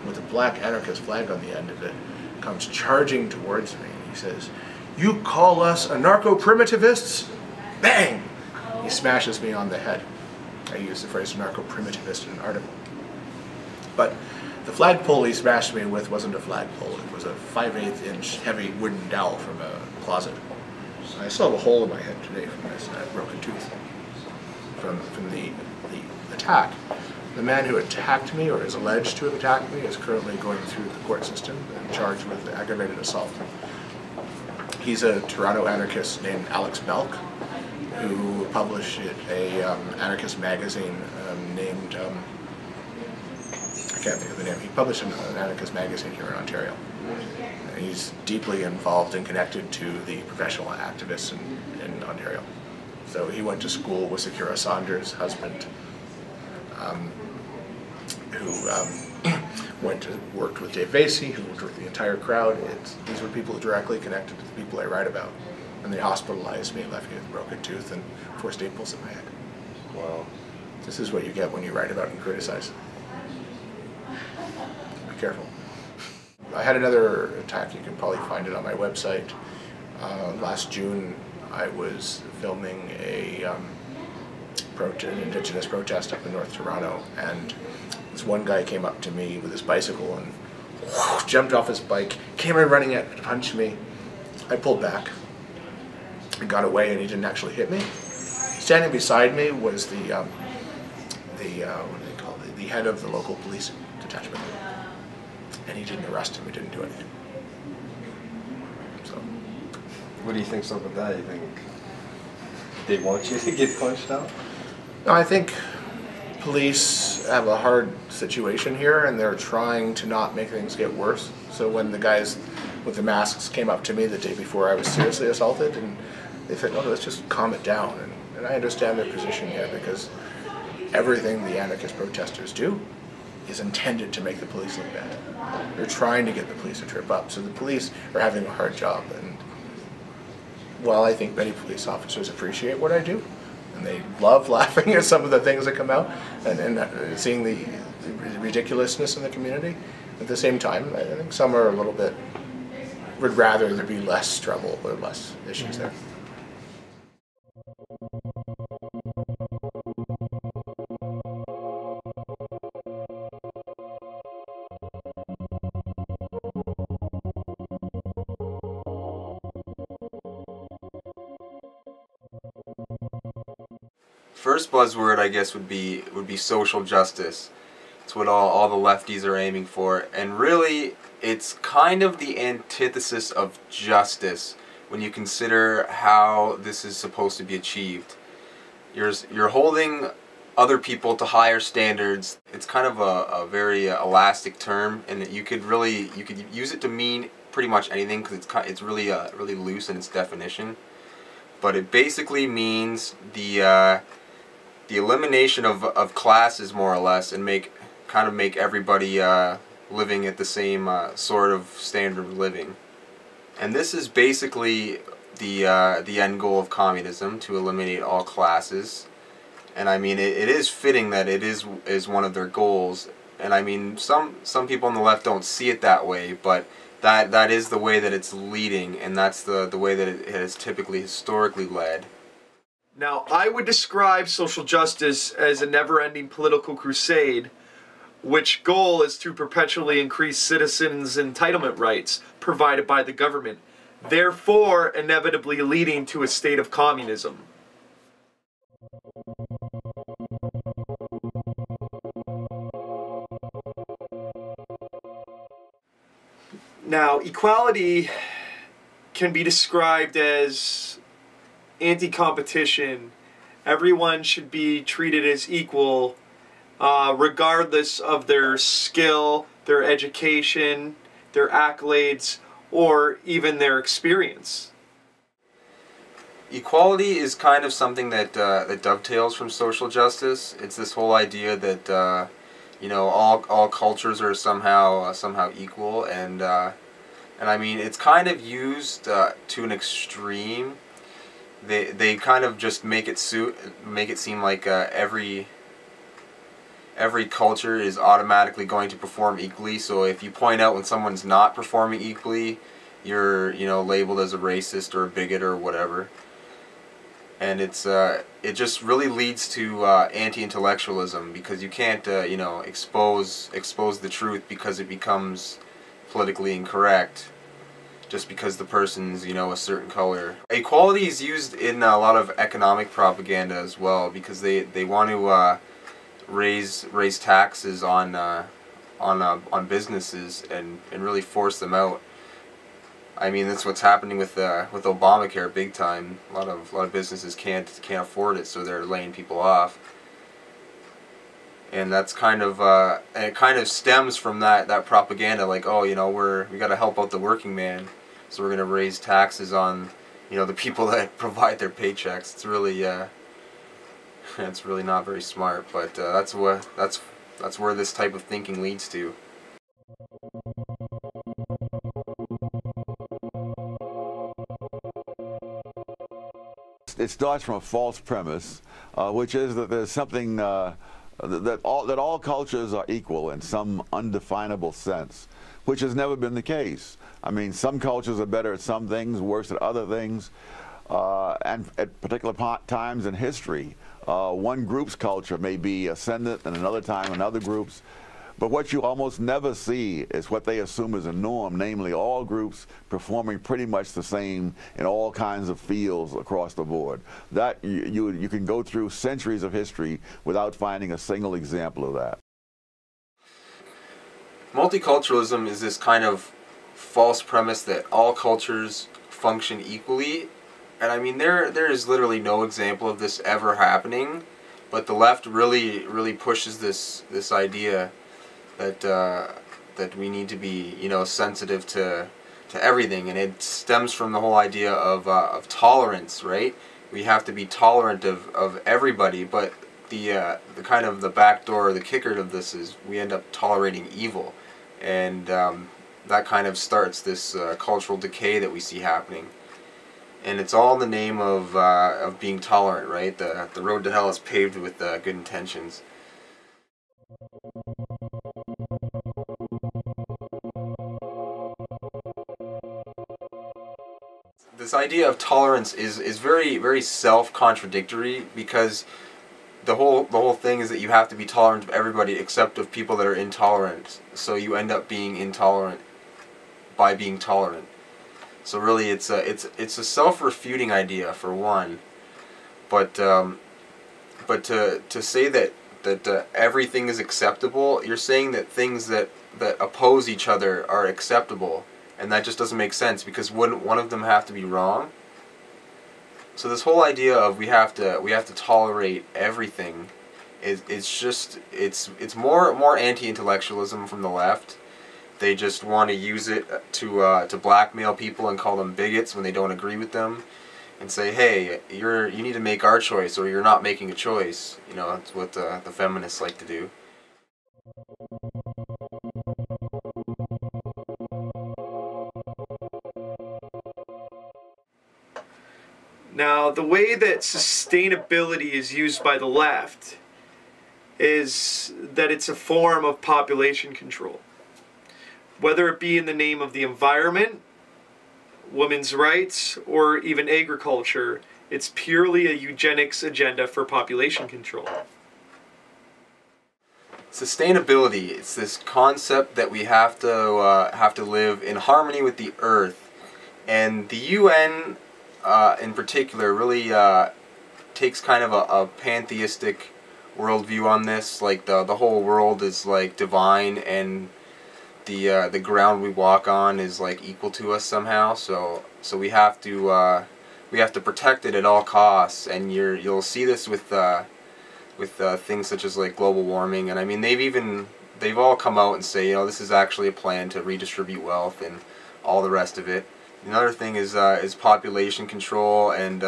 with a black anarchist flag on the end of it comes charging towards me. He says, "You call us anarcho-primitivists?" Bang! He smashes me on the head. I use the phrase anarcho-primitivist in an article. But the flagpole he smashed me with wasn't a flagpole. It was a 5/8 inch heavy wooden dowel from a closet. I still have a hole in my head today from this broken tooth from the attack. The man who attacked me, or is alleged to have attacked me, is currently going through the court system and charged with aggravated assault. He's a Toronto anarchist named Alex Belk, who published a anarchist magazine named, I can't think of the name. He published an anarchist magazine here in Ontario. And he's deeply involved and connected to the professional activists in Ontario. So he went to school with Sakura Saunders' husband, who worked with Dave Vasey, who worked with the entire crowd. These were people directly connected to the people I write about. And they hospitalized me and left me with a broken tooth and 4 staples in my head. Wow. This is what you get when you write about and criticize. Be careful. I had another attack. You can probably find it on my website. Last June, I was filming an Indigenous protest up in North Toronto, and this one guy came up to me with his bicycle and jumped off his bike, came in running at to punch me. I pulled back and got away, and he didn't actually hit me. Standing beside me was the what do they call it? The head of the local police detachment, and he didn't arrest him. He didn't do anything. So, what do you think's up with that? You think they want you to get punched out? No, I think police have a hard situation here, and they're trying to not make things get worse. So when the guys with the masks came up to me the day before I was seriously assaulted, and they said, "Oh, let's just calm it down." And I understand their position here, because everything the anarchist protesters do is intended to make the police look bad. They're trying to get the police to trip up. So the police are having a hard job. And while I think many police officers appreciate what I do, and they love laughing at some of the things that come out and seeing the ridiculousness in the community, at the same time, I think some are a little bit, would rather there be less trouble or less issues there. First buzzword, I guess, would be social justice. It's what all the lefties are aiming for, and really, it's kind of the antithesis of justice when you consider how this is supposed to be achieved. You're holding other people to higher standards. It's kind of a very elastic term, and you could use it to mean pretty much anything, because it's really really loose in its definition. But it basically means the elimination of classes, more or less, and make everybody living at the same sort of standard of living. And this is basically the end goal of communism, to eliminate all classes. And I mean, it is fitting that it is one of their goals. And I mean, some people on the left don't see it that way, but that is the way that it's leading, and that's the way that it has typically historically led. Now, I would describe social justice as a never-ending political crusade, which goal is to perpetually increase citizens' entitlement rights provided by the government, therefore inevitably leading to a state of communism. Now, equality can be described as anti-competition. Everyone should be treated as equal, regardless of their skill, their education, their accolades, or even their experience. Equality is kind of something that dovetails from social justice. It's this whole idea that you know, all cultures are somehow equal, and I mean, it's kind of used to an extreme. They kind of just make it seem like every culture is automatically going to perform equally. So if you point out when someone's not performing equally, you're, you know, labeled as a racist or a bigot or whatever. And it just really leads to anti-intellectualism, because you can't you know, expose the truth because it becomes politically incorrect, just because the person's, you know, a certain color. Equality is used in a lot of economic propaganda as well, because they want to raise taxes on businesses and really force them out. I mean, that's what's happening with Obamacare big time. A lot of businesses can't afford it, so they're laying people off. And that's kind of and it kind of stems from that propaganda, like, oh, you know, we got to help out the working man, so we're going to raise taxes on, you know, the people that provide their paychecks. It's really it's really not very smart, but that's where this type of thinking leads to. It starts from a false premise, which is that there's something that all cultures are equal in some undefinable sense, which has never been the case. I mean, some cultures are better at some things, worse at other things, and at particular times in history, one group's culture may be ascendant, and another time another group's. But what you almost never see is what they assume is a norm, namely all groups performing pretty much the same in all kinds of fields across the board. That you can go through centuries of history without finding a single example of that. Multiculturalism is this kind of false premise that all cultures function equally, and I mean there is literally no example of this ever happening, but the left really pushes this idea that we need to be, you know, sensitive to everything, and it stems from the whole idea of tolerance, right? We have to be tolerant of everybody, but the kind of the back door, the kicker of this is we end up tolerating evil, and that kind of starts this cultural decay that we see happening, and it's all in the name of being tolerant, right? The road to hell is paved with good intentions. This idea of tolerance is very self-contradictory, because the whole thing is that you have to be tolerant of everybody except of people that are intolerant. So you end up being intolerant by being tolerant. So really, it's a self-refuting idea for one. But to say that everything is acceptable, you're saying that things that oppose each other are acceptable. And that just doesn't make sense, because wouldn't one of them have to be wrong? So this whole idea of we have to tolerate everything it's more anti-intellectualism from the left. They just want to use it to blackmail people and call them bigots when they don't agree with them, and say, hey, you need to make our choice, or you're not making a choice. You know, that's what the feminists like to do. Now, the way that sustainability is used by the left is that it's a form of population control. Whether it be in the name of the environment, women's rights, or even agriculture, it's purely a eugenics agenda for population control. Sustainability, it's this concept that we have to live in harmony with the earth, and the UN in particular really takes kind of a pantheistic worldview on this. Like the whole world is like divine, and the ground we walk on is like equal to us somehow. So we have to protect it at all costs, and you'll see this with things such as like global warming. And I mean, they've all come out and say, you know, this is actually a plan to redistribute wealth and all the rest of it. Another thing is population control, and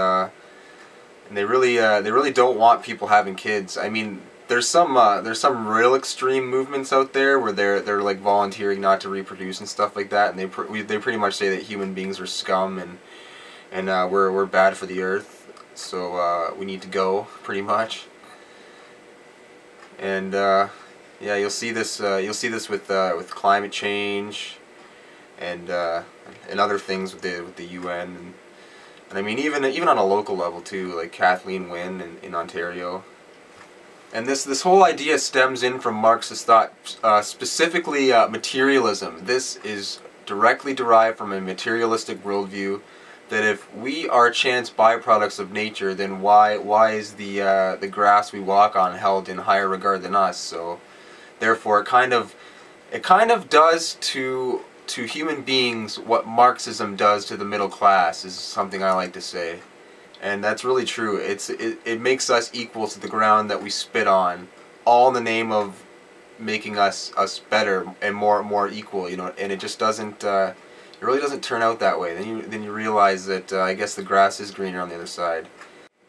they really don't want people having kids. I mean, there's some real extreme movements out there where they're like volunteering not to reproduce and stuff like that, and they pretty much say that human beings are scum, and we're bad for the earth, so we need to go, pretty much. And yeah, you'll see this with climate change, and other things with the UN, and I mean even on a local level too, like Kathleen Wynne in Ontario. And this whole idea stems in from Marxist thought, specifically materialism. This is directly derived from a materialistic worldview, that if we are chance byproducts of nature, then why is the grass we walk on held in higher regard than us? So therefore it kind of does to human beings what Marxism does to the middle class, is something I like to say. And that's really true. It makes us equal to the ground that we spit on, all in the name of making us better and more equal, you know, and it just doesn't it really doesn't turn out that way. Then you realize that I guess the grass is greener on the other side.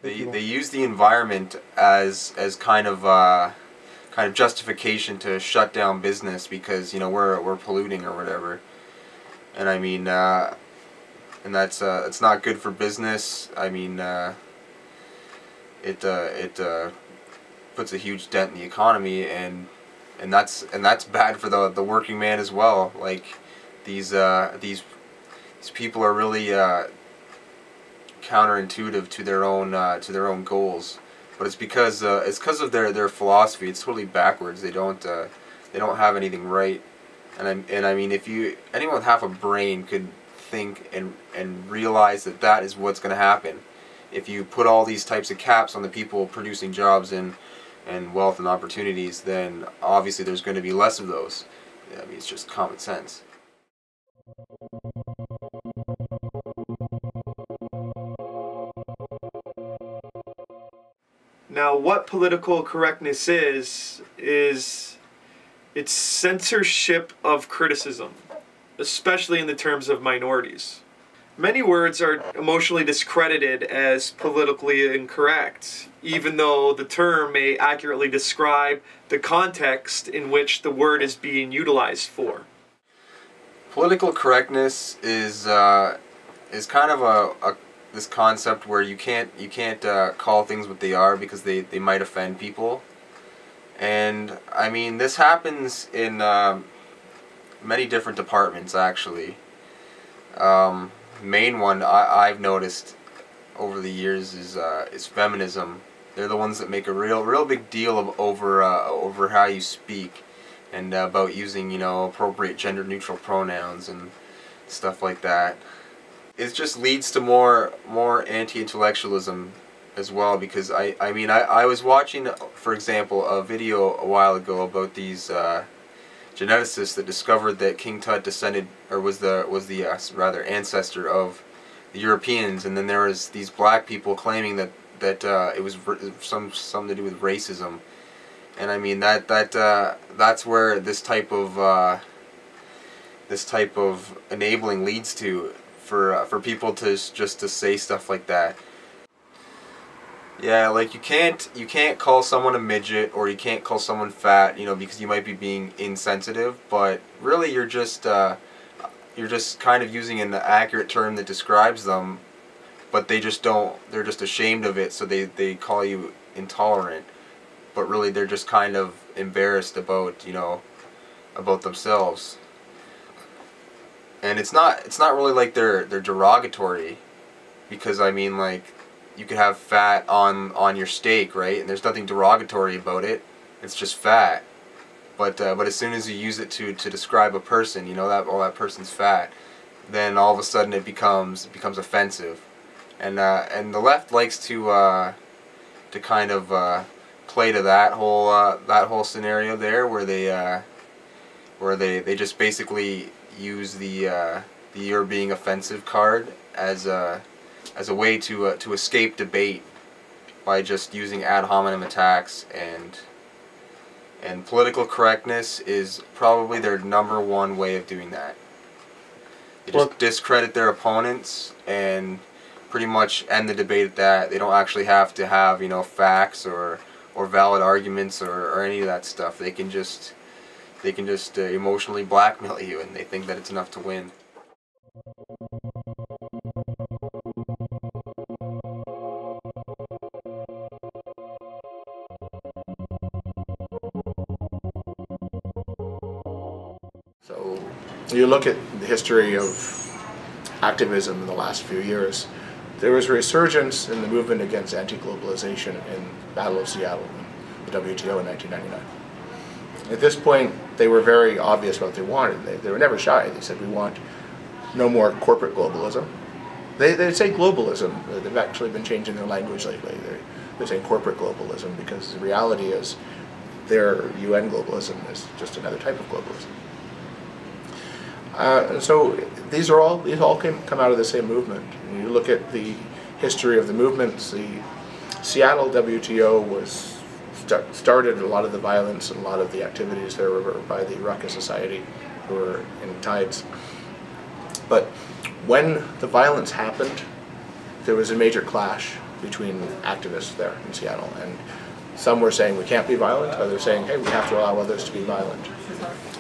They use the environment as kind of justification to shut down business because, you know, we're polluting or whatever. And I mean, and that's it's not good for business. I mean, it puts a huge dent in the economy, and that's bad for the working man as well. Like these people are really counterintuitive to their own goals, but it's because of their philosophy. It's totally backwards. They don't have anything right, and I mean, if anyone with half a brain could think and realize that is what's going to happen if you put all these types of caps on the people producing jobs and wealth and opportunities, then obviously there's going to be less of those. I mean, it's just common sense. Now, what political correctness is it's censorship of criticism, especially in the terms of minorities. Many words are emotionally discredited as politically incorrect, even though the term may accurately describe the context in which the word is being utilized for. Political correctness is kind of this concept where you can't call things what they are because they might offend people. And I mean, this happens in many different departments actually. Main one I've noticed over the years is feminism. They're the ones that make a real big deal of over how you speak and about using, you know, appropriate gender neutral pronouns and stuff like that. It just leads to more anti-intellectualism as well, because I mean I was watching, for example, a video a while ago about these geneticists that discovered that King Tut descended, or was the rather ancestor of the Europeans, and then there was these black people claiming that it was something to do with racism, and I mean that's where this type of enabling leads to for people to just to say stuff like that. Yeah, like you can't call someone a midget or you can't call someone fat, you know, because you might be being insensitive, but really you're just kind of using an accurate term that describes them, but they're just ashamed of it, so they call you intolerant, but really they're just kind of embarrassed about, you know, about themselves. And it's not really like they're derogatory, because I mean, like, you could have fat on your steak, right? And there's nothing derogatory about it. It's just fat. But as soon as you use it to describe a person, you know, that person's fat, then all of a sudden it becomes offensive. And the left likes to kind of play to that whole scenario there, where they just basically use the "you're being offensive" card as a way to escape debate by just using ad hominem attacks, and political correctness is probably their #1 way of doing that. They just discredit their opponents and pretty much end the debate at that. They don't actually have to have, you know, facts or valid arguments or any of that stuff. They can just emotionally blackmail you, and they think that it's enough to win. So you look at the history of activism in the last few years, there was a resurgence in the movement against anti-globalization in the Battle of Seattle, the WTO in 1999. At this point, they were very obvious what they wanted. They were never shy. They said, we want no more corporate globalism. They say globalism. They've actually been changing their language lately. They're saying corporate globalism, because the reality is their UN globalism is just another type of globalism. And so these all come out of the same movement. And you look at the history of the movements. The Seattle WTO was started a lot of the violence and a lot of the activities there were by the Ruckus Society, who were in Tides. But when the violence happened, there was a major clash between activists there in Seattle, and some were saying we can't be violent, others saying, hey, we have to allow others to be violent.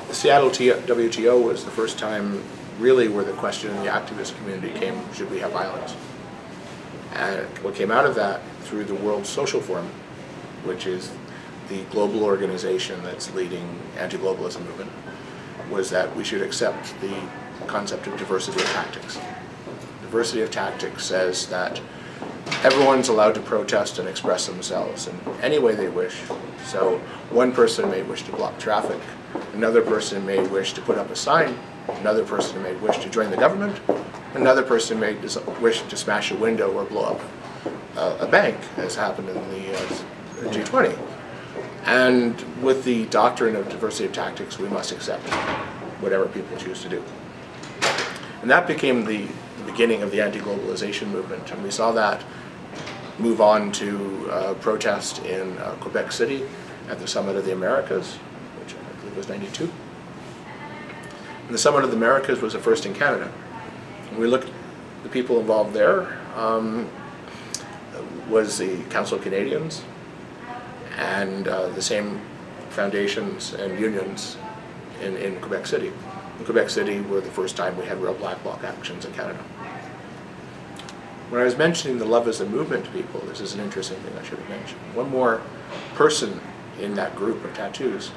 The Seattle WTO was the first time really where the question in the activist community came, should we have violence? And what came out of that through the World Social Forum, which is the global organization that's leading anti-globalism movement, was that we should accept the concept of diversity of tactics. Diversity of tactics says that everyone's allowed to protest and express themselves in any way they wish. So one person may wish to block traffic, another person may wish to put up a sign, another person may wish to join the government, another person may wish to smash a window or blow up a bank, as happened in the G20. And with the doctrine of diversity of tactics, we must accept whatever people choose to do. And that became the beginning of the anti-globalization movement, and we saw that move on to protest in Quebec City at the Summit of the Americas, which I believe was '92. And the Summit of the Americas was the first in Canada. And we looked, the people involved there was the Council of Canadians and the same foundations and unions in Quebec City. In Quebec City were the first time we had real black bloc actions in Canada. When I was mentioning the Love as a Movement people, this is an interesting thing I should have mentioned. One more person in that group of tattoos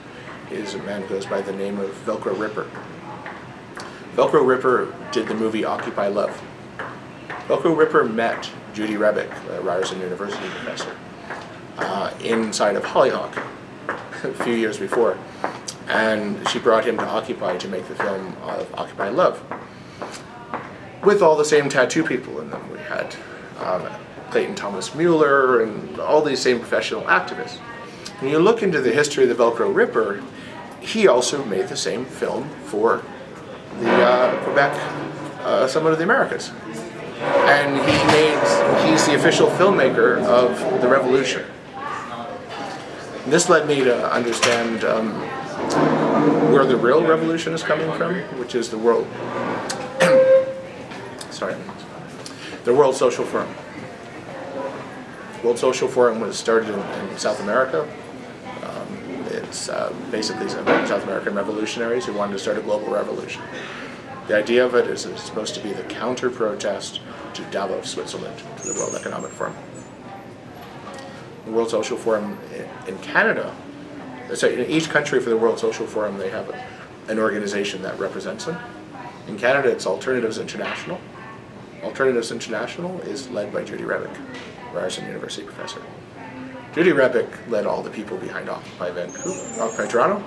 is a man who goes by the name of Velcro Ripper. Velcro Ripper did the movie Occupy Love. Velcro Ripper met Judy Rebick, a Ryerson University professor, inside of Hollyhock a few years before. And she brought him to Occupy to make the film of Occupy Love, with all the same tattoo people in them. We had Clayton Thomas Mueller and all these same professional activists. When you look into the history of the Velcro Ripper, he also made the same film for the Quebec Summit of the Americas. And he's the official filmmaker of the revolution. And this led me to understand where the real revolution is coming from, which is the World Social Forum. World Social Forum was started in South America. It's basically South American revolutionaries who wanted to start a global revolution. The idea of it is it's supposed to be the counter-protest to Davos, Switzerland, to the World Economic Forum. The World Social Forum in Canada, so in each country for the World Social Forum they have an organization that represents them. In Canada it's Alternatives International. Alternatives International is led by Judy Rebick, Ryerson University professor. Judy Rebick led all the people behind Occupy Vancouver, Occupy Toronto.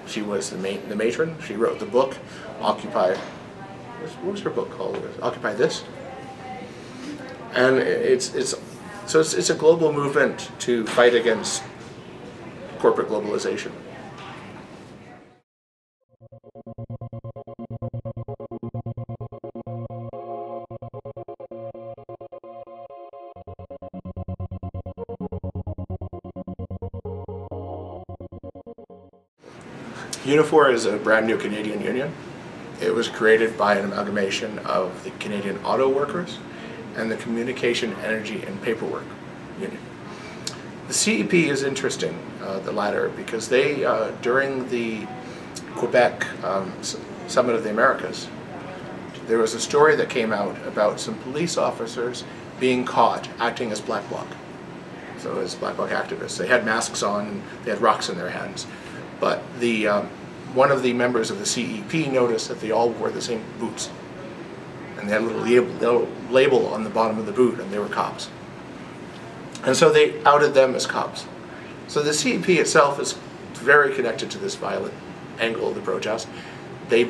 She was the matron. She wrote the book, Occupy, what was her book called? Occupy This. And it's a global movement to fight against corporate globalization. Unifor is a brand new Canadian union. It was created by an amalgamation of the Canadian Auto Workers and the Communication, Energy and Paperwork Union. The CEP is interesting, the latter, because they, during the Quebec Summit of the Americas, there was a story that came out about some police officers being caught acting as Black Bloc. So as Black Bloc activists. They had masks on, they had rocks in their hands. But one of the members of the CEP noticed that they all wore the same boots. And they had a little label on the bottom of the boot, and they were cops. And so they outed them as cops. So the CEP itself is very connected to this violent angle of the protest. They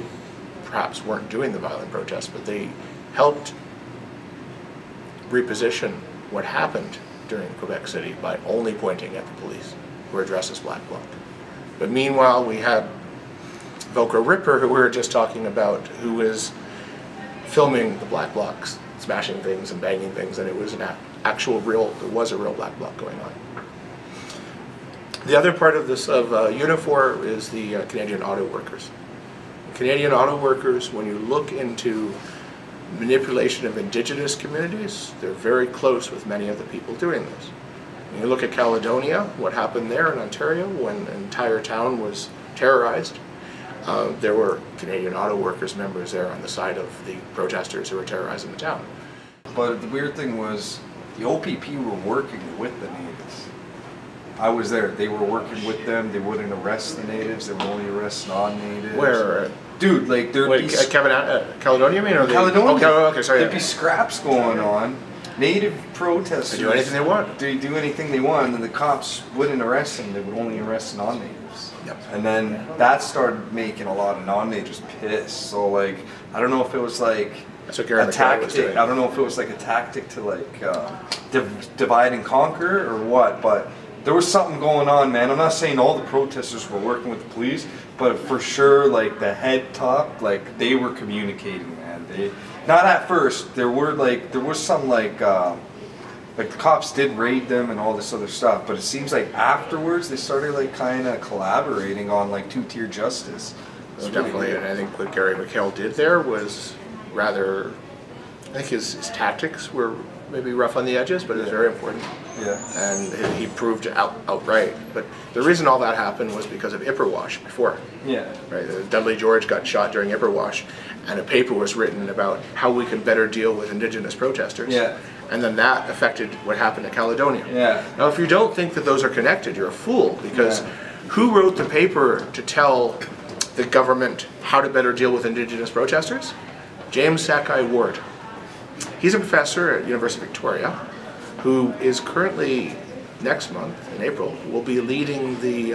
perhaps weren't doing the violent protest, but they helped reposition what happened during Quebec City by only pointing at the police who were dressed as Black Bloc. But meanwhile, we had Velcro Ripper, who we were just talking about, who was filming the Black Blocs, smashing things and banging things, and it was an there was a real Black Bloc going on. The other part of this, of Unifor, is the Canadian Auto Workers. Canadian Auto Workers, when you look into manipulation of Indigenous communities, they're very close with many of the people doing this. When you look at Caledonia, what happened there in Ontario when an entire town was terrorized, there were Canadian Auto Workers members there on the side of the protesters who were terrorizing the town. But the weird thing was, the OPP were working with the natives. I was there. They were working with them. They wouldn't arrest the natives. They would only arrest non-natives. Where? Dude, like there'd be Caledonia, mean? Or Caledonia. Okay, sorry. There'd be scraps going on. Native protesters. They do anything they want. They do anything they want, and the cops wouldn't arrest them. They would only arrest non-natives. Yep. And then that started making a lot of non-natives pissed. So like, I don't know if it was like a tactic. I don't know if it was like a tactic to like divide and conquer or what, but there was something going on, man. I'm not saying all the protesters were working with the police, but for sure, like the head top, like they were communicating, man. They not at first. There was some like the cops did raid them and all this other stuff, but it seems like afterwards they started like kind of collaborating on like two-tier justice. Definitely, and I think what Gary McHale did there was rather, I think his tactics were maybe rough on the edges, but it was very important. Yeah. And he proved it outright. But the reason all that happened was because of Ipperwash before. Yeah. Right. Dudley George got shot during Ipperwash, and a paper was written about how we could better deal with Indigenous protesters. Yeah. And then that affected what happened at Caledonia. Yeah. Now, if you don't think that those are connected, you're a fool, because who wrote the paper to tell the government how to better deal with Indigenous protesters? James Sakai Ward. He's a professor at University of Victoria who is currently, next month, in April, will be leading the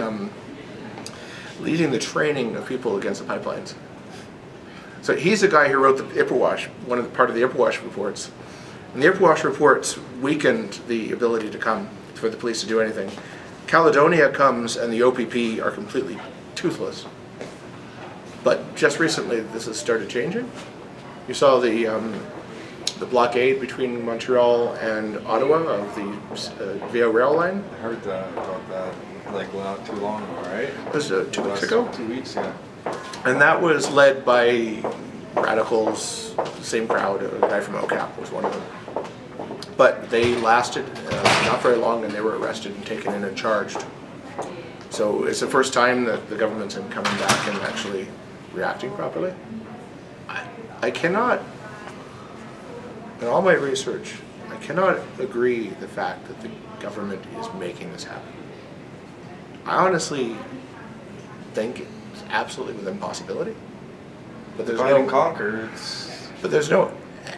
training of people against the pipelines. So he's the guy who wrote the Ipperwash, part of the Ipperwash reports. And the Ipperwash reports weakened the ability to come for the police to do anything. Caledonia comes and the OPP are completely toothless. But just recently this has started changing. You saw the blockade between Montreal and Ottawa of the Via Rail line. I heard about that like not too long ago, right? It was 2 weeks ago? 2 weeks, yeah. And that was led by radicals, same crowd. A guy from OCAP was one of them. But they lasted not very long, and they were arrested and taken in and charged. So it's the first time that the government's been coming back and actually reacting properly. I cannot, in all my research, I cannot agree the fact that the government is making this happen. I honestly think it's absolutely within possibility. But there's Divide and conquer. But there's no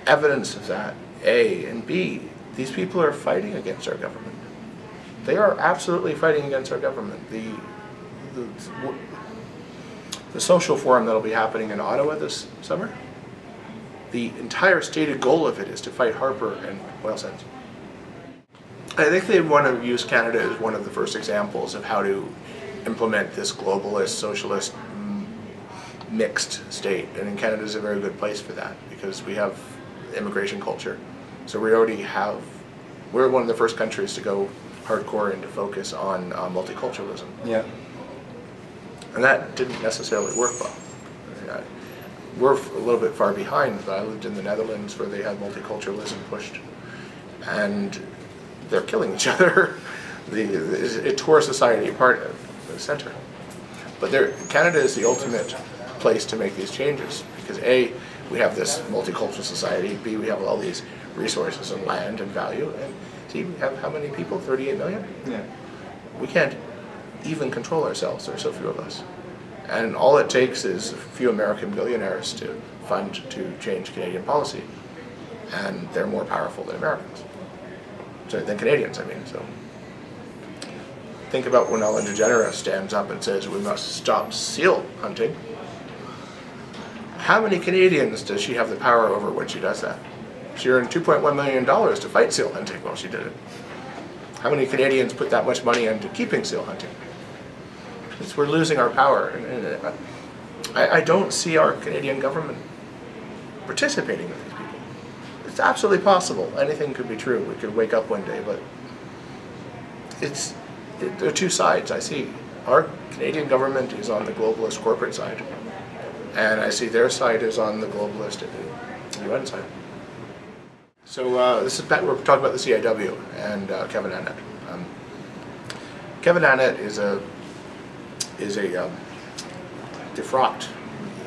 evidence of that. A, and B, these people are fighting against our government. They are absolutely fighting against our government. The social forum that'll be happening in Ottawa this summer, the entire stated goal of it is to fight Harper and oil sands. I think they want to use Canada as one of the first examples of how to implement this globalist, socialist, mixed state. And Canada is a very good place for that because we have immigration culture. So we already have, we're one of the first countries to go hardcore and to focus on multiculturalism. Yeah. And that didn't necessarily work well. We're a little bit far behind, but I lived in the Netherlands where they had multiculturalism pushed, and they're killing each other. It tore society apart at the center. But Canada is the ultimate place to make these changes because A, we have this multicultural society, B, we have all these resources and land and value, and C, we have how many people? 38 million? Yeah. We can't even control ourselves, there are so few of us. And all it takes is a few American billionaires to fund to change Canadian policy. And they're more powerful than Americans. Than Canadians, I mean. So think about when Ellen DeGeneres stands up and says we must stop seal hunting. How many Canadians does she have the power over when she does that? She earned $2.1 million to fight seal hunting while she did it. How many Canadians put that much money into keeping seal hunting? We're losing our power. And I don't see our Canadian government participating with these people. It's absolutely possible. Anything could be true. We could wake up one day, but there are two sides I see. Our Canadian government is on the globalist corporate side, and I see their side is on the globalist UN side. So this is back, we're talking about the CIW and Kevin Annett. Kevin Annett is a defrocked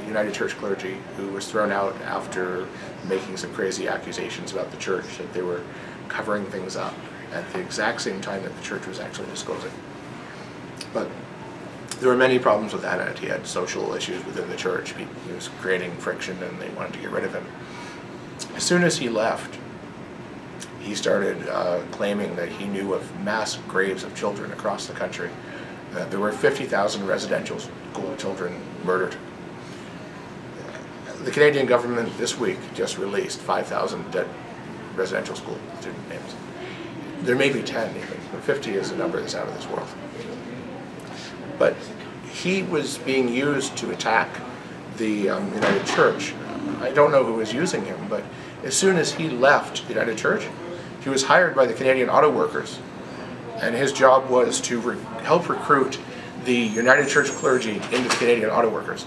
United Church clergy who was thrown out after making some crazy accusations about the church, that they were covering things up at the exact same time that the church was actually disclosing. But there were many problems with Annett. He had social issues within the church. He was creating friction and they wanted to get rid of him. As soon as he left, he started claiming that he knew of mass graves of children across the country. There were 50,000 residential school children murdered. The Canadian government this week just released 5,000 dead residential school student names. There may be 10 even, but 50 is a number that's out of this world. But he was being used to attack the United Church. I don't know who was using him, but as soon as he left the United Church, he was hired by the Canadian Auto Workers, and his job was to help recruit the United Church clergy into the Canadian Auto Workers.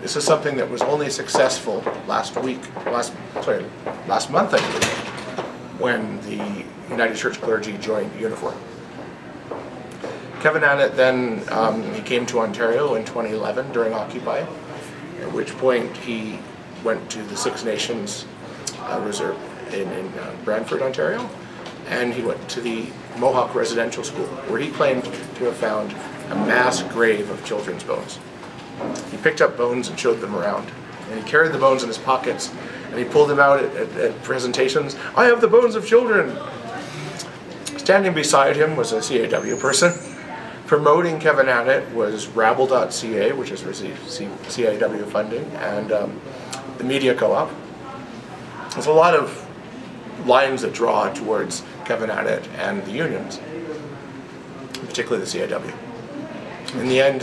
This is something that was only successful last month, I believe, when the United Church clergy joined Unifor. Kevin Annett then he came to Ontario in 2011 during Occupy, at which point he went to the Six Nations Reserve in Brantford, Ontario, and he went to the Mohawk Residential School, where he claimed to have found a mass grave of children's bones. He picked up bones and showed them around, and he carried the bones in his pockets, and he pulled them out at presentations. I have the bones of children! Standing beside him was a CAW person. Promoting Kevin Annett was Rabble.ca, which has received CAW funding, and the Media Co-op. There's a lot of lines that draw towards Kevin Annett and the unions, particularly the CAW. In the end,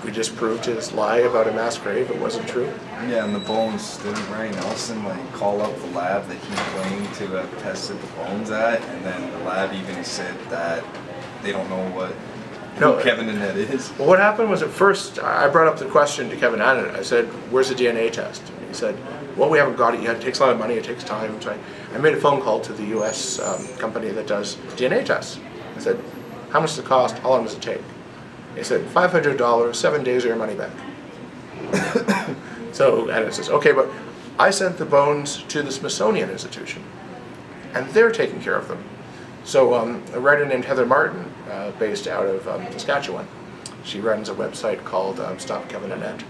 we disproved his lie about a mass grave. It wasn't true. Yeah, and the bones, didn't Ryan Nelson call up the lab that he claimed to have tested the bones at, and then the lab even said that they don't know who Kevin Annett is? Well, what happened was, at first I brought up the question to Kevin Annett. I said, where's the DNA test? And he said, well, we haven't got it yet. It takes a lot of money. It takes time. So I made a phone call to the US company that does DNA tests. I said, how much does it cost? How long does it take? He said, $500, 7 days or your money back. So Annett says, okay, but I sent the bones to the Smithsonian Institution, and they're taking care of them. So a writer named Heather Martin, based out of Saskatchewan, she runs a website called Stop Kevin Annett.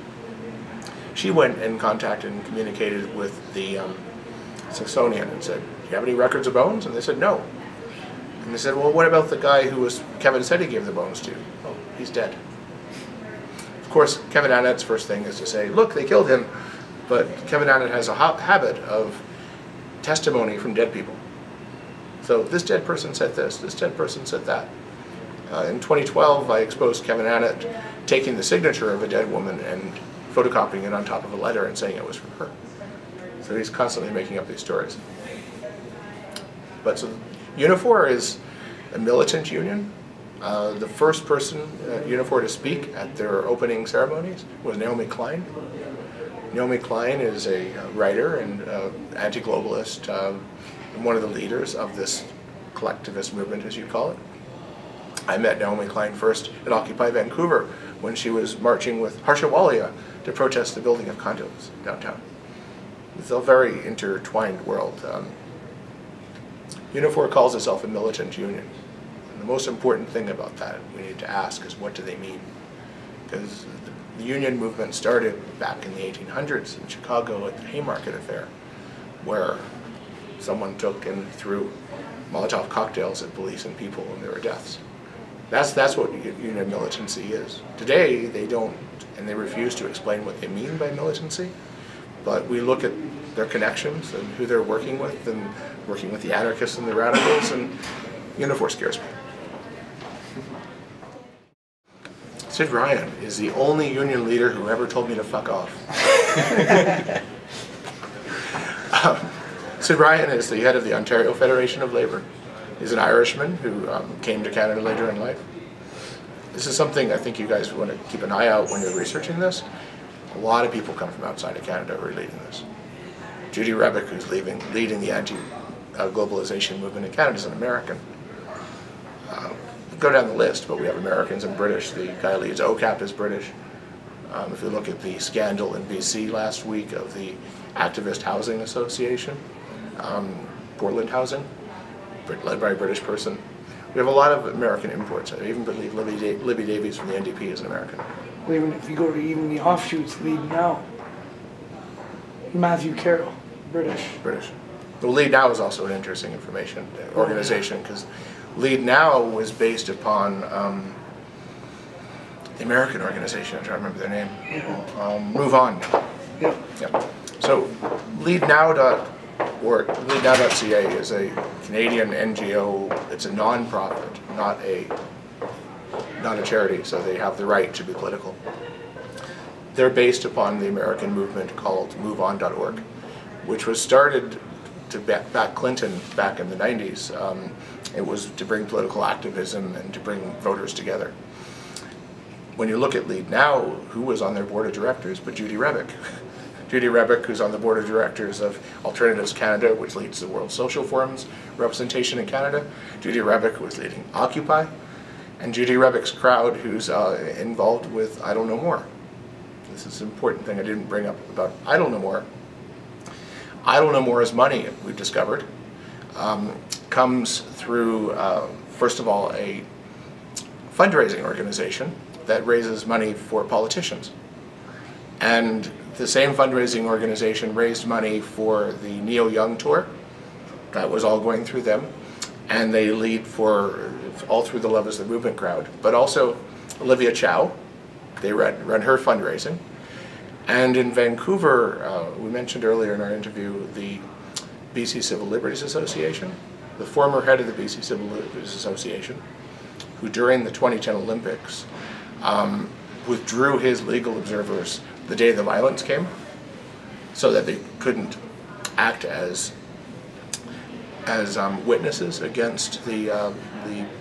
She went and contacted and communicated with the Smithsonian and said, do you have any records of bones? And they said, no. And they said, well, what about the guy who Kevin said he gave the bones to? Oh, he's dead. Of course, Kevin Annett's first thing is to say, look, they killed him. But Kevin Annett has a habit of testimony from dead people. So this dead person said this dead person said that. In 2012, I exposed Kevin Annett taking the signature of a dead woman and photocopying it on top of a letter and saying it was from her. So he's constantly making up these stories. But so Unifor is a militant union. The first person at Unifor to speak at their opening ceremonies was Naomi Klein. Naomi Klein is a writer and anti-globalist, and one of the leaders of this collectivist movement, as you call it. I met Naomi Klein first at Occupy Vancouver when she was marching with Harsha Walia to protest the building of condos downtown. It's a very intertwined world. Unifor calls itself a militant union. And the most important thing about that we need to ask is, what do they mean? Because the union movement started back in the 1800s in Chicago at the Haymarket Affair, where someone took and threw Molotov cocktails at police and people, and there were deaths. That's what union militancy is. Today, they don't, and they refuse to explain what they mean by militancy, but we look at their connections and who they're working with, and working with the anarchists and the radicals, and Unifor scares me. Sid Ryan is the only union leader who ever told me to fuck off. Sid Ryan is the head of the Ontario Federation of Labour. He's an Irishman who came to Canada later in life. This is something I think you guys want to keep an eye out when you're researching this. A lot of people come from outside of Canada who are leading this. Judy Rebick, who's leading the anti-globalization movement in Canada, is an American. Go down the list, but we have Americans and British. The guy who leads OCAP is British. If you look at the scandal in BC last week of the Activist Housing Association, Portland Housing, led by a British person. We have a lot of American imports. I even believe Libby Davies from the NDP is an American. Well, even if you go to even the offshoots, Lead Now, Matthew Carroll, British. British. Well, Lead Now is also an interesting organization because Lead Now was based upon the American organization. I'm trying to remember their name. Move On. Yep. Yep. So leadnow.ca is a Canadian NGO. It's a non-profit, not a charity, so they have the right to be political. They're based upon the American movement called MoveOn.org, which was started to back Clinton back in the 90s. It was to bring political activism and to bring voters together. When you look at Lead Now, who was on their board of directors but Judy Rebick? Judy Rebick, who's on the board of directors of Alternatives Canada, which leads the World Social Forum's representation in Canada. Judy Rebick, who was leading Occupy. And Judy Rebick's crowd, who's involved with Idle No More. This is an important thing I didn't bring up about Idle No More. Idle No More's money, we've discovered, comes through, first of all, a fundraising organization that raises money for politicians. And the same fundraising organization raised money for the Neil Young tour. That was all going through them. And they lead for all through the Love is the Movement crowd. But also Olivia Chow, they run her fundraising. And in Vancouver, we mentioned earlier in our interview, the BC Civil Liberties Association, the former head of the BC Civil Liberties Association, who during the 2010 Olympics withdrew his legal observers the day the violence came, so that they couldn't act as witnesses against the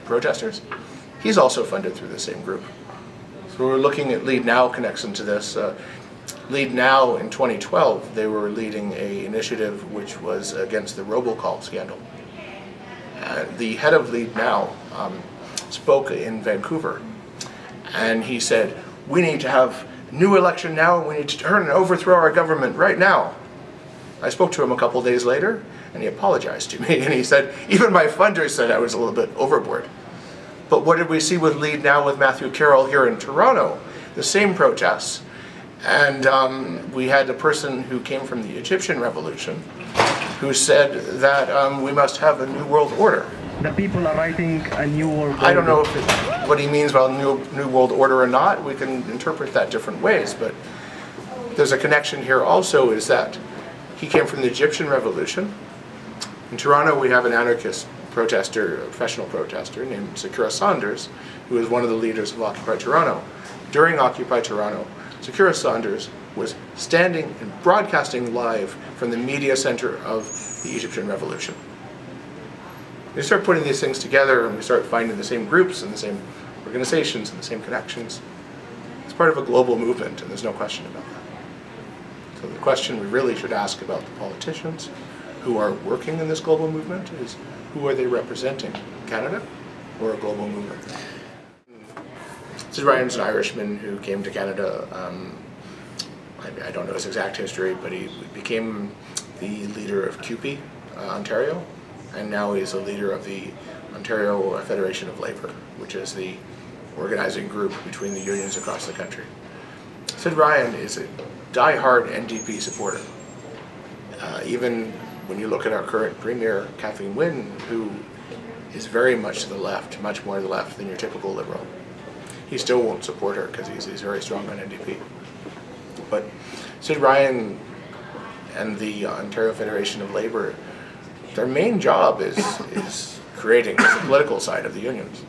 protesters. He's also funded through the same group. So we're looking at Lead Now connection to this. Lead Now in 2012, they were leading an initiative which was against the robocall scandal. The head of Lead Now spoke in Vancouver, and he said, "We need to have new election now, we need to turn and overthrow our government right now." I spoke to him a couple days later, and he apologized to me, and he said, even my funders said I was a little bit overboard. But what did we see with Lead Now with Matthew Carroll here in Toronto? The same protests. And we had a person who came from the Egyptian Revolution who said that we must have a new world order. The people are writing a new world order. I don't know what he means by new world order or not. We can interpret that different ways, but there's a connection here also is that he came from the Egyptian Revolution. In Toronto, we have an anarchist protester, a professional protester named Sakura Saunders, who is one of the leaders of Occupy Toronto. During Occupy Toronto, Sakura Saunders was standing and broadcasting live from the media center of the Egyptian Revolution. We start putting these things together and we start finding the same groups and the same organizations and the same connections. It's part of a global movement, and there's no question about that. So the question we really should ask about the politicians who are working in this global movement is, who are they representing? Canada or a global movement? Sid Ryan's an Irishman who came to Canada. I don't know his exact history, but he became the leader of CUPE, Ontario, and now he's a leader of the Ontario Federation of Labour, which is the organizing group between the unions across the country. Sid Ryan is a die-hard NDP supporter. Even when you look at our current Premier, Kathleen Wynne, who is very much to the left, much more to the left than your typical Liberal, he still won't support her because he's very strong on NDP. But Sid Ryan and the Ontario Federation of Labour, their main job is creating the political side of the unions.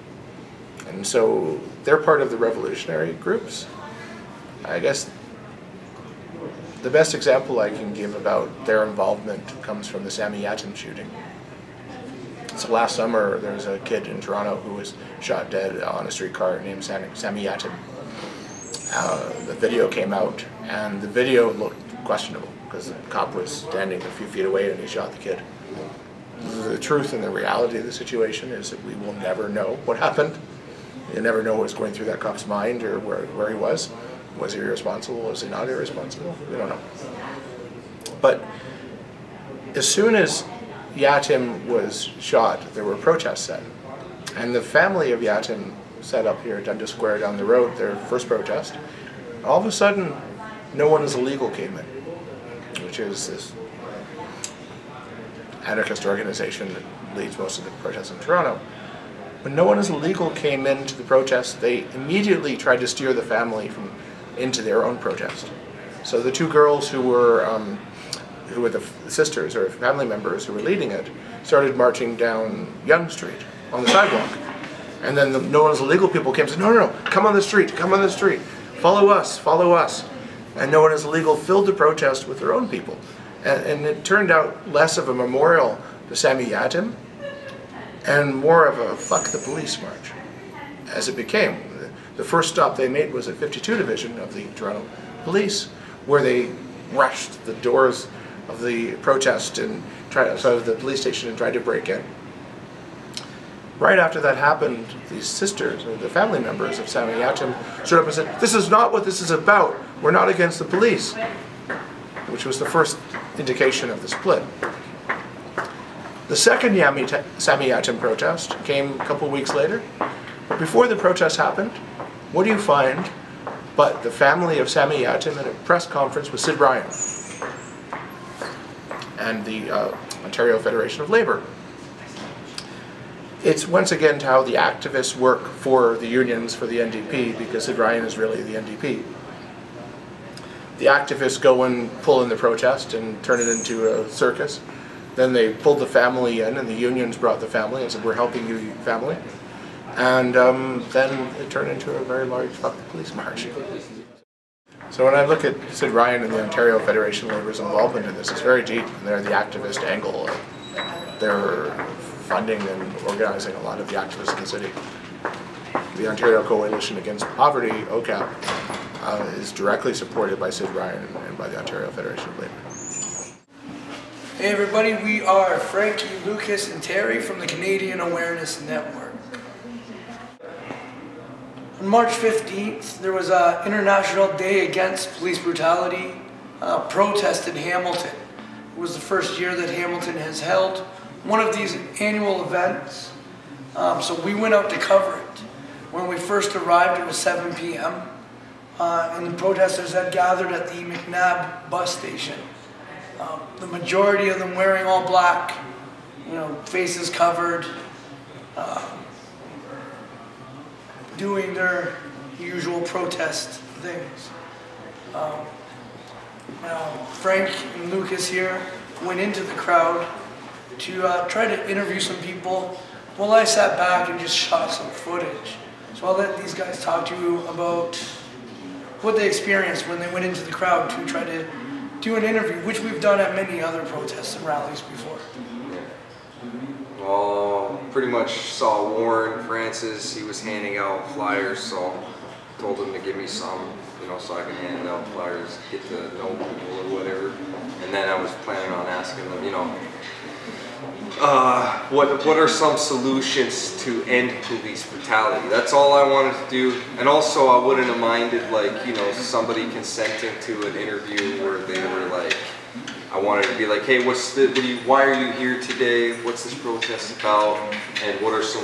And so they're part of the revolutionary groups. I guess the best example I can give about their involvement comes from the Sami Yatin shooting. So last summer there was a kid in Toronto who was shot dead on a streetcar named Sami Yatim. The video came out, and the video looked questionable because the cop was standing a few feet away and he shot the kid. The truth and the reality of the situation is that we will never know what happened. You never know what was going through that cop's mind or where he was. Was he irresponsible? Was he not irresponsible? We don't know. But as soon as Yatim was shot, there were protests set. And the family of Yatim set up here at Dundas Square down the road, their first protest. All of a sudden, No One Is Illegal came in, which is this anarchist organization that leads most of the protests in Toronto. When No One Is Illegal came into the protest, they immediately tried to steer the family into their own protest. So the two girls who were the sisters or family members who were leading it started marching down Yonge Street on the sidewalk. And then the No One Is Illegal people came and said, no, come on the street, follow us. And No One Is Illegal filled the protest with their own people. And it turned out less of a memorial to Sami Yatim and more of a fuck the police march, as it became. The first stop they made was at 52 Division of the Toronto Police, where they rushed the doors of the protest and of the police station and tried to break in. Right after that happened, these sisters, or the family members of Sami Yatim, stood up and said, "This is not what this is about. We're not against the police," which was the first indication of the split. The second Sami Yatim protest came a couple of weeks later. But before the protest happened, what do you find but the family of Sami Yatim at a press conference with Sid Ryan and the Ontario Federation of Labour. It's once again how the activists work for the unions, for the NDP, because Sid Ryan is really the NDP. The activists go and pull in the protest and turn it into a circus. Then they pulled the family in, and the unions brought the family and said, "We're helping you, family." And then it turned into a very large fuck the police march. So when I look at Sid Ryan and the Ontario Federation of Labour's involvement in this, it's very deep, and they're the activist angle. They're funding and organizing a lot of the activists in the city. The Ontario Coalition Against Poverty, OCAP, is directly supported by Sid Ryan and by the Ontario Federation of Labour. Hey everybody, we are Frankie, Lucas, and Terry from the Canadian Awareness Network. On March 15th, there was an International Day Against Police Brutality protest in Hamilton. It was the first year that Hamilton has held one of these annual events, so we went out to cover it. When we first arrived, it was 7 p.m. And the protesters had gathered at the McNabb bus station. The majority of them wearing all black, faces covered, doing their usual protest things. Now, Frank and Lucas here went into the crowd to try to interview some people while I sat back and just shot some footage. So I'll let these guys talk to you about what they experienced when they went into the crowd to try to do an interview, which we've done at many other protests and rallies before. Well, pretty much saw Warren Francis. He was handing out flyers, so told him to give me some, so I can hand out flyers, get to know people or whatever. And then I was planning on asking them, what are some solutions to end police brutality? That's all I wanted to do. And also I wouldn't have minded somebody consenting to an interview where they were like, I wanted to be like, hey, why are you here today? What's this protest about? And what are some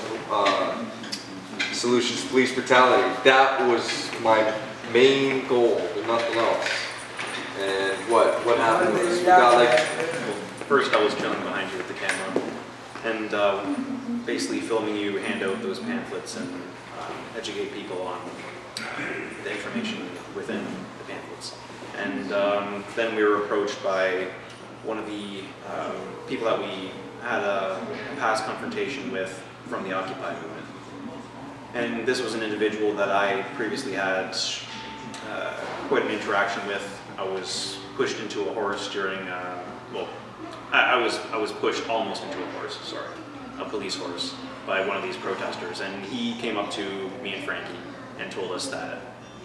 solutions to police brutality? That was my main goal, but nothing else. And what happened was we got First I was chilling behind you with the camera and basically filming you hand out those pamphlets and educate people on the information within the pamphlets. And then we were approached by one of the people that we had a past confrontation with from the Occupy movement. And this was an individual that I previously had quite an interaction with. I was pushed into a horse during, I was pushed almost into a horse, sorry. a police horse by one of these protesters, and he came up to me and Frankie and told us that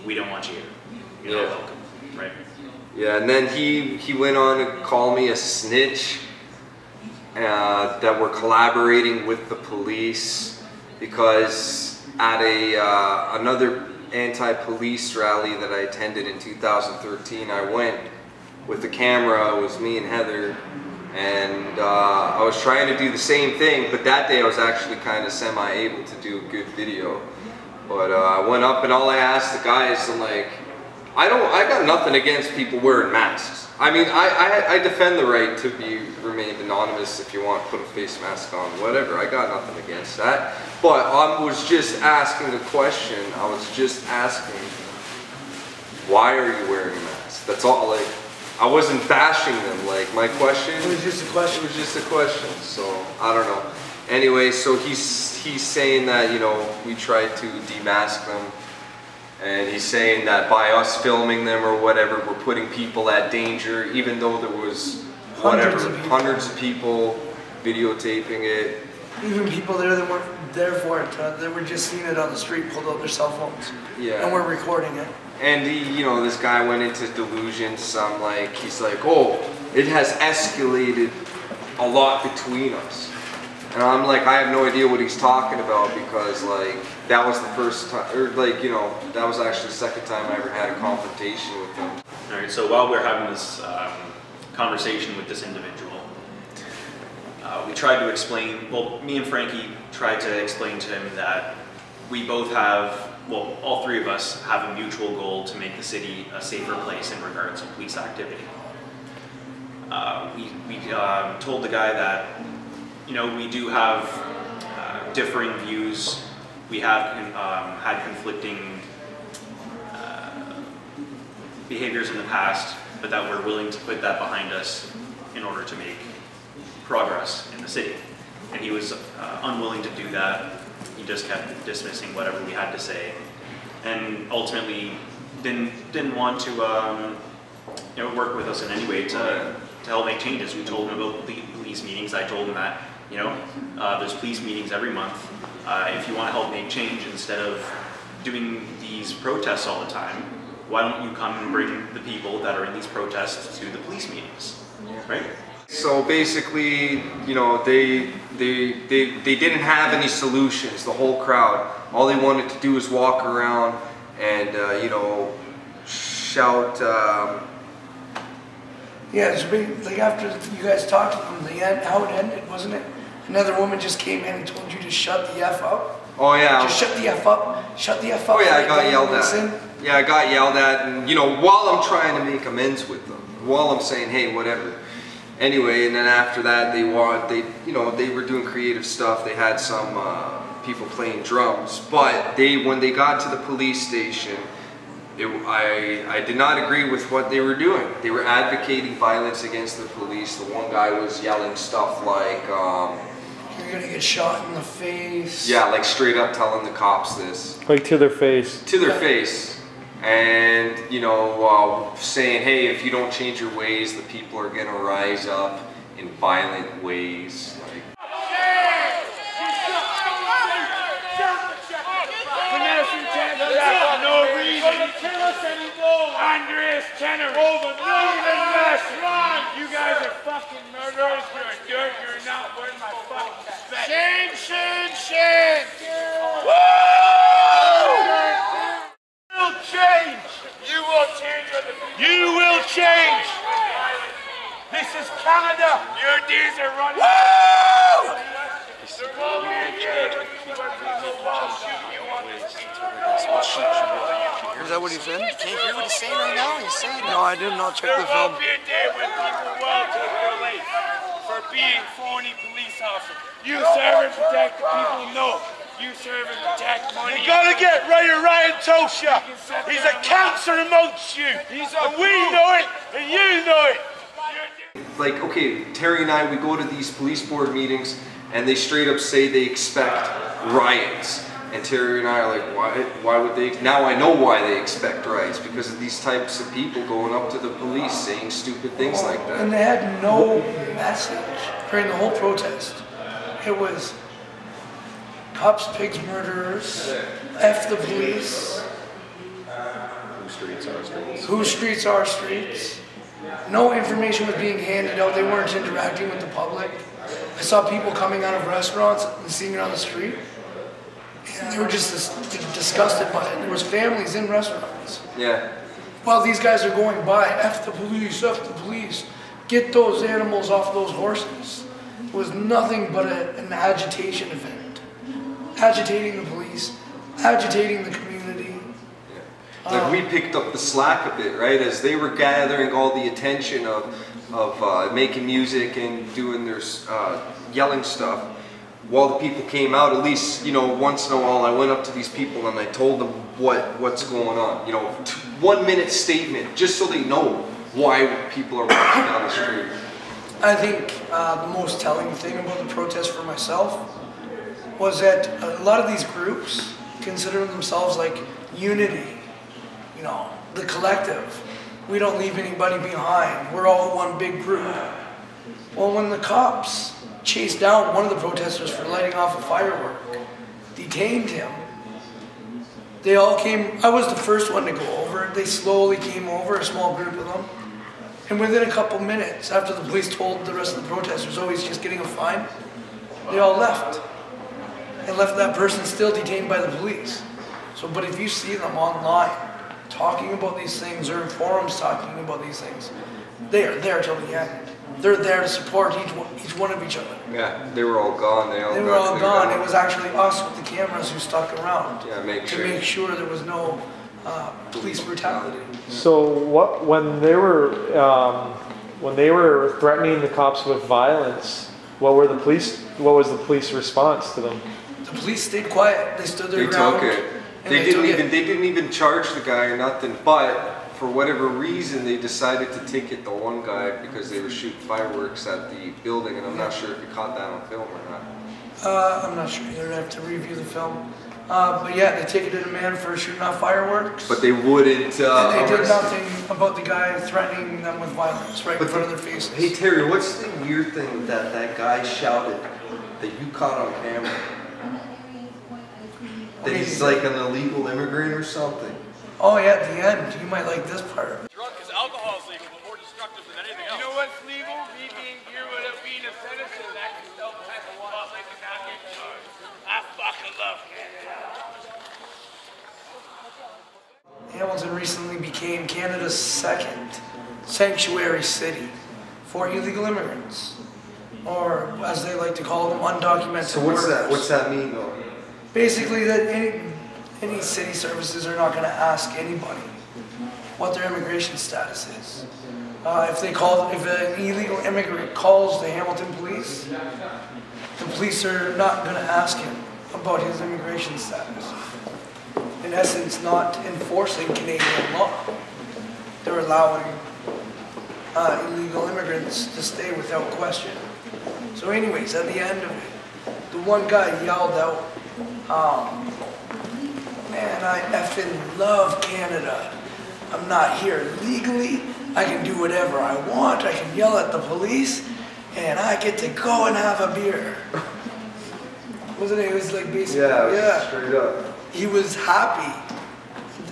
we don't want you here. You're not welcome, right? Yeah, and then he went on to call me a snitch, that we're collaborating with the police, because at another anti-police rally that I attended in 2013, I went with the camera. It was me and Heather, and I was trying to do the same thing, but that day I was actually kind of semi-able to do a good video. But I went up and all I asked the guys, I'm like, I got nothing against people wearing masks. I mean, I defend the right to remain anonymous if you want to put a face mask on, whatever. I got nothing against that. But I was just asking a question. I was just asking, why are you wearing a mask? That's all. Like, I wasn't bashing them. Like, my question. It was just a question. It was just a question. So I don't know. Anyway, so he's saying that, you know, we tried to demask them. And he's saying that by us filming them or whatever, we're putting people at danger, even though there was hundreds of people videotaping it. Even people there that weren't there for it, they were just seeing it on the street, pulled out their cell phones, and we're recording it. And you know, this guy went into delusions. He's like, oh, it has escalated a lot between us. And I'm like, I have no idea what he's talking about, because like, that was the first time, or like, you know, that was actually the second time I ever had a confrontation with him. All right, so while we're having this conversation with this individual, we tried to explain, well, me and Frankie tried to explain to him that we both have, well, all three of us have a mutual goal to make the city a safer place in regards to police activity. We told the guy that, you know, we do have differing views. We have had conflicting behaviors in the past, but that we're willing to put that behind us in order to make progress in the city. And he was unwilling to do that. He just kept dismissing whatever we had to say, and ultimately didn't want to you know, work with us in any way to help make changes. We told him about the police meetings. I told him that, you know, there's police meetings every month. If you want to help make change, instead of doing these protests all the time, why don't you come and bring the people that are in these protests to the police meetings, right? So basically, you know, they didn't have any solutions, the whole crowd. All they wanted to do was walk around and, you know, shout. Yeah, it's like after you guys talked to them, how it ended, wasn't it? Another woman just came in and told you to shut the F up. Oh yeah. Just shut the F up. Shut the F up. Oh yeah, I got yelled at. Yeah, I got yelled at, and you know, while I'm trying to make amends with them, while I'm saying, hey, whatever. Anyway, and then after that, they were doing creative stuff. They had some people playing drums, but when they got to the police station, I did not agree with what they were doing. They were advocating violence against the police. The one guy was yelling stuff like, you're gonna get shot in the face. Yeah, like straight up telling the cops this. Like to their face. To their face. And, you know, saying, hey, if you don't change your ways, the people are gonna rise up in violent ways. Like, for no reason. Andreas Tenner. Over you guys are fucking murderers. You're a dirt. You're not worth my fucking respect. Shame, shame, shame. Woo! You will change. You will change. You will change. This is Canada. Your days are running. Woo! They're all being here. Is that what he said? Can't hear what he's saying right now? He's saying No, I did not check the film. There will be a day when people will take their life for being phony police officers. You serve and protect the people. No, you serve and protect money. You gotta get rid of Ryan Tosha. He's a cancer amongst you. And we know it, and you know it. Like, okay, Terry and I, we go to these police board meetings, and they straight up say they expect riots. And Terry and I are like, why would they? Now I know why they expect riots, because of these types of people going up to the police saying stupid things like that. And they had no message during the whole protest. It was Cops, pigs, murderers, F the police. Whose streets are streets? Whose streets are streets. No information was being handed out. They weren't interacting with the public. I saw people coming out of restaurants and seeing it on the street. And they were just disgusted by it. There was families in restaurants. Yeah. While these guys are going by, F the police, F the police. Get those animals off those horses. It was nothing but an agitation event. Agitating the police, agitating the community. Like we picked up the slack a bit, right? As they were gathering all the attention of making music and doing their yelling stuff, while the people came out, at least, you know, once in a while I went up to these people and I told them what's going on. You know, 1 minute statement, just so they know why people are walking down the street. I think the most telling thing about the protest for myself was that a lot of these groups consider themselves like unity, you know, the collective. We don't leave anybody behind. We're all one big group. Well, when the cops chased down one of the protesters for lighting off a firework, detained him, they all came. I was the first one to go over. They slowly came over, a small group of them. And within a couple minutes, after the police told the rest of the protesters, oh, he's just getting a fine, they all left. And left that person still detained by the police. So, but if you see them online talking about these things, or in forums talking about these things, they are there till the end. They're there to support each one of each other. Yeah, they were all gone. They were all gone. It was actually us with the cameras who stuck around to make sure there was no police brutality. So when they were threatening the cops with violence, what was the police response to them? The police stayed quiet. They stood their They ground. took it. They didn't even charge the guy or nothing, but for whatever reason they decided to ticket the one guy because they were shooting fireworks at the building, and I'm not sure if you caught that on film or not. I'm not sure either. I have to review the film. But yeah, they ticketed a man for shooting off fireworks. But they wouldn't. And they did nothing about the guy threatening them with violence right in front of their faces. Hey Terry, what's the weird thing that guy shouted that you caught on camera? That he's like an illegal immigrant or something? Oh yeah, at the end. You might like this part. Drunk because alcohol is legal, but more destructive than anything else. You know what's legal? Me being here without being a citizen. That can still pass a law like a not get charged. I fucking love Canada. Hamilton recently became Canada's second sanctuary city for illegal immigrants, or as they like to call them, undocumented So what's workers. that? What's that mean though? Basically, that any city services are not going to ask anybody what their immigration status is. If an illegal immigrant calls the Hamilton police, the police are not going to ask him about his immigration status. In essence, not enforcing Canadian law. They're allowing illegal immigrants to stay without question. So anyways, at the end of it, the one guy yelled out, man, I effing love Canada. I'm not here legally. I can do whatever I want. I can yell at the police, and I get to go and have a beer. Wasn't it? It was like basically, yeah. Straight up. He was happy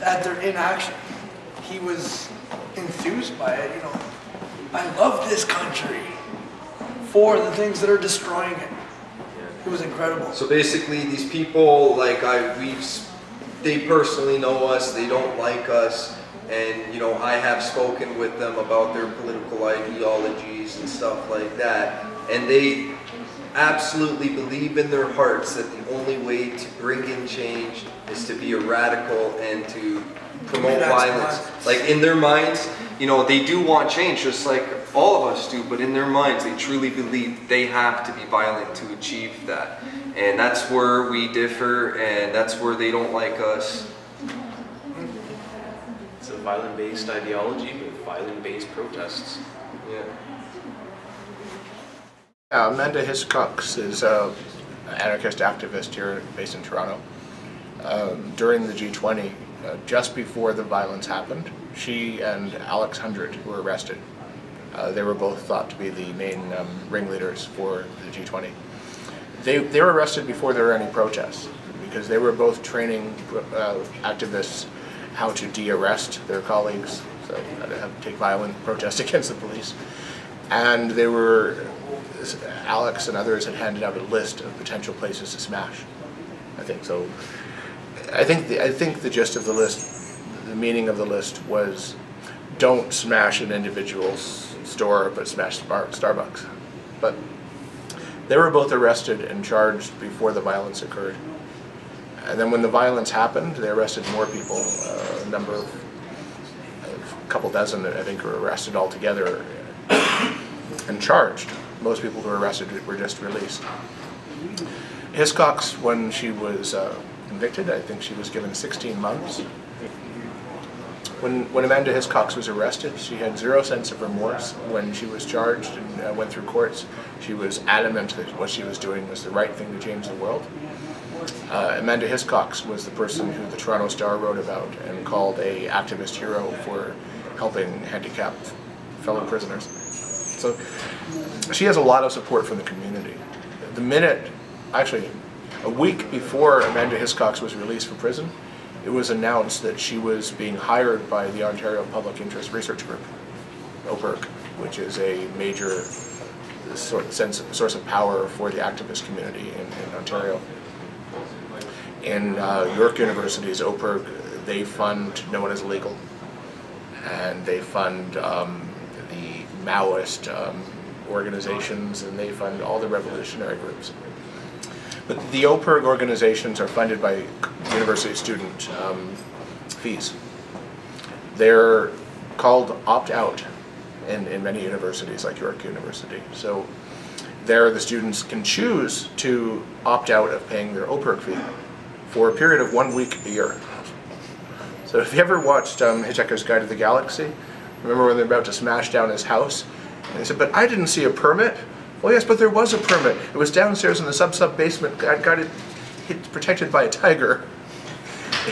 at their inaction. He was enthused by it, you know. I love this country for the things that are destroying it. It was incredible. So basically, these people, like they personally know us. They don't like us, and you know, I have spoken with them about their political ideologies and stuff like that, and they absolutely believe in their hearts that the only way to bring in change is to be a radical and to promote violence. Like in their minds, you know, they do want change, just like all of us do, but in their minds, they truly believe they have to be violent to achieve that. And that's where we differ, and that's where they don't like us. It's a violent-based ideology with violent-based protests. Yeah. Amanda Hiscox is an anarchist activist here based in Toronto. During the G20, just before the violence happened, she and Alex Hundred were arrested. They were both thought to be the main ringleaders for the G20. they were arrested before there were any protests, because they were both training activists how to de-arrest their colleagues, so how to take violent protest against the police. And they were, Alex and others had handed out a list of potential places to smash, I think. So I think the gist of the list, the meaning of the list was, don't smash an individual's store, but smash Starbucks. But they were both arrested and charged before the violence occurred. And then when the violence happened, they arrested more people. A couple dozen, I think, were arrested altogether and charged. Most people who were arrested were just released. Hiscox, when she was convicted, I think she was given 16 months. When Amanda Hiscox was arrested, she had zero sense of remorse. When she was charged and went through courts, she was adamant that what she was doing was the right thing to change the world. Amanda Hiscox was the person who the Toronto Star wrote about and called an activist hero for helping handicapped fellow prisoners. So she has a lot of support from the community. The minute, actually, a week before Amanda Hiscox was released from prison, it was announced that she was being hired by the Ontario Public Interest Research Group, OPIRG, which is a major source of power for the activist community in Ontario. In York University's OPIRG, they fund No One Is Illegal, and they fund the Maoist organizations, and they fund all the revolutionary groups. But the OPIRG organizations are funded by university student fees. They're called opt-out in many universities, like York University. So there the students can choose to opt out of paying their OPIRG fee for a period of 1 week a year. So if you ever watched Hitchhiker's Guide to the Galaxy, remember when they're about to smash down his house? And they said, but I didn't see a permit. Well, yes, but there was a permit. It was downstairs in the sub basement, protected by a tiger.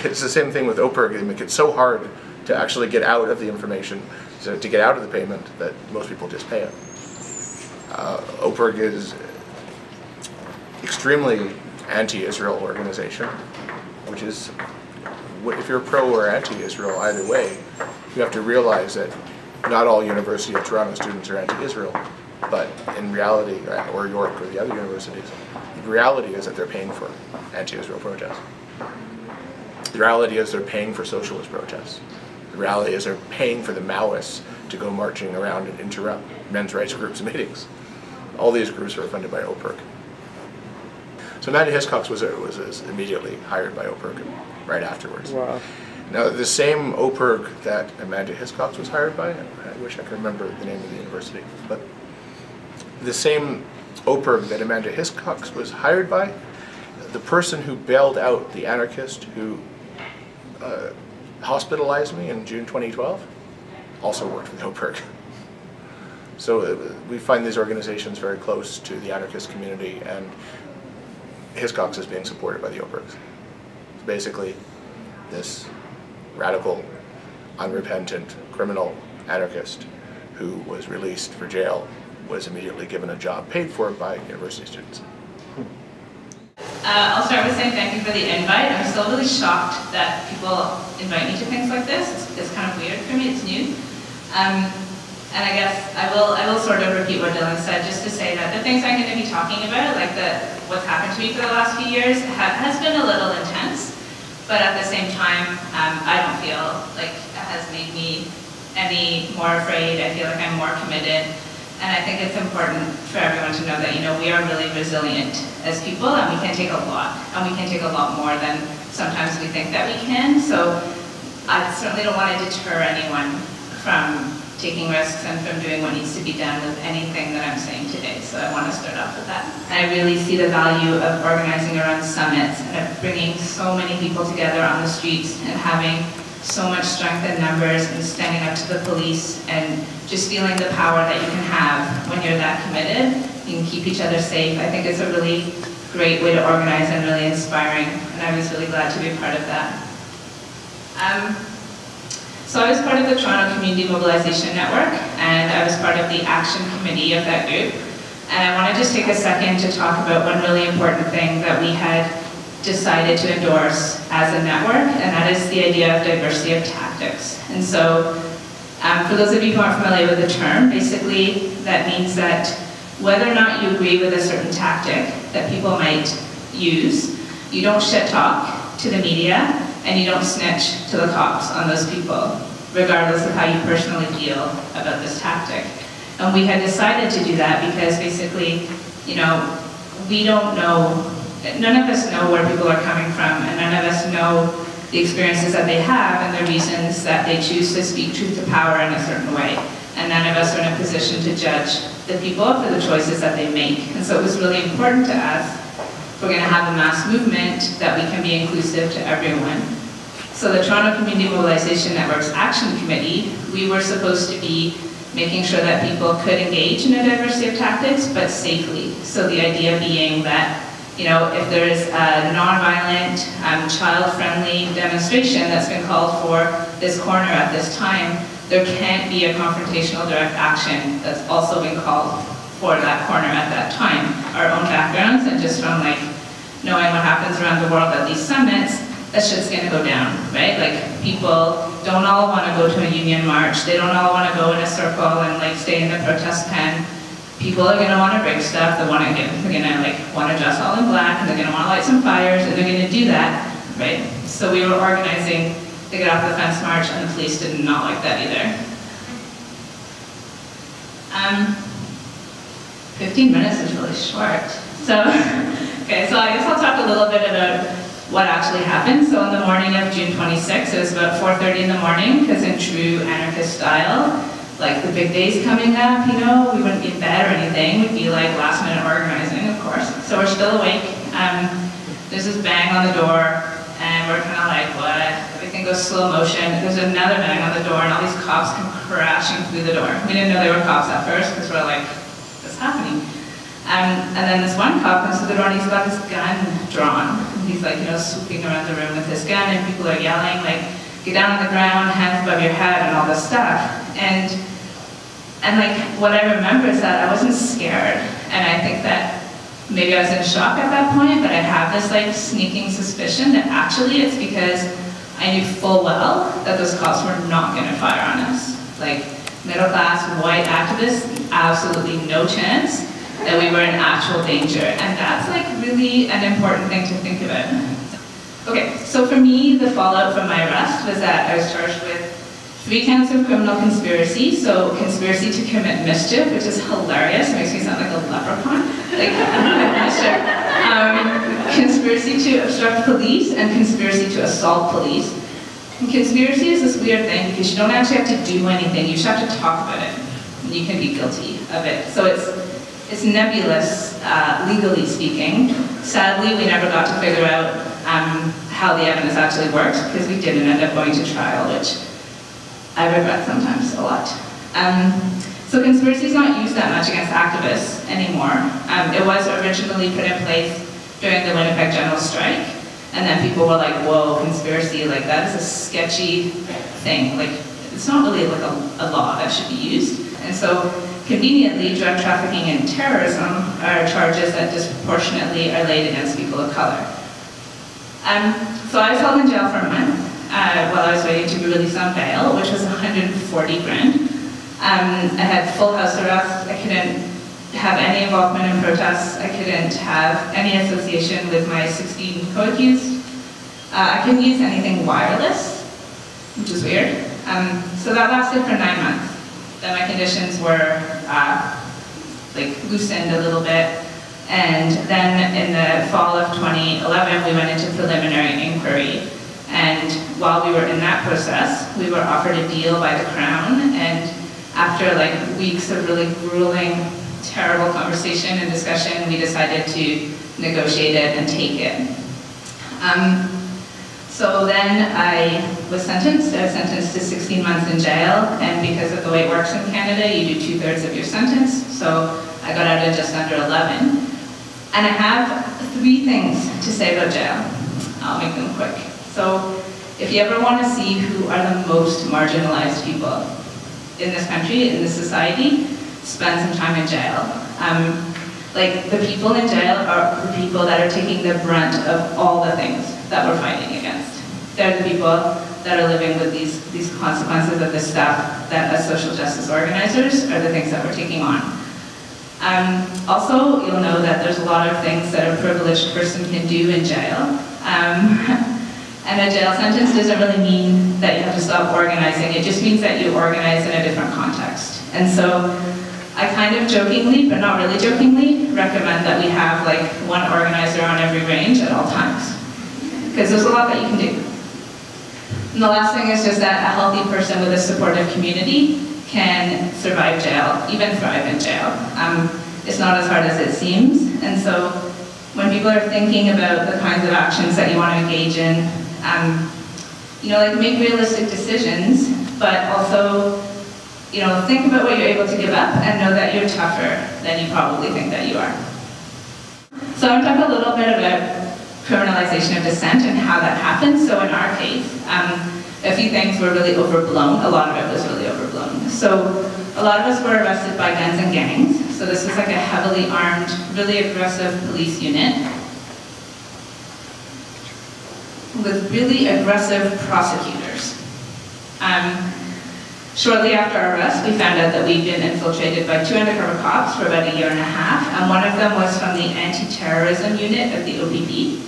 It's the same thing with OPIRG. They make it so hard to actually get out of the information, so to get out of the payment, that most people just pay it. OPIRG is extremely anti-Israel organization, which is, if you're pro or anti-Israel, either way, you have to realize that not all University of Toronto students are anti-Israel, but in reality, or York or the other universities, the reality is that they're paying for anti-Israel protests. The reality is they're paying for socialist protests. The reality is they're paying for the Maoists to go marching around and interrupt men's rights groups' meetings. All these groups are funded by OPIRG. So Amanda Hiscox was immediately hired by OPIRG right afterwards. Wow. Now, the same OPIRG that Amanda Hiscox was hired by, I wish I could remember the name of the university, but the same OPIRG that Amanda Hiscox was hired by, the person who bailed out the anarchist who hospitalized me in June 2012 also worked with OPIRG. So we find these organizations very close to the anarchist community, and Hiscox is being supported by the OPIRGs. It's basically this radical, unrepentant, criminal anarchist who was released for jail was immediately given a job paid for by university students. I'll start with saying thank you for the invite. I'm still really shocked that people invite me to things like this. It's kind of weird for me, it's new. And I guess I will sort of repeat what Dylan said, just to say that the things I'm going to be talking about, like what's happened to me for the last few years, has been a little intense. But at the same time, I don't feel like it has made me any more afraid. I feel like I'm more committed. And I think it's important for everyone to know that, we are really resilient as people, and we can take a lot. And we can take a lot more than sometimes we think that we can. So I certainly don't want to deter anyone from taking risks and from doing what needs to be done with anything that I'm saying today. So I want to start off with that. I really see the value of organizing around summits and of bringing so many people together on the streets and having so much strength in numbers and standing up to the police and just feeling the power that you can have when you're that committed. You can keep each other safe. I think it's a really great way to organize and really inspiring, and I was really glad to be a part of that. So I was part of the Toronto Community Mobilization Network, and I was part of the action committee of that group. And I want to just take a second to talk about one really important thing that we had decided to endorse as a network, and that is the idea of diversity of tactics. And so, for those of you who aren't familiar with the term, basically that means that whether or not you agree with a certain tactic that people might use, you don't shit talk to the media, and you don't snitch to the cops on those people, regardless of how you personally feel about this tactic. And we had decided to do that because basically, you know, we don't know, none of us know where people are coming from, and none of us know the experiences that they have and the reasons that they choose to speak truth to power in a certain way. And none of us are in a position to judge the people for the choices that they make. And so it was really important to us, if we're going to have a mass movement, that we can be inclusive to everyone. So the Toronto Community Mobilization Network's Action Committee, we were supposed to be making sure that people could engage in a diversity of tactics, but safely. So the idea being that, you know, if there's a nonviolent, child-friendly demonstration that's been called for this corner at this time, there can't be a confrontational direct action that's also been called for that corner at that time. Our own backgrounds, and just from like knowing what happens around the world at these summits, that shit's gonna go down, right? Like, people don't all wanna go to a union march, they don't all wanna go in a circle and like stay in the protest pen. People are gonna wanna break stuff, they're gonna like wanna dress all in black, and they're gonna wanna light some fires, and they're gonna do that, right? So we were organizing the Get Off the Fence March, and the police did not like that either. 15 minutes is really short. So, okay, so I guess I'll talk a little bit about what actually happened. So on the morning of June 26th, it was about 4:30 in the morning, because in true anarchist style, like the big day's coming up, you know, we wouldn't be in bed or anything, we'd be like last minute organizing, of course. So we're still awake. There's this bang on the door, and we're kind of like, what? Everything goes slow motion. There's another bang on the door, and all these cops come crashing through the door. We didn't know they were cops at first, because we're like, what's happening? And then this one cop comes to the door, and he's got this gun drawn. And he's like, you know, swooping around the room with his gun, and people are yelling, like, get down on the ground, hands above your head, and all this stuff. And like, what I remember is that I wasn't scared, and I think that maybe I was in shock at that point, but I have this like sneaking suspicion that actually it's because I knew full well that those cops were not going to fire on us. Like, middle class, white activists, absolutely no chance that we were in actual danger. And that's like really an important thing to think about. Okay, so for me, the fallout from my arrest was that I was charged with 3 counts of criminal conspiracy, so conspiracy to commit mischief, which is hilarious, it makes me sound like a leprechaun, like mischief. Conspiracy to obstruct police and conspiracy to assault police. And conspiracy is this weird thing because you don't actually have to do anything, you just have to talk about it, and you can be guilty of it. So it's nebulous, legally speaking. Sadly, we never got to figure out how the evidence actually works, because we didn't end up going to trial, which I regret sometimes a lot. So conspiracy is not used that much against activists anymore. It was originally put in place during the Winnipeg General Strike, and then people were like, whoa, conspiracy, like that is a sketchy thing. Like, it's not really like a law that should be used. And so, conveniently, drug trafficking and terrorism are charges that disproportionately are laid against people of color. So I was held in jail for a month while I was waiting to be released on bail, which was 140 grand. I had full house arrest. I couldn't have any involvement in protests. I couldn't have any association with my 16 co-accused. I couldn't use anything wireless, which is weird. So that lasted for 9 months. Then my conditions were like loosened a little bit. And then in the fall of 2011, we went into preliminary inquiry. And while we were in that process, we were offered a deal by the Crown. And after like weeks of really grueling, terrible conversation and discussion, we decided to negotiate it and take it. So then I was sentenced. I was sentenced to 16 months in jail. And because of the way it works in Canada, you do 2/3 of your sentence. So I got out in just under 11. And I have 3 things to say about jail. I'll make them quick. So if you ever want to see who are the most marginalized people in this country, in this society, spend some time in jail. Like, the people in jail are the people that are taking the brunt of all the things that we're fighting against. They're the people that are living with these consequences of the stuff that as social justice organizers are the things that we're taking on. Also, you'll know that there's a lot of things that a privileged person can do in jail. And a jail sentence doesn't really mean that you have to stop organizing. It just means that you organize in a different context. And so I kind of jokingly, but not really jokingly, recommend that we have like one organizer on every range at all times. Because there's a lot that you can do. And the last thing is just that a healthy person with a supportive community can survive jail, even thrive in jail. It's not as hard as it seems. And so when people are thinking about the kinds of actions that you want to engage in, you know, like make realistic decisions, but also, you know, think about what you're able to give up and know that you're tougher than you probably think that you are. So I'm talking a little bit about criminalization of dissent and how that happens. So in our case, a few things were really overblown. A lot of it was really overblown. So a lot of us were arrested by guns and gangs. So this was like a heavily armed, really aggressive police unit with really aggressive prosecutors. Shortly after our arrest, we found out that we'd been infiltrated by 2 undercover cops for about a year and a half, and one of them was from the anti-terrorism unit of the OPP.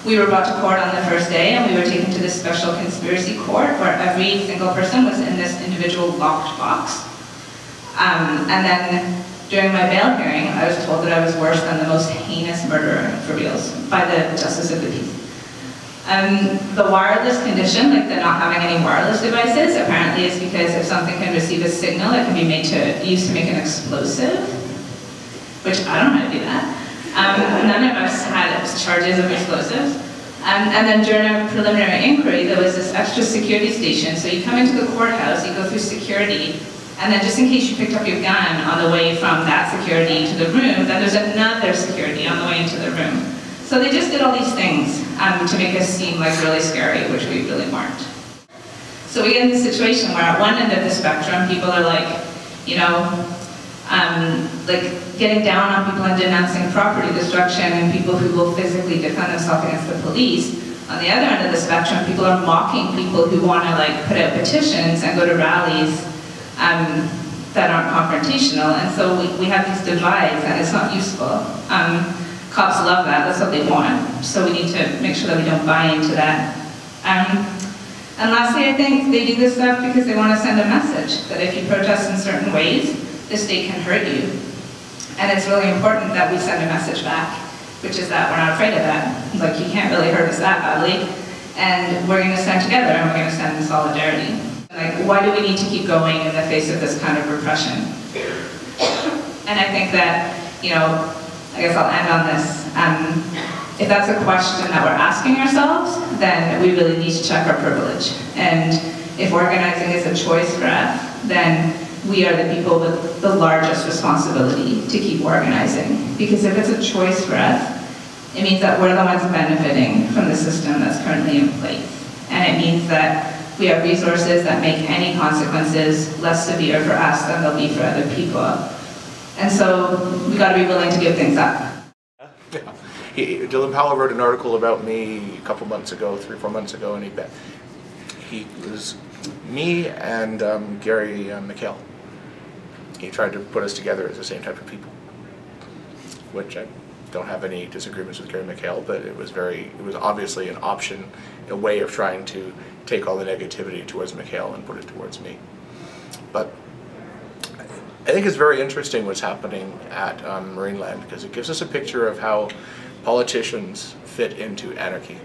We were brought to court on the first day, and we were taken to this special conspiracy court where every single person was in this individual locked box. And then during my bail hearing, I was told that I was worse than the most heinous murderer for reals by the Justice of the Peace. The wireless condition, like the not having any wireless devices, apparently is because if something can receive a signal, it can be used to make an explosive, which I don't know how to do that. None of us had charges of explosives. And then during a preliminary inquiry, there was this extra security station. So you come into the courthouse, you go through security, and then just in case you picked up your gun on the way from that security to the room, then there's another security on the way into the room. So they just did all these things to make us seem like really scary, which we really weren't. So we get in this situation where at one end of the spectrum, people are like, you know, like getting down on people and denouncing property destruction and people who will physically defend themselves against the police. On the other end of the spectrum, people are mocking people who want to like put out petitions and go to rallies that aren't confrontational. And so we have these divides and it's not useful. Cops love that, that's what they want. So we need to make sure that we don't buy into that. And lastly, I think they do this stuff because they want to send a message that if you protest in certain ways, the state can hurt you. And it's really important that we send a message back, which is that we're not afraid of that. Like, you can't really hurt us that badly. And we're going to stand together and we're going to stand in solidarity. Like, why do we need to keep going in the face of this kind of repression? And I think that, you know, I guess I'll end on this. If that's a question that we're asking ourselves, then we really need to check our privilege. And if organizing is a choice for us, then we are the people with the largest responsibility to keep organizing. Because if it's a choice for us, it means that we're the ones benefiting from the system that's currently in place. And it means that we have resources that make any consequences less severe for us than they'll be for other people. And so we got to be willing to give things up. Dylan Powell wrote an article about me a couple months ago, 3 or 4 months ago, and he was me and Gary McHale. He tried to put us together as the same type of people, which I don't have any disagreements with Gary McHale, but it was obviously an option, a way of trying to take all the negativity towards McHale and put it towards me. But I think it's very interesting what's happening at Marineland, because it gives us a picture of how politicians fit into anarchy.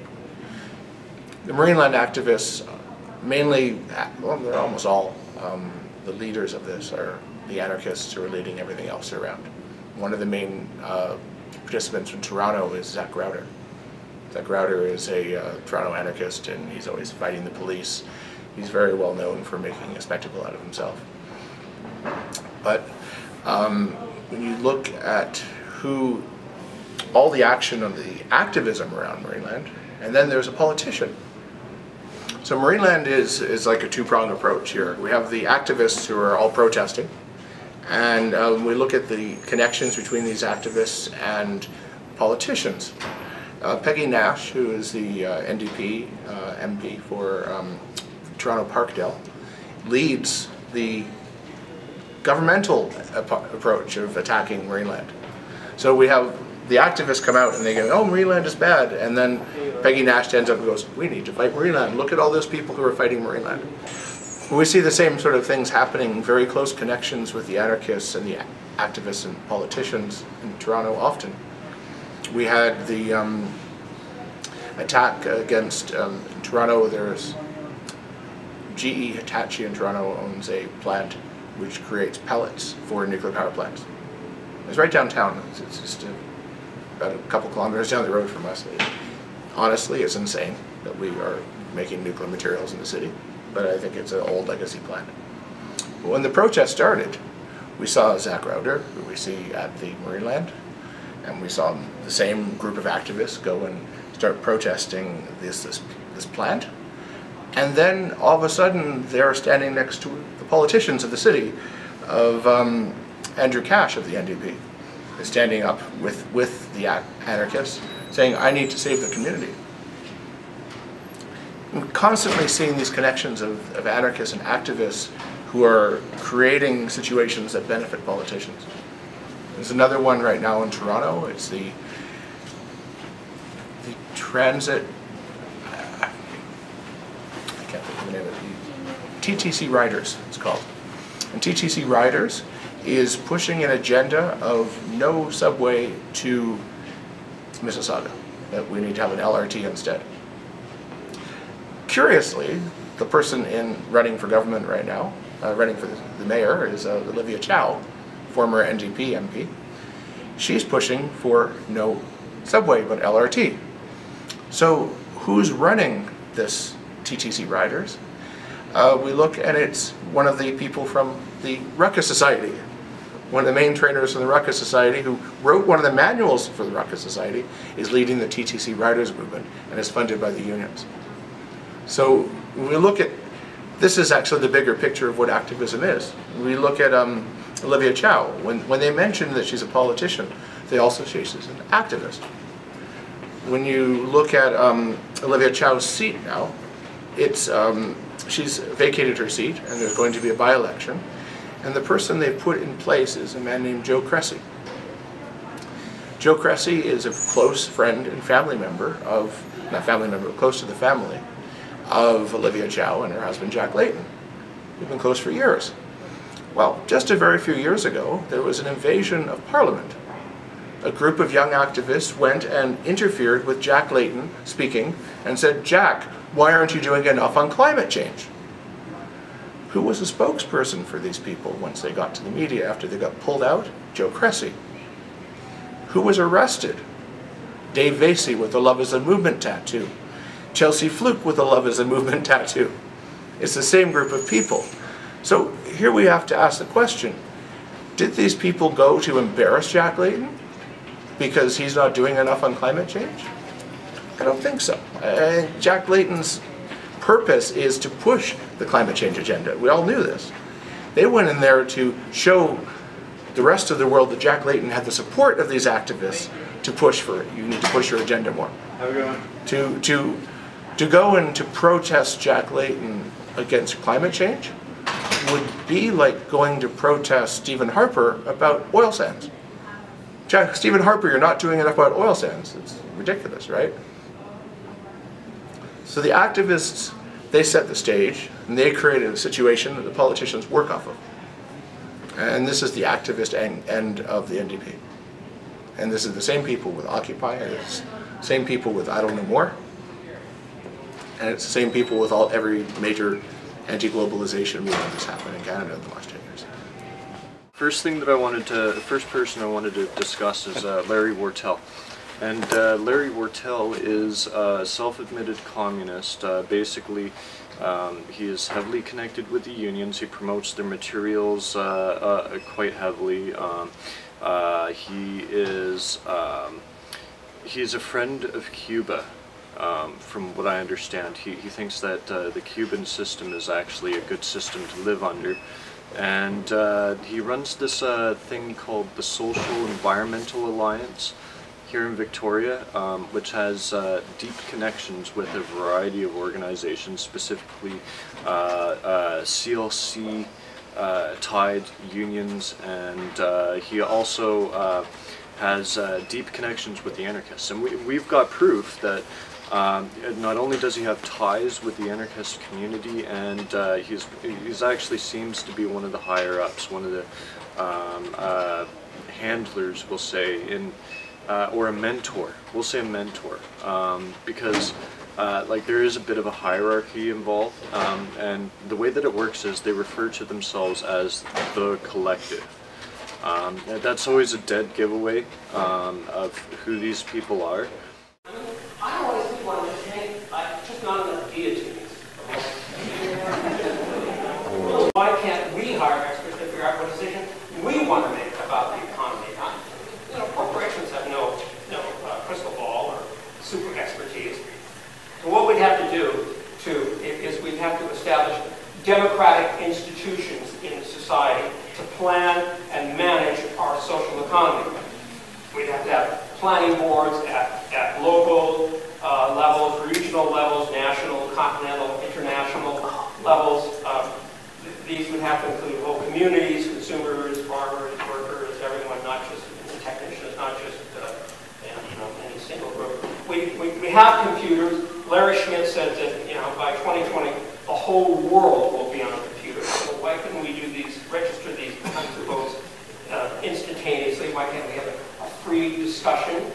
The Marineland activists, mainly, well, they're almost all, the leaders of this are the anarchists who are leading everything else around. One of the main participants from Toronto is Zach Crowder. Zach Crowder is a Toronto anarchist, and he's always fighting the police. He's very well known for making a spectacle out of himself. But when you look at all the action of the activism around Marineland, and then there's a politician. So Marineland is like a two-pronged approach here. We have the activists who are all protesting, And we look at the connections between these activists and politicians. Peggy Nash, who is the NDP MP for Toronto Parkdale, leads the governmental approach of attacking Marineland. So we have the activists come out and they go, oh, Marineland is bad, and then Peggy Nash stands up and goes, we need to fight Marineland. Look at all those people who are fighting Marineland. We see the same sort of things happening, very close connections with the anarchists and the activists and politicians in Toronto often. We had the attack against Toronto. There's GE Hitachi in Toronto owns a plant which creates pellets for nuclear power plants. It's right downtown. It's just about a couple kilometers down the road from us. Honestly, it's insane that we are making nuclear materials in the city, but I think it's an old legacy plant. But when the protest started, we saw Zach Rauder, who we see at the Marineland, and we saw the same group of activists go and start protesting this plant. And then all of a sudden they're standing next to the politicians of the city, of Andrew Cash of the NDP, is standing up with the anarchists, saying, I need to save the community. We're constantly seeing these connections of anarchists and activists who are creating situations that benefit politicians. There's another one right now in Toronto. It's the transit, I can't think of the name of it, TTC Riders, it's called. And TTC Riders is pushing an agenda of no subway to Mississauga, that we need to have an LRT instead. Curiously, the person running for government right now, running for the mayor, is Olivia Chow, former NDP MP. She's pushing for no subway but LRT. So who's running this TTC Riders? We look and it's one of the people from the Ruckus Society, one of the main trainers from the Ruckus Society, who wrote one of the manuals for the Ruckus Society, is leading the TTC Riders movement and is funded by the unions. So when we look at, this is actually the bigger picture of what activism is. We look at Olivia Chow. When they mention that she's a politician, they also say she's an activist. When you look at Olivia Chow's seat now, it's she's vacated her seat and there's going to be a by-election, and the person they've put in place is a man named Joe Cressy. Joe Cressy is a close friend and family member of, not family member, but close to the family of Olivia Chow and her husband Jack Layton. They've been close for years. Well, just a very few years ago, there was an invasion of Parliament. A group of young activists went and interfered with Jack Layton speaking and said, Jack, why aren't you doing enough on climate change? Who was the spokesperson for these people once they got to the media after they got pulled out? Joe Cressy. Who was arrested? Dave Vasey with the Love is a Movement tattoo. Chelsea Fluke with the Love is a Movement tattoo. It's the same group of people. So here we have to ask the question, did these people go to embarrass Jack Layton because he's not doing enough on climate change? I don't think so. Jack Layton's purpose is to push the climate change agenda. We all knew this. They went in there to show the rest of the world that Jack Layton had the support of these activists to push for it. You need to push your agenda more. Have a good one. To go and to protest Jack Layton against climate change would be like going to protest Stephen Harper about oil sands. Stephen Harper, you're not doing enough about oil sands. It's ridiculous, right? So the activists, they set the stage, and they created a situation that the politicians work off of. And this is the activist end of the NDP. And this is the same people with Occupy, and it's the same people with Idle No More, and it's the same people with every major anti-globalization movement that's happened in Canada in the last 10 years. First person I wanted to discuss is Larry Wartell. And Larry Wartell is a self-admitted communist. Basically, he is heavily connected with the unions. He promotes their materials quite heavily. He's a friend of Cuba. From what I understand, he thinks that the Cuban system is actually a good system to live under. And he runs this thing called the Social Environmental Alliance here in Victoria, which has deep connections with a variety of organizations, specifically CLC, Tide unions, and he also has deep connections with the anarchists. And we've got proof that not only does he have ties with the anarchist community, and he's actually seems to be one of the higher ups, one of the handlers, we'll say, in or a mentor. We'll say a mentor, because like there is a bit of a hierarchy involved, and the way that it works is they refer to themselves as the collective. That's always a dead giveaway of who these people are. I always want to think, just not enough deities. Why can't we hire experts to figure out what decision we want to make about the economy? You know, corporations have no crystal ball or super expertise. And what we'd have to do, too, is we'd have to establish democratic institutions in society to plan and manage our social economy. We'd have to have planning boards at local levels, regional levels, national, continental, international levels. These would have to include whole communities, consumers, farmers, workers, everyone, not just technicians, not just any single group. We have computers. Larry Schmidt said that by 2020 the whole world will be on computers. So why couldn't we do these, register these kinds of votes instantaneously? Why can't we have a free discussion,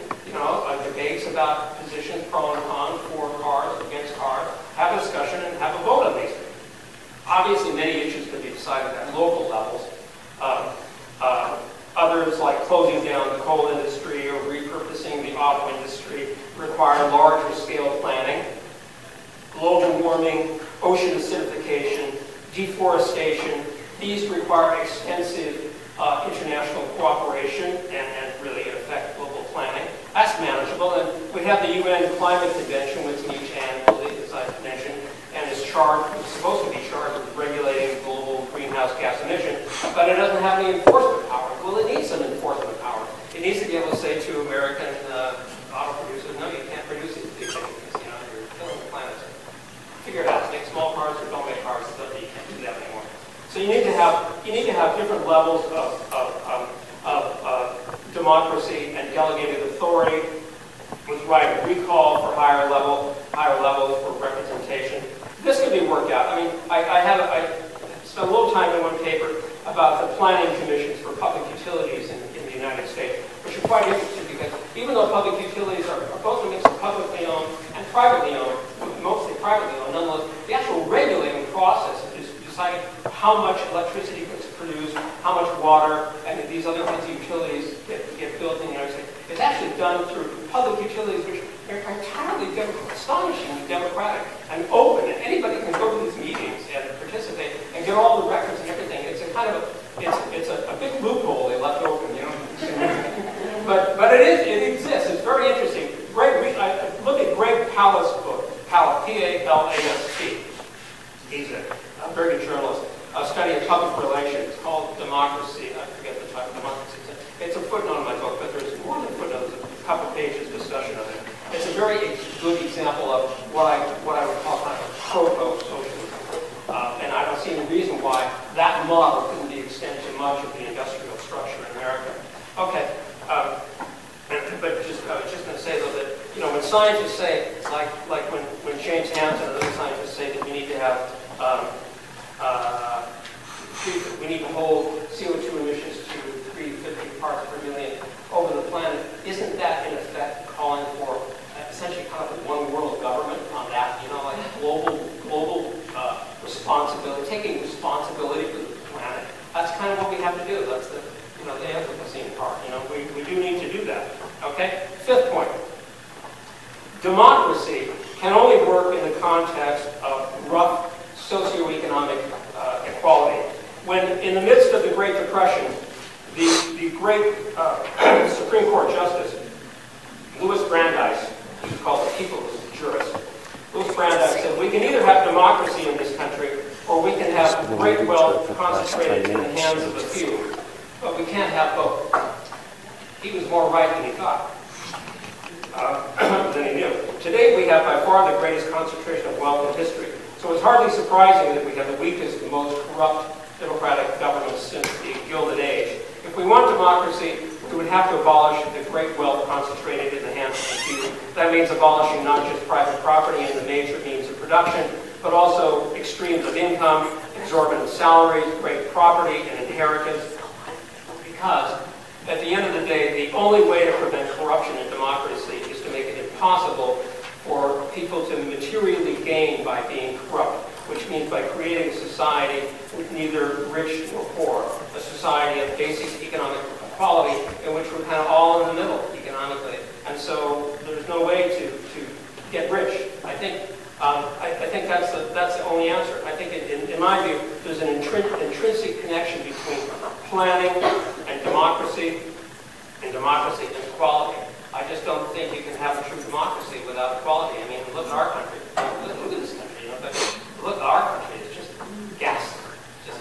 debates about positions pro and con, for cars, against cars, have a discussion and have a vote on these things. Obviously many issues can be decided at local levels. Others, like closing down the coal industry or repurposing the auto industry, require larger scale planning. Global warming, ocean acidification, deforestation, these require extensive international cooperation and really in effect global planning. That's manageable, and we have the UN Climate Convention, which meets annually, as I mentioned, and is supposed to be charged with regulating global greenhouse gas emissions, but it doesn't have any enforcement power. Well, it needs some enforcement power. It needs to be able to say to American auto producers, no, you can't produce these big things, you're killing the planet. Figure it out. Make small cars or don't make cars, so you can't do that anymore. So you need to have different levels of democracy and delegated authority, with right of recall for higher levels for representation. This could be worked out. I mean, I spent a little time in one paper about the planning commissions for public utilities in the United States, which are quite interesting because even though public utilities are both a mix of publicly owned and privately owned, mostly privately owned, nonetheless, the actual regulating process is deciding how much electricity gets produced, how much water, and these other kinds of utilities get built in the United States. It's actually done through public utilities, which are entirely astonishingly democratic and open, and anybody can go to these meetings and participate and get all the records and everything. It's a kind of a big loophole they left open, but it exists. It's very interesting. Look at Greg Palast's book, P-A-L-A-S-T. He's a very good journalist. A study of public relations called Democracy. I forget the title. Democracy. It's a footnote in my book, but there's more than footnotes. A couple pages discussion of it. It's a very good example of what I would call kind of a proto-socialism, and I don't see any reason why that model couldn't be extended to much of the industrial structure in America. Okay, but I was just going to say though that when scientists say, like when James Hansen and other scientists say that we need to have we need to hold CO2 emissions to 350 parts per million over the planet, isn't that in effect calling for essentially kind of a one world government on that, like global responsibility, taking responsibility for the planet? That's kind of what we have to do. That's the advocacy part. We do need to do that. Okay? Fifth point. Democracy can only work in the context of rough socioeconomic equality. When in the midst of the Great Depression, the great Supreme Court Justice, Louis Brandeis, who's called the people's jurist, Louis Brandeis said, we can either have democracy in this country, or we can have great wealth concentrated in the hands of a few. But we can't have both. He was more right than he thought, than he knew. Today we have by far the greatest concentration of wealth in history. So it's hardly surprising that we have the weakest and most corrupt democratic governments since the Gilded Age. If we want democracy, we would have to abolish the great wealth concentrated in the hands of the few. That means abolishing not just private property and the major means of production, but also extremes of income, exorbitant salaries, great property, and inheritance. Because at the end of the day, the only way to prevent corruption in democracy is to make it impossible for people to materially gain by being corrupt, which means by creating a society with neither rich nor poor, a society of basic economic equality in which we're kind of all in the middle economically. And so there's no way to get rich. I think that's the only answer. I think in my view, there's an intrinsic connection between planning and democracy and equality. I just don't think you can have a true democracy without equality. I mean, look at our country. Look at this country. You know, but look at our country. It's just ghastly. It's just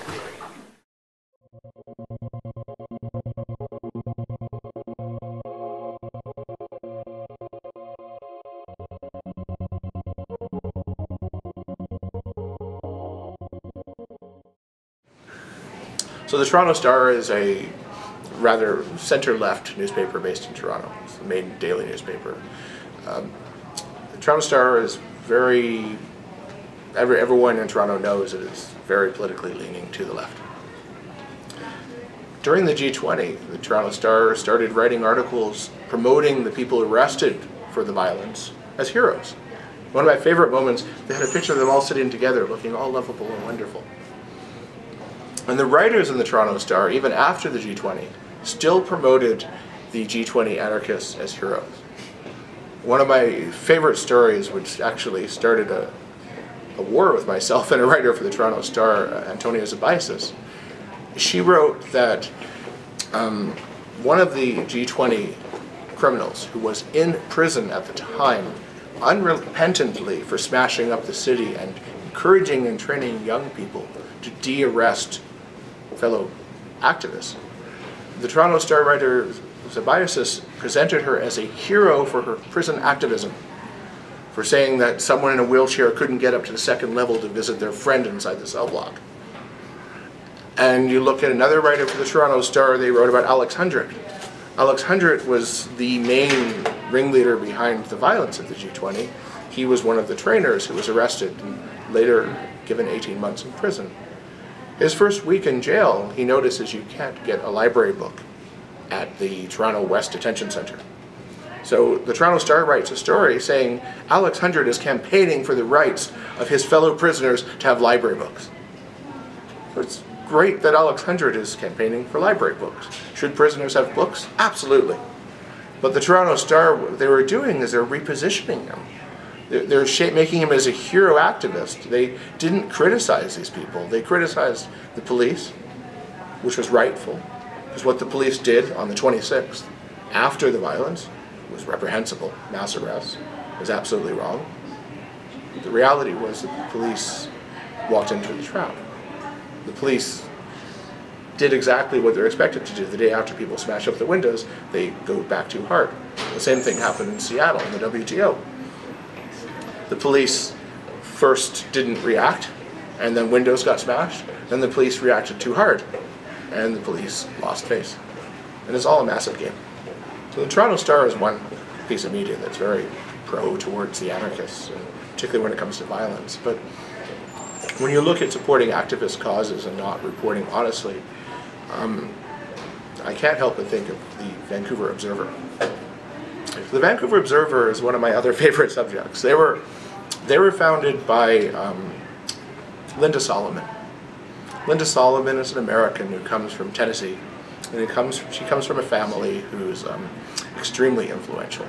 So the Toronto Star is a rather center-left newspaper based in Toronto. It's the main daily newspaper. The Toronto Star is very, everyone in Toronto knows it is very politically leaning to the left. During the G20, the Toronto Star started writing articles promoting the people arrested for the violence as heroes. One of my favorite moments, they had a picture of them all sitting together looking all lovable and wonderful. And the writers in the Toronto Star, even after the G20, still promoted the G20 anarchists as heroes. One of my favorite stories, which actually started a war with myself and a writer for the Toronto Star, Antonia Zabaisis, she wrote that one of the G20 criminals who was in prison at the time, unrepentantly for smashing up the city and encouraging and training young people to de-arrest fellow activists. The Toronto Star writer Zabaisis presented her as a hero for her prison activism, for saying that someone in a wheelchair couldn't get up to the second level to visit their friend inside the cell block. And you look at another writer for the Toronto Star, they wrote about Alex Hundred. Alex Hundred was the main ringleader behind the violence at the G20. He was one of the trainers who was arrested and later given 18 months in prison. His first week in jail, he notices you can't get a library book at the Toronto West Detention Center. So the Toronto Star writes a story saying Alex Hundred is campaigning for the rights of his fellow prisoners to have library books. So it's great that Alex Hundred is campaigning for library books. Should prisoners have books? Absolutely. But the Toronto Star, what they were doing is they're repositioning him. They're making him as a hero activist. They didn't criticize these people. They criticized the police, which was rightful, because what the police did on the 26th, after the violence, was reprehensible. Mass arrests was absolutely wrong. The reality was that the police walked into the trap. The police did exactly what they're expected to do. The day after people smash up the windows, they go back too hard. The same thing happened in Seattle, in the WTO. The police first didn't react, and then windows got smashed. Then the police reacted too hard, and the police lost face. And it's all a massive game. So the Toronto Star is one piece of media that's very pro towards the anarchists, and particularly when it comes to violence. But when you look at supporting activist causes and not reporting honestly, I can't help but think of the Vancouver Observer. The Vancouver Observer is one of my other favorite subjects. They were founded by Linda Solomon. Linda Solomon is an American who comes from Tennessee, and she comes from a family who's extremely influential.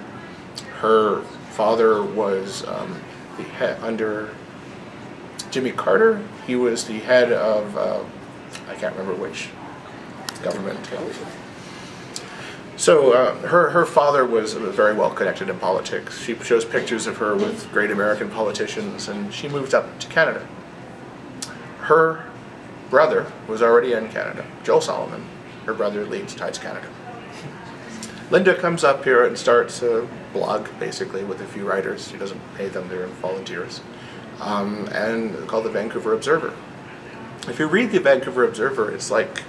Her father was the head under Jimmy Carter. He was the head of I can't remember which government. So her father was very well connected in politics. She shows pictures of her with great American politicians, and she moved up to Canada. Her brother was already in Canada, Joel Solomon. Her brother leads Tides Canada. Linda comes up here and starts a blog, basically, with a few writers. She doesn't pay them, they're volunteers, and called the Vancouver Observer. If you read the Vancouver Observer, it's like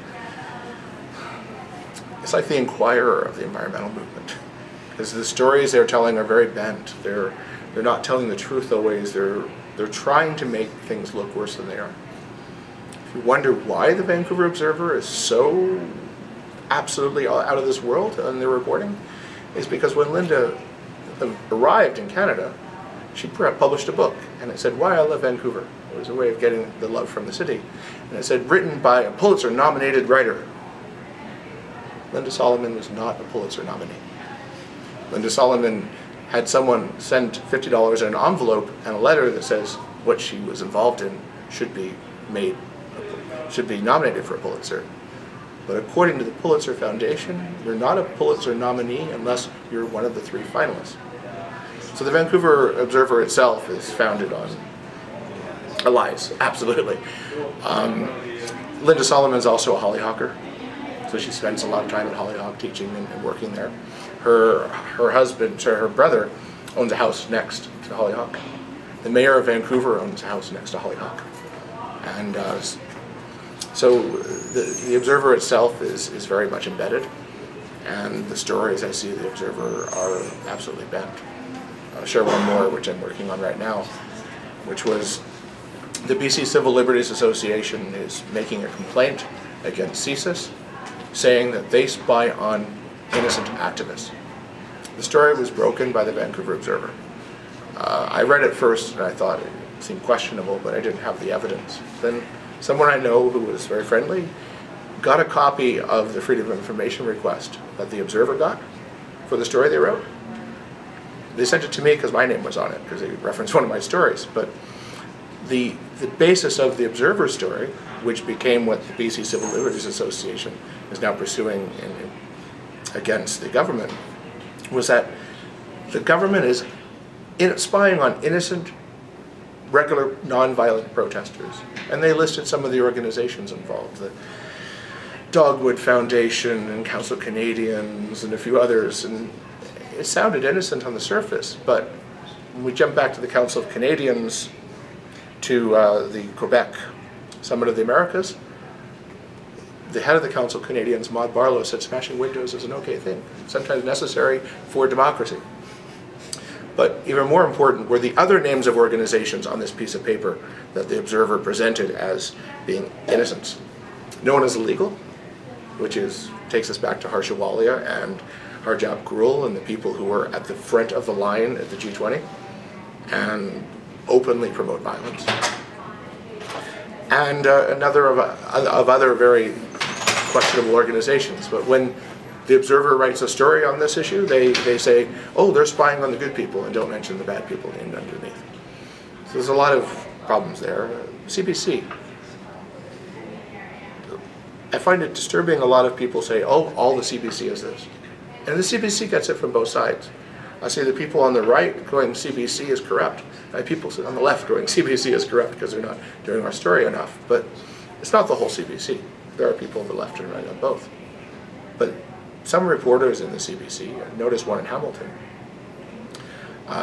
the Inquirer of the environmental movement. Because the stories they're telling are very bent. They're not telling the truth always. They're trying to make things look worse than they are. If you wonder why the Vancouver Observer is so absolutely out of this world on their reporting, is because when Linda arrived in Canada, she published a book, and it said, Why I Love Vancouver. It was a way of getting the love from the city. And it said, written by a Pulitzer-nominated writer. Linda Solomon was not a Pulitzer nominee. Linda Solomon had someone send $50 in an envelope and a letter that says what she was involved in should be nominated for a Pulitzer. But according to the Pulitzer Foundation, you're not a Pulitzer nominee unless you're one of the 3 finalists. So the Vancouver Observer itself is founded on lies, absolutely. Linda Solomon's also a Hollyhocker, so she spends a lot of time at Hollyhock teaching and working there. Her husband, her brother, owns a house next to Hollyhock. The mayor of Vancouver owns a house next to Hollyhock. And so the Observer itself is very much embedded, and the stories I see in the Observer are absolutely bent. I'll share one more, which I'm working on right now, which was the BC Civil Liberties Association is making a complaint against CSIS, saying that they spy on innocent activists. The story was broken by the Vancouver Observer. I read it first and I thought it seemed questionable, but I didn't have the evidence. Then someone I know who was very friendly got a copy of the Freedom of Information request that the Observer got for the story they wrote. They sent it to me because my name was on it, because they referenced one of my stories. But the basis of the Observer story, which became what the BC Civil Liberties Association is now pursuing against the government, was that the government is spying on innocent, regular, non-violent protesters. And they listed some of the organizations involved, the Dogwood Foundation and Council of Canadians and a few others. And it sounded innocent on the surface, but when we jump back to the Council of Canadians, to the Quebec Summit of the Americas, the head of the Council of Canadians, Maud Barlow, said smashing windows is an okay thing, sometimes necessary for democracy. But even more important were the other names of organizations on this piece of paper that the Observer presented as being innocent. Known as illegal, which takes us back to Harsha Walia and Harjap Grul and the people who were at the front of the line at the G20 and openly promote violence. And another of other very questionable organizations. But when the Observer writes a story on this issue, they say, oh, they're spying on the good people and don't mention the bad people named underneath. So there's a lot of problems there. CBC. I find it disturbing a lot of people say, oh, all the CBC is this. And the CBC gets it from both sides. I see the people on the right going CBC is corrupt. I have people on the left going CBC is corrupt because they're not doing our story enough. But it's not the whole CBC. There are people on the left and right on both. But some reporters in the CBC, I noticed one in Hamilton,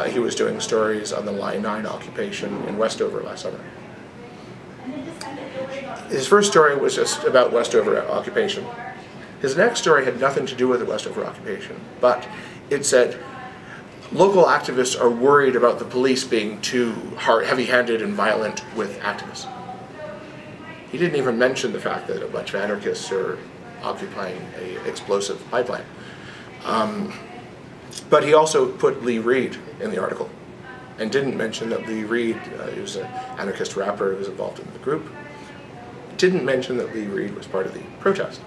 he was doing stories on the Line 9 occupation in Westover last summer. His first story was just about Westover occupation. His next story had nothing to do with the Westover occupation, but it said, local activists are worried about the police being too heavy-handed and violent with activists. He didn't even mention the fact that a bunch of anarchists are occupying an explosive pipeline. But he also put Lee Reed in the article and didn't mention that Lee Reed, he was an anarchist rapper who was involved in the group, didn't mention that Lee Reed was part of the protest.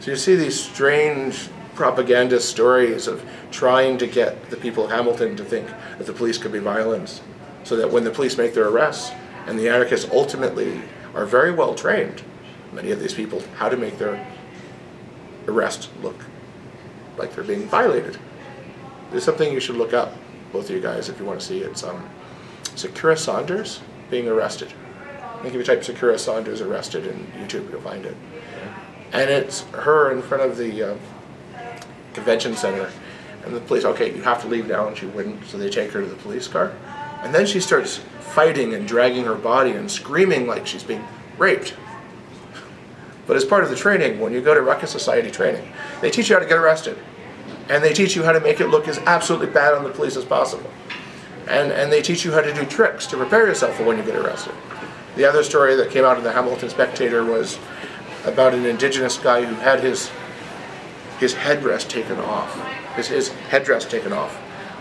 So you see these strange propaganda stories of trying to get the people of Hamilton to think that the police could be violent, so that when the police make their arrests, and the anarchists ultimately are very well trained, many of these people, how to make their arrest look like they're being violated. There's something you should look up, both of you guys, if you want to see it. It's Sakura Saunders being arrested. think if you type Sakura Saunders arrested in YouTube, you'll find it. And it's her in front of the convention center, and the police, okay, you have to leave now, and she wouldn't, so they take her to the police car. And then she starts fighting and dragging her body and screaming like she's being raped. But as part of the training, when you go to Ruckus Society training, they teach you how to get arrested. And they teach you how to make it look as absolutely bad on the police as possible. And they teach you how to do tricks to prepare yourself for when you get arrested. The other story that came out in the Hamilton Spectator was about an Indigenous guy who had his headdress taken off, his headdress taken off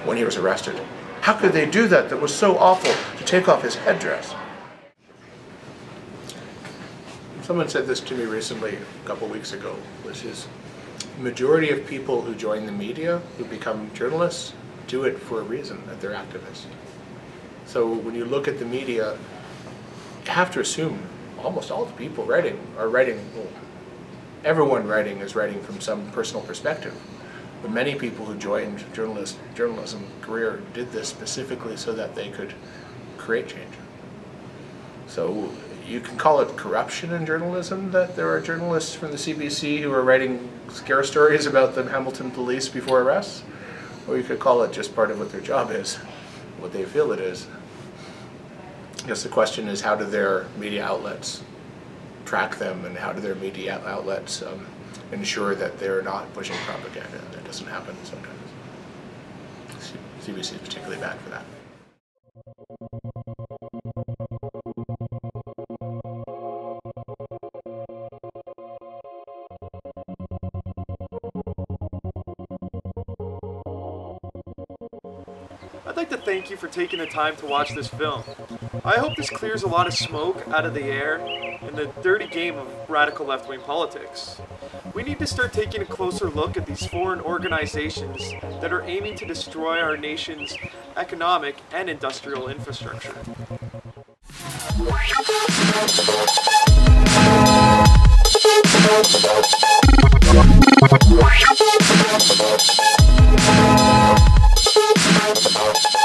when he was arrested. How could they do that? That was so awful, to take off his headdress. Someone said this to me recently, a couple weeks ago, which is, the majority of people who join the media, who become journalists, do it for a reason, that they're activists. So when you look at the media, you have to assume almost all the people writing are writing, well, everyone writing is writing from some personal perspective. But many people who joined journalism career did this specifically so that they could create change. So you can call it corruption in journalism, that there are journalists from the CBC who are writing scare stories about the Hamilton police before arrests, or you could call it just part of what their job is, what they feel it is. I guess the question is, how do their media outlets track them, and how do their media outlets ensure that they're not pushing propaganda? That doesn't happen sometimes. CBC is particularly bad for that. I'd like to thank you for taking the time to watch this film. I hope this clears a lot of smoke out of the air in the dirty game of radical left-wing politics. We need to start taking a closer look at these foreign organizations that are aiming to destroy our nation's economic and industrial infrastructure. We'll be right back.